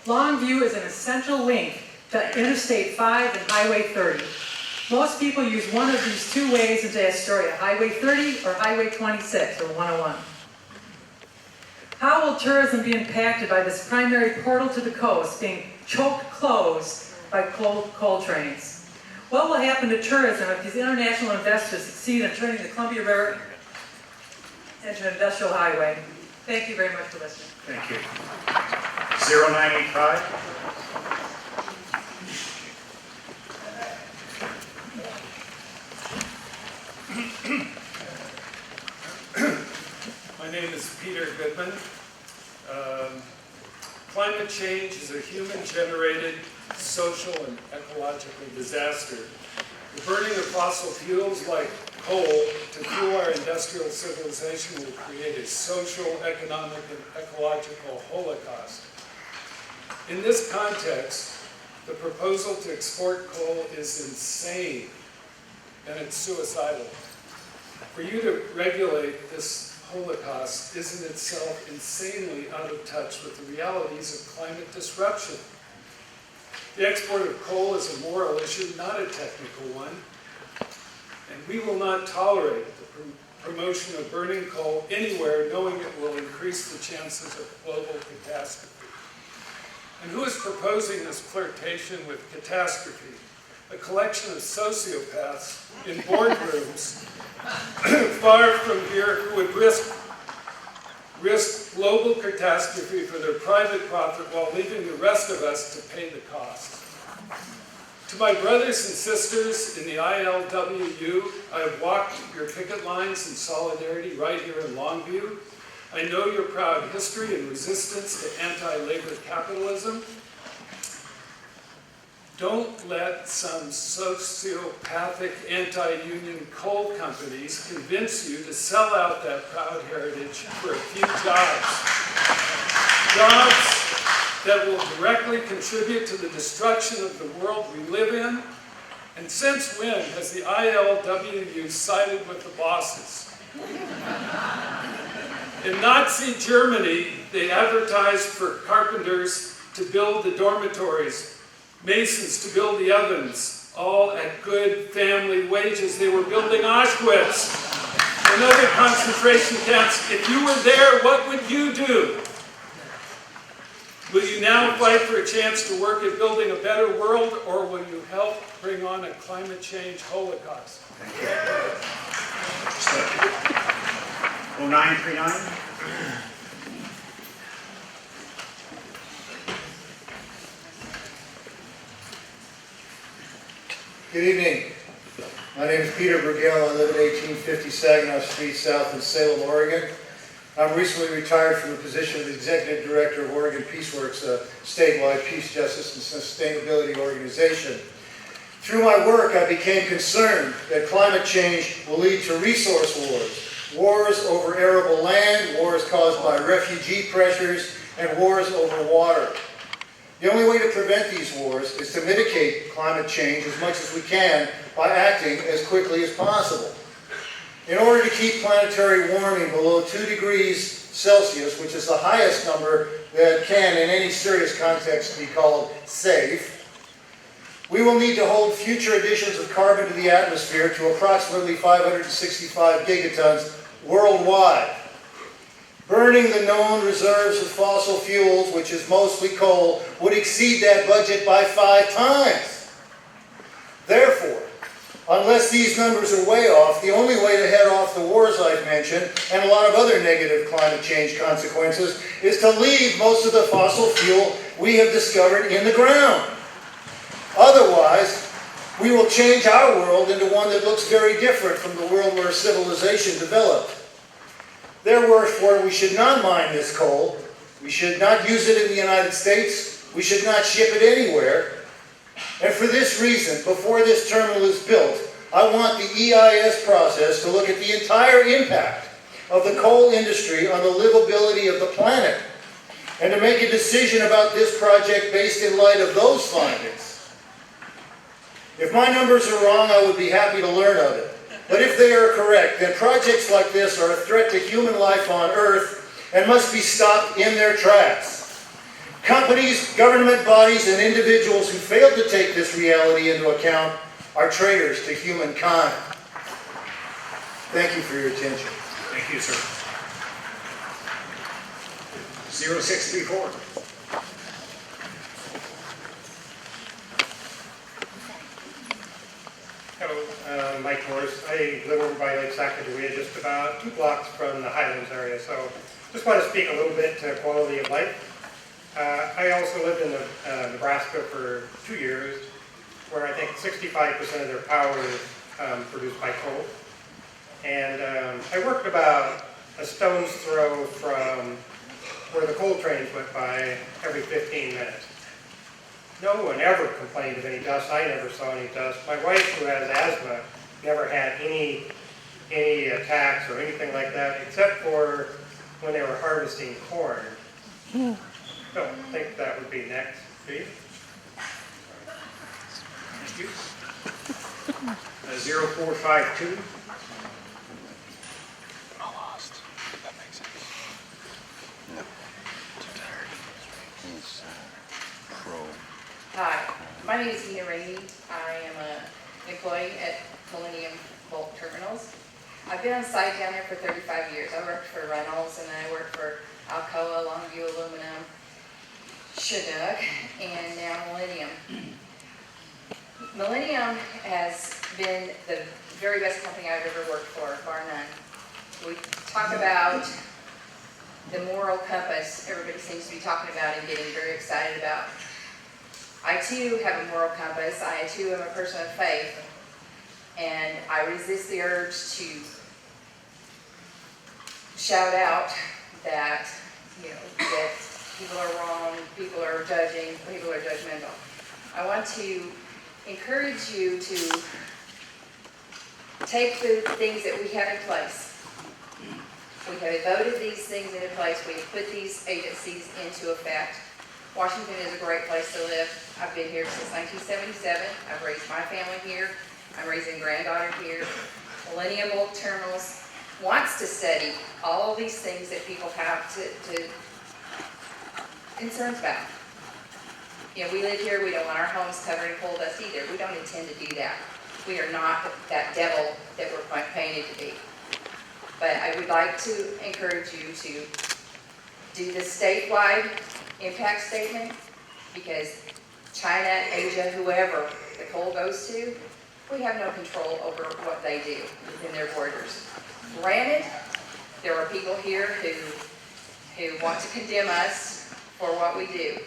Longview is an essential link to Interstate 5 and Highway 30. Most people use one of these two ways into Astoria, Highway 30 or Highway 26 or 101. How will tourism be impacted by this primary portal to the coast being choked closed by coal trains? What will happen to tourism if these international investors succeed in turning the Columbia River into an industrial highway? Thank you very much for listening. Thank you. 0985. My name is Peter Goodman. Climate change is a human-generated social and ecological disaster. The burning of fossil fuels like coal to fuel our industrial civilization will create a social, economic, and ecological holocaust. In this context, the proposal to export coal is insane, and it's suicidal. For you to regulate this holocaust is in itself insanely out of touch with the realities of climate disruption. The export of coal is a moral issue, not a technical one, and we will not tolerate the promotion of burning coal anywhere knowing it will increase the chances of global catastrophe. And who is proposing this flirtation with catastrophe? A collection of sociopaths in boardrooms far from here who would risk global catastrophe for their private profit while leaving the rest of us to pay the cost. To my brothers and sisters in the ILWU, I have walked your picket lines in solidarity right here in Longview. I know your proud history and resistance to anti-labor capitalism. Don't let some sociopathic anti-union coal companies convince you to sell out that proud heritage for a few jobs. Jobs that will directly contribute to the destruction of the world we live in. And since when has the ILWU sided with the bosses? In Nazi Germany, they advertised for carpenters to build the dormitories, masons to build the ovens, all at good family wages. They were building Auschwitz and other concentration camps. If you were there, what would you do? Will you now fight for a chance to work at building a better world, or will you help bring on a climate change holocaust? 0939. Good evening. My name is Peter Brugel. I live at 1850 Saginaw Street South in Salem, Oregon. I'm recently retired from the position of Executive Director of Oregon Peaceworks, a statewide peace, justice, and sustainability organization. Through my work, I became concerned that climate change will lead to resource wars, wars over arable land, wars caused by refugee pressures, and wars over water. The only way to prevent these wars is to mitigate climate change as much as we can by acting as quickly as possible. In order to keep planetary warming below 2 degrees Celsius, which is the highest number that can in any serious context be called safe, we will need to hold future additions of carbon to the atmosphere to approximately 565 gigatons worldwide. Burning the known reserves of fossil fuels, which is mostly coal, would exceed that budget by 5 times. Therefore, unless these numbers are way off, the only way to head off the wars I've mentioned, and a lot of other negative climate change consequences, is to leave most of the fossil fuel we have discovered in the ground. Otherwise, we will change our world into one that looks very different from the world where civilization developed. Therefore, we should not mine this coal. We should not use it in the United States. We should not ship it anywhere. And for this reason, before this terminal is built, I want the EIS process to look at the entire impact of the coal industry on the livability of the planet. and to make a decision about this project based in light of those findings. If my numbers are wrong, I would be happy to learn of it. But if they are correct, then projects like this are a threat to human life on Earth and must be stopped in their tracks. Companies, government bodies, and individuals who fail to take this reality into account are traitors to humankind. Thank you for your attention. Thank you, sir. 0634. Hello, Mike Morris. I live over by Lake Sacagawea, just about 2 blocks from the Highlands area, so just want to speak a little bit to quality of life. I also lived in Nebraska for 2 years, where I think 65% of their power is produced by coal. And I worked about a stone's throw from where the coal trains went by every 15 minutes. No one ever complained of any dust. I never saw any dust. My wife, who has asthma, never had any attacks or anything like that, except for when they were harvesting corn. So I think that would be next, Steve. Thank you. 0452. I lost. Did that make sense? No. Too tired. He's pro. Hi, my name is Ina Rainey. I am an employee at Millennium Bulk Terminals. I've been on site down there for 35 years. I worked for Reynolds, and then I worked for Alcoa, Longview Aluminum, Chinook, and now Millennium. Millennium has been the very best company I've ever worked for, bar none. We talk about the moral compass everybody seems to be talking about and getting very excited about. I too have a moral compass. I too am a person of faith, and I resist the urge to shout out that, that people are wrong, people are judging, people are judgmental. I want to encourage you to take the things that we have in place. We have voted these things into place. We have put these agencies into effect. Washington is a great place to live. I've been here since 1977. I've raised my family here. I'm raising granddaughter here. Millennium Bulk Terminals wants to study all of these things that people have to concerns about. We live here. We don't want our homes covered in coal dust either. We don't intend to do that. We are not that devil that we're painted to be. But I would like to encourage you to do the statewide impact statement, because China, Asia, whoever the coal goes to, we have no control over what they do within their borders. Granted, there are people here who want to condemn us for what we do,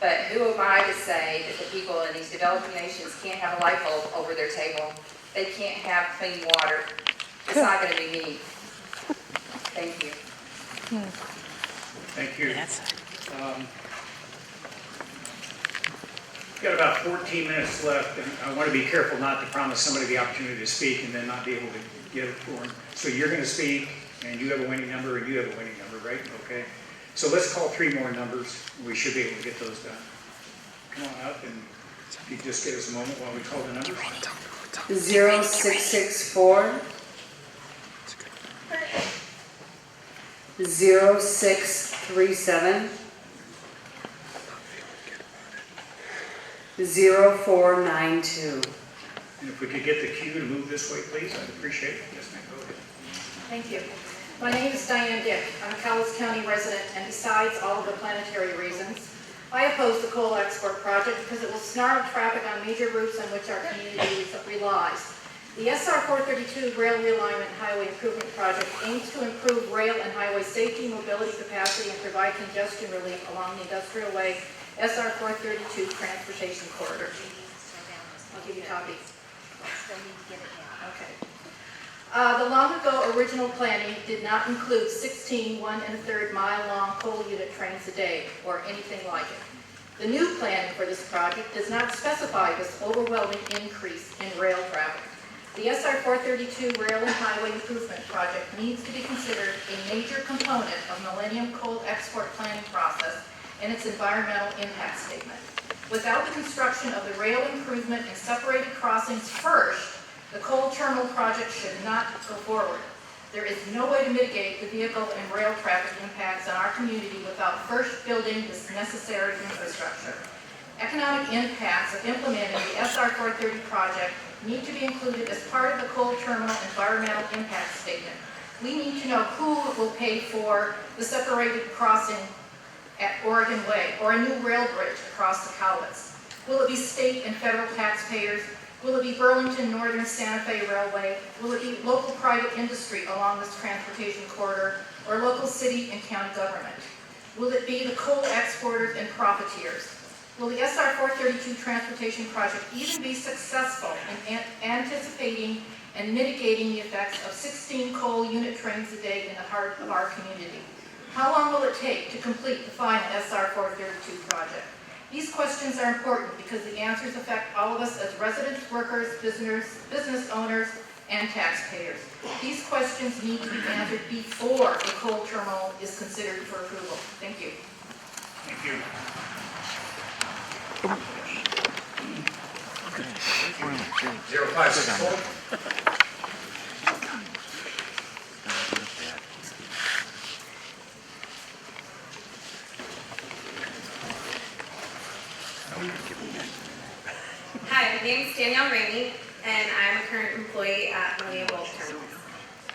but who am I to say that the people in these developing nations can't have a light bulb over their table? They can't have clean water. It's not going to be me. Thank you. Thank you. We've got about 14 minutes left, and I want to be careful not to promise somebody the opportunity to speak and then not be able to get it for them. So you're going to speak, and you have a winning number, and you have a winning number, right? Okay. So let's call 3 more numbers. We should be able to get those done. Come on up, and if you just give us a moment while we call the numbers. 0664 0637 0492. And if we could get the queue to move this way, please, I'd appreciate it. Yes, ma'am, go ahead. Thank you. My name is Diane Dick. I'm a Cowles County resident, and besides all of the planetary reasons, I oppose the coal export project because it will snarl traffic on major routes on which our community relies. The SR 432 Rail Realignment Highway Improvement Project aims to improve rail and highway safety, mobility capacity, and provide congestion relief along the Industrial Way SR 432 Transportation Corridor. I'll give you a copy. Okay. The long ago original planning did not include 16 1 1/3 mile long coal unit trains a day or anything like it. The new planning for this project does not specify this overwhelming increase in rail traffic. The SR 432 Rail and Highway Improvement Project needs to be considered a major component of Millennium Coal export planning process in its environmental impact statement. Without the construction of the rail improvement and separated crossings first, the coal terminal project should not go forward. There is no way to mitigate the vehicle and rail traffic impacts on our community without first building this necessary infrastructure. Economic impacts of implementing the SR 430 project need to be included as part of the coal terminal environmental impact statement. We need to know who will pay for the separated crossing at Oregon Way or a new rail bridge across the Cowlitz. Will it be state and federal taxpayers? Will it be Burlington Northern Santa Fe Railway? Will it be local private industry along this transportation corridor or local city and county government? Will it be the coal exporters and profiteers? Will the SR 432 transportation project even be successful in anticipating and mitigating the effects of 16 coal unit trains a day in the heart of our community? How long will it take to complete the final SR 432 project? These questions are important because the answers affect all of us as residents, workers, business owners, and taxpayers. These questions need to be answered before a coal terminal is considered for approval. Thank you. Thank you. Zero 564. Hi, my name is Danielle Ramey, and I'm a current employee at Millennium Bulk Terminals.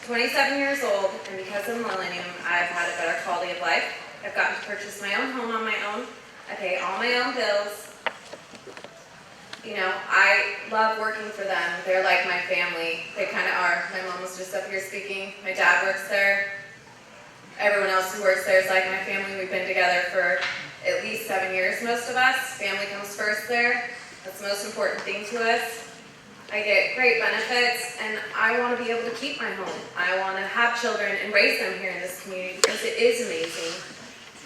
27 years old, and because of Millennium, I've had a better quality of life. I've gotten to purchase my own home on my own. I pay all my own bills. You know, I love working for them. They're like my family. They kind of are. My mom was just up here speaking. My dad works there. Everyone else who works there is like my family. We've been together for at least 7 years, most of us. Family comes first there. That's the most important thing to us. I get great benefits, and I want to be able to keep my home. I want to have children and raise them here in this community because it is amazing.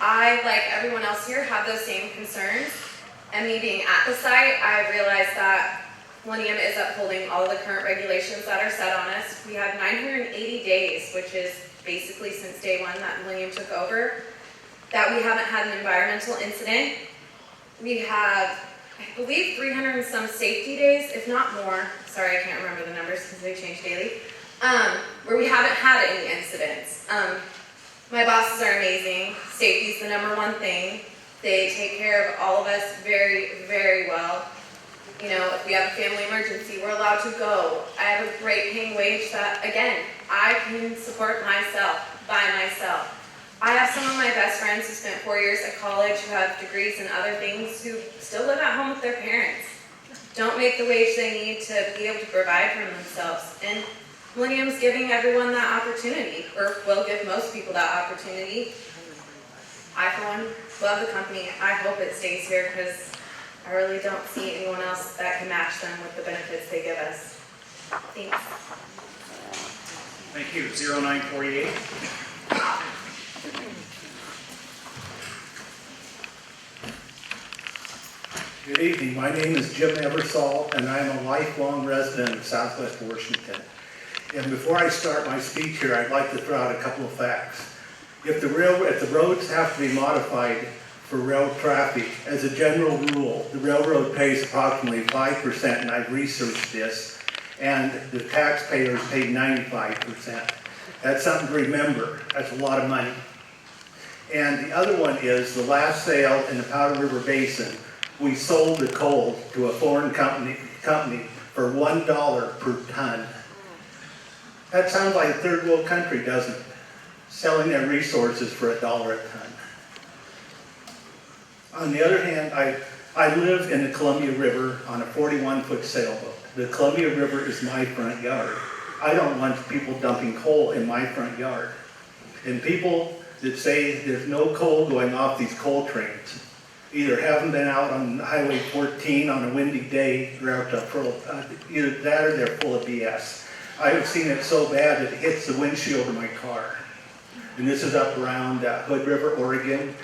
I, like everyone else here, have those same concerns. And me being at the site, I realized that Millennium is upholding all the current regulations that are set on us. We have 980 days, which is basically since day one that Millennium took over, that we haven't had an environmental incident. We have, I believe, 300 and some safety days, if not more. Sorry, I can't remember the numbers because they change daily. Where we haven't had any incidents. My bosses are amazing. Safety's the #1 thing. They take care of all of us very, very well. You know, if we have a family emergency, we're allowed to go. I have a great paying wage that, again, I can support myself, by myself. I have some of my best friends who spent 4 years at college, who have degrees in other things, who still live at home with their parents. Don't make the wage they need to be able to provide for themselves. And Millennium's giving everyone that opportunity, or will give most people that opportunity. I, for one, love the company. I hope it stays here because I really don't see anyone else that can match them with the benefits they give us. Thanks. Thank you. 0948. Good evening. My name is Jim Eversole, and I'm a lifelong resident of Southwest Washington. And before I start my speech here, I'd like to throw out a couple of facts. If the roads have to be modified for rail traffic, as a general rule, the railroad pays approximately 5%, and I've researched this, and the taxpayers pay 95%. That's something to remember. That's a lot of money. And the other one is the last sale in the Powder River Basin. We sold the coal to a foreign company for $1 per ton. That sounds like a third world country, doesn't it? Selling their resources for $1 a ton. On the other hand, I live in the Columbia River on a 41-foot sailboat. The Columbia River is my front yard. I don't want people dumping coal in my front yard. And people that say there's no coal going off these coal trains either haven't been out on Highway 14 on a windy day, or out either that or they're full of BS. I've seen it so bad it hits the windshield of my car. And this is up around Hood River, Oregon.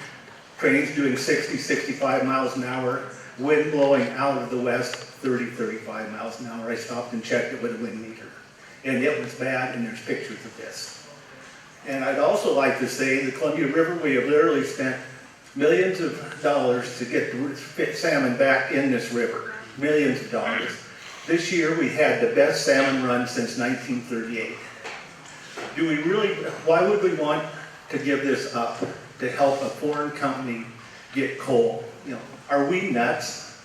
Trains doing 60, 65 miles an hour. Wind blowing out of the west, 30, 35 miles an hour. I stopped and checked it with a wind meter. And it was bad, and there's pictures of this. And I'd also like to say the Columbia River, we have literally spent millions of dollars to get the salmon back in this river, millions of dollars. This year we had the best salmon run since 1938. Do we really, why would we want to give this up to help a foreign company get coal? You know, are we nuts?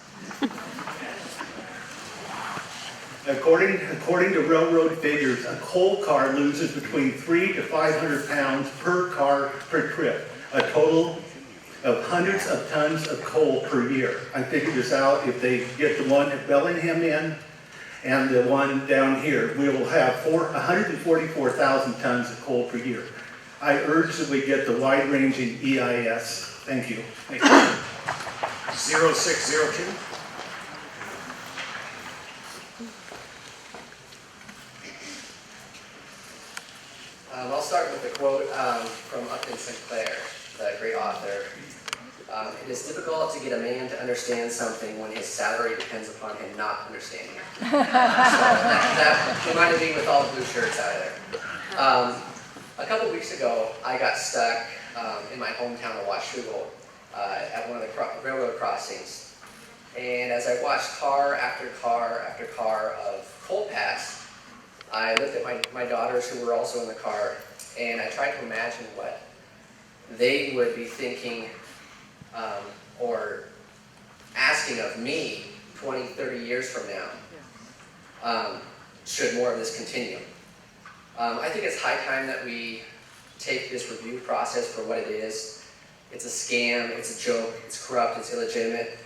According to railroad figures, a coal car loses between 300 to 500 pounds per car per trip, a total of hundreds of tons of coal per year. I figured this out. If they get the one at Bellingham in and the one down here, we will have 144,000 tons of coal per year. I urge that we get the wide-ranging EIS. Thank you. Thank you. 0602. I'll start with a quote from Upton Sinclair, the great author. It is difficult to get a man to understand something when his salary depends upon him not understanding it. So that reminded me with all the blue shirts out there. A couple weeks ago, I got stuck in my hometown of Washougal at one of the railroad crossings. And as I watched car after car after car of coal pass, I looked at my daughters who were also in the car, and I tried to imagine what they would be thinking or asking of me 20, 30 years from now, should more of this continue. I think it's high time that we take this review process for what it is. It's a scam, it's a joke, it's corrupt, it's illegitimate.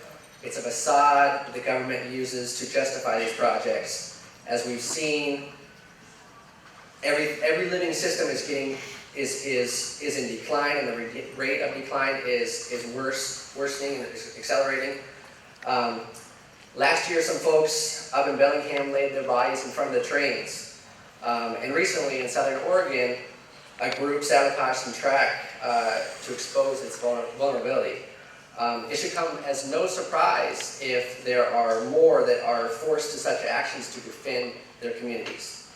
It's a facade the government uses to justify these projects. As we've seen, every living system is in decline, and the rate of decline is worsening and accelerating. Last year, some folks up in Bellingham laid their bodies in front of the trains. And recently in Southern Oregon, a group sabotaged some track to expose its vulnerability. It should come as no surprise if there are more that are forced to such actions to defend their communities.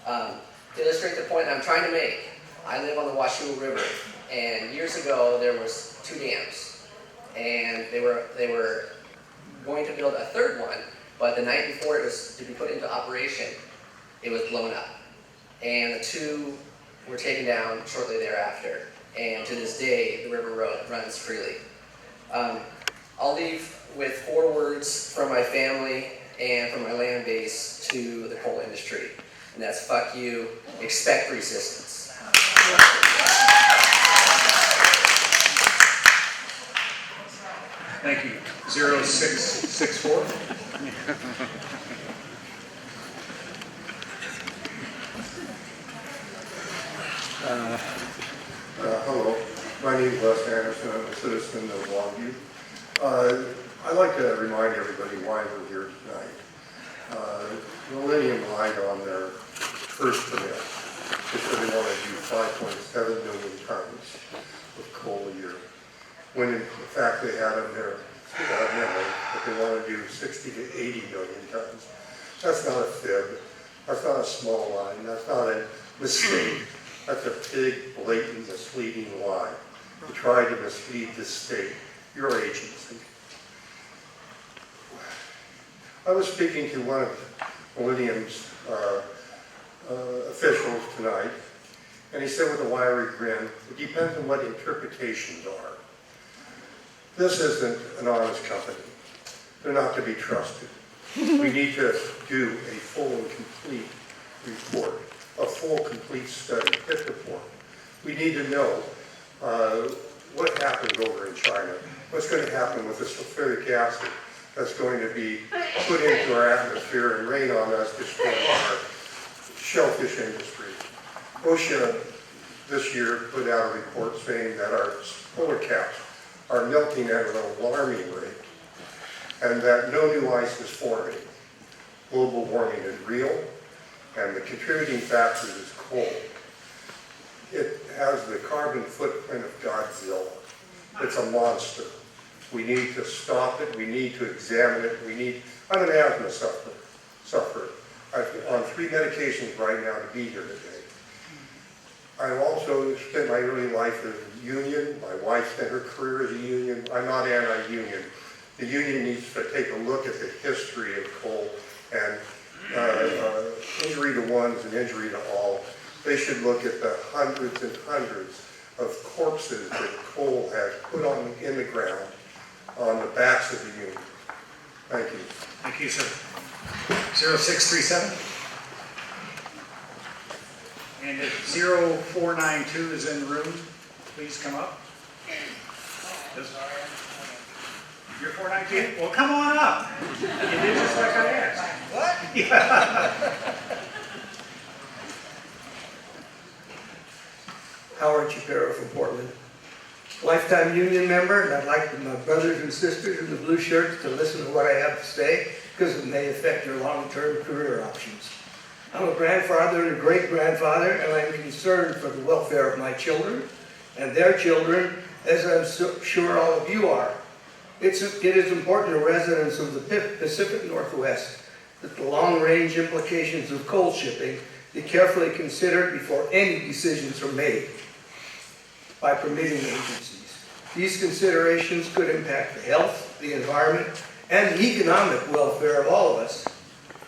To illustrate the point I'm trying to make, I live on the Washougal River, and years ago there was 2 dams, and they were going to build a third one, but the night before it was to be put into operation, it was blown up, and the 2 were taken down shortly thereafter, and to this day the river runs freely. I'll leave with 4 words from my family and from my land base to the coal industry, and that's fuck you, expect resistance. Thank you. 0664. Hello, my name is Les Anderson. I'm a citizen of Longview. I'd like to remind everybody why we're here tonight. Millennium lied on their first permit. They said they want to do 5.7 million tons of coal a year, when in fact they had them there, but they want to do 60 to 80 million tons. That's not a fib. That's not a small line. That's not a mistake. That's a big, blatant, misleading lie to try to mislead this state, your agency. I was speaking to one of Millennium's officials tonight, and he said with a wiry grin, it depends on what interpretations are. This isn't an honest company. They're not to be trusted. We need to do a full and complete report, a full, complete study, pit report. We need to know what happened over in China, what's going to happen with the sulfuric acid that's going to be put into our atmosphere and rain on us, destroying our shellfish industry. OSHA this year put out a report saying that our polar caps are melting at an alarming rate, and that no new ice is forming. Global warming is real, and the contributing factor is coal. It has the carbon footprint of Godzilla. It's a monster. We need to stop it. We need to examine it. I'm an asthma sufferer. I'm on 3 medications right now to be here today. I've also spent my early life as a union. My wife spent her career as a union. I'm not anti-union. The union needs to take a look at the history of coal and injury to one is an injury to all. They should look at the hundreds and hundreds of corpses that coal has put in the ground on the backs of the union. Thank you. Thank you, sir. 0637. And if 0492 is in the room, please come up. Yes. You're 492? Well, come on up. You did just like I asked. What? Yeah. Howard Shapiro from Portland. Lifetime union member, and I'd like my brothers and sisters in the blue shirts to listen to what I have to say because it may affect your long-term career options. I'm a grandfather and a great-grandfather, and I'm concerned for the welfare of my children and their children, as I'm sure all of you are. It is important to residents of the Pacific Northwest that the long-range implications of coal shipping be carefully considered before any decisions are made by permitting agencies. These considerations could impact the health, the environment, and the economic welfare of all of us.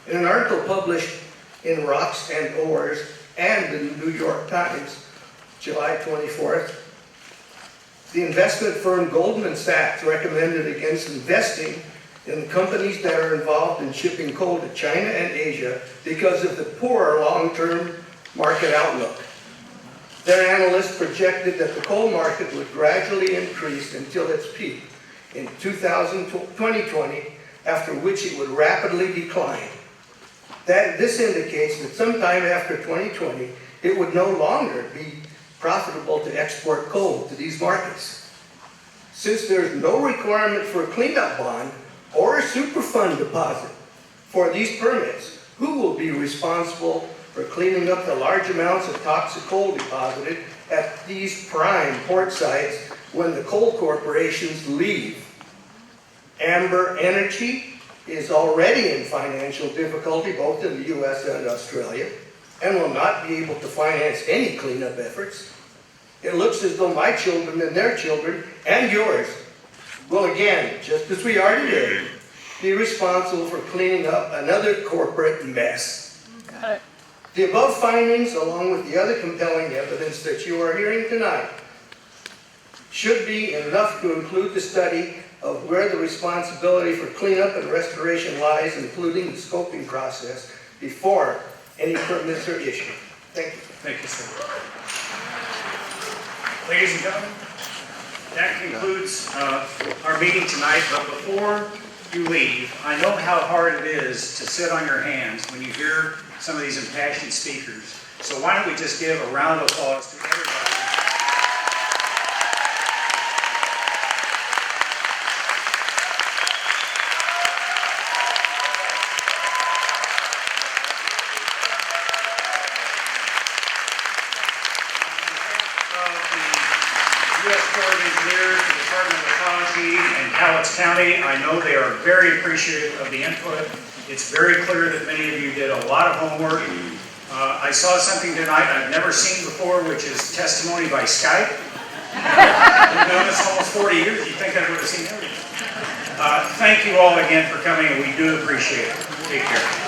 In an article published in Rocks and Ores and the New York Times, July 24th, the investment firm Goldman Sachs recommended against investing in companies that are involved in shipping coal to China and Asia because of the poor long-term market outlook. Their analysts projected that the coal market would gradually increase until its peak in 2020, after which it would rapidly decline. This indicates that sometime after 2020, it would no longer be profitable to export coal to these markets. Since there is no requirement for a cleanup bond or a Superfund deposit for these permits, who will be responsible for cleaning up the large amounts of toxic coal deposited at these prime port sites when the coal corporations leave? Amber Energy is already in financial difficulty both in the U.S. and Australia and will not be able to finance any cleanup efforts. It looks as though my children and their children and yours will again, just as we are today, be responsible for cleaning up another corporate mess. Got it. The above findings, along with the other compelling evidence that you are hearing tonight, should be enough to include the study of where the responsibility for cleanup and restoration lies, including the scoping process, before any permits are issued. Thank you. Thank you, sir. Ladies and gentlemen, that concludes our meeting tonight, but before you leave, I know how hard it is to sit on your hands when you hear some of these impassioned speakers. So why don't we just give a round of applause to everybody. County, I know they are very appreciative of the input. It's very clear that many of you did a lot of homework. I saw something tonight I've never seen before, which is testimony by Skype. I've been doing this almost 40 years. You'd think I would have seen everything. Thank you all again for coming, and we do appreciate it. Take care.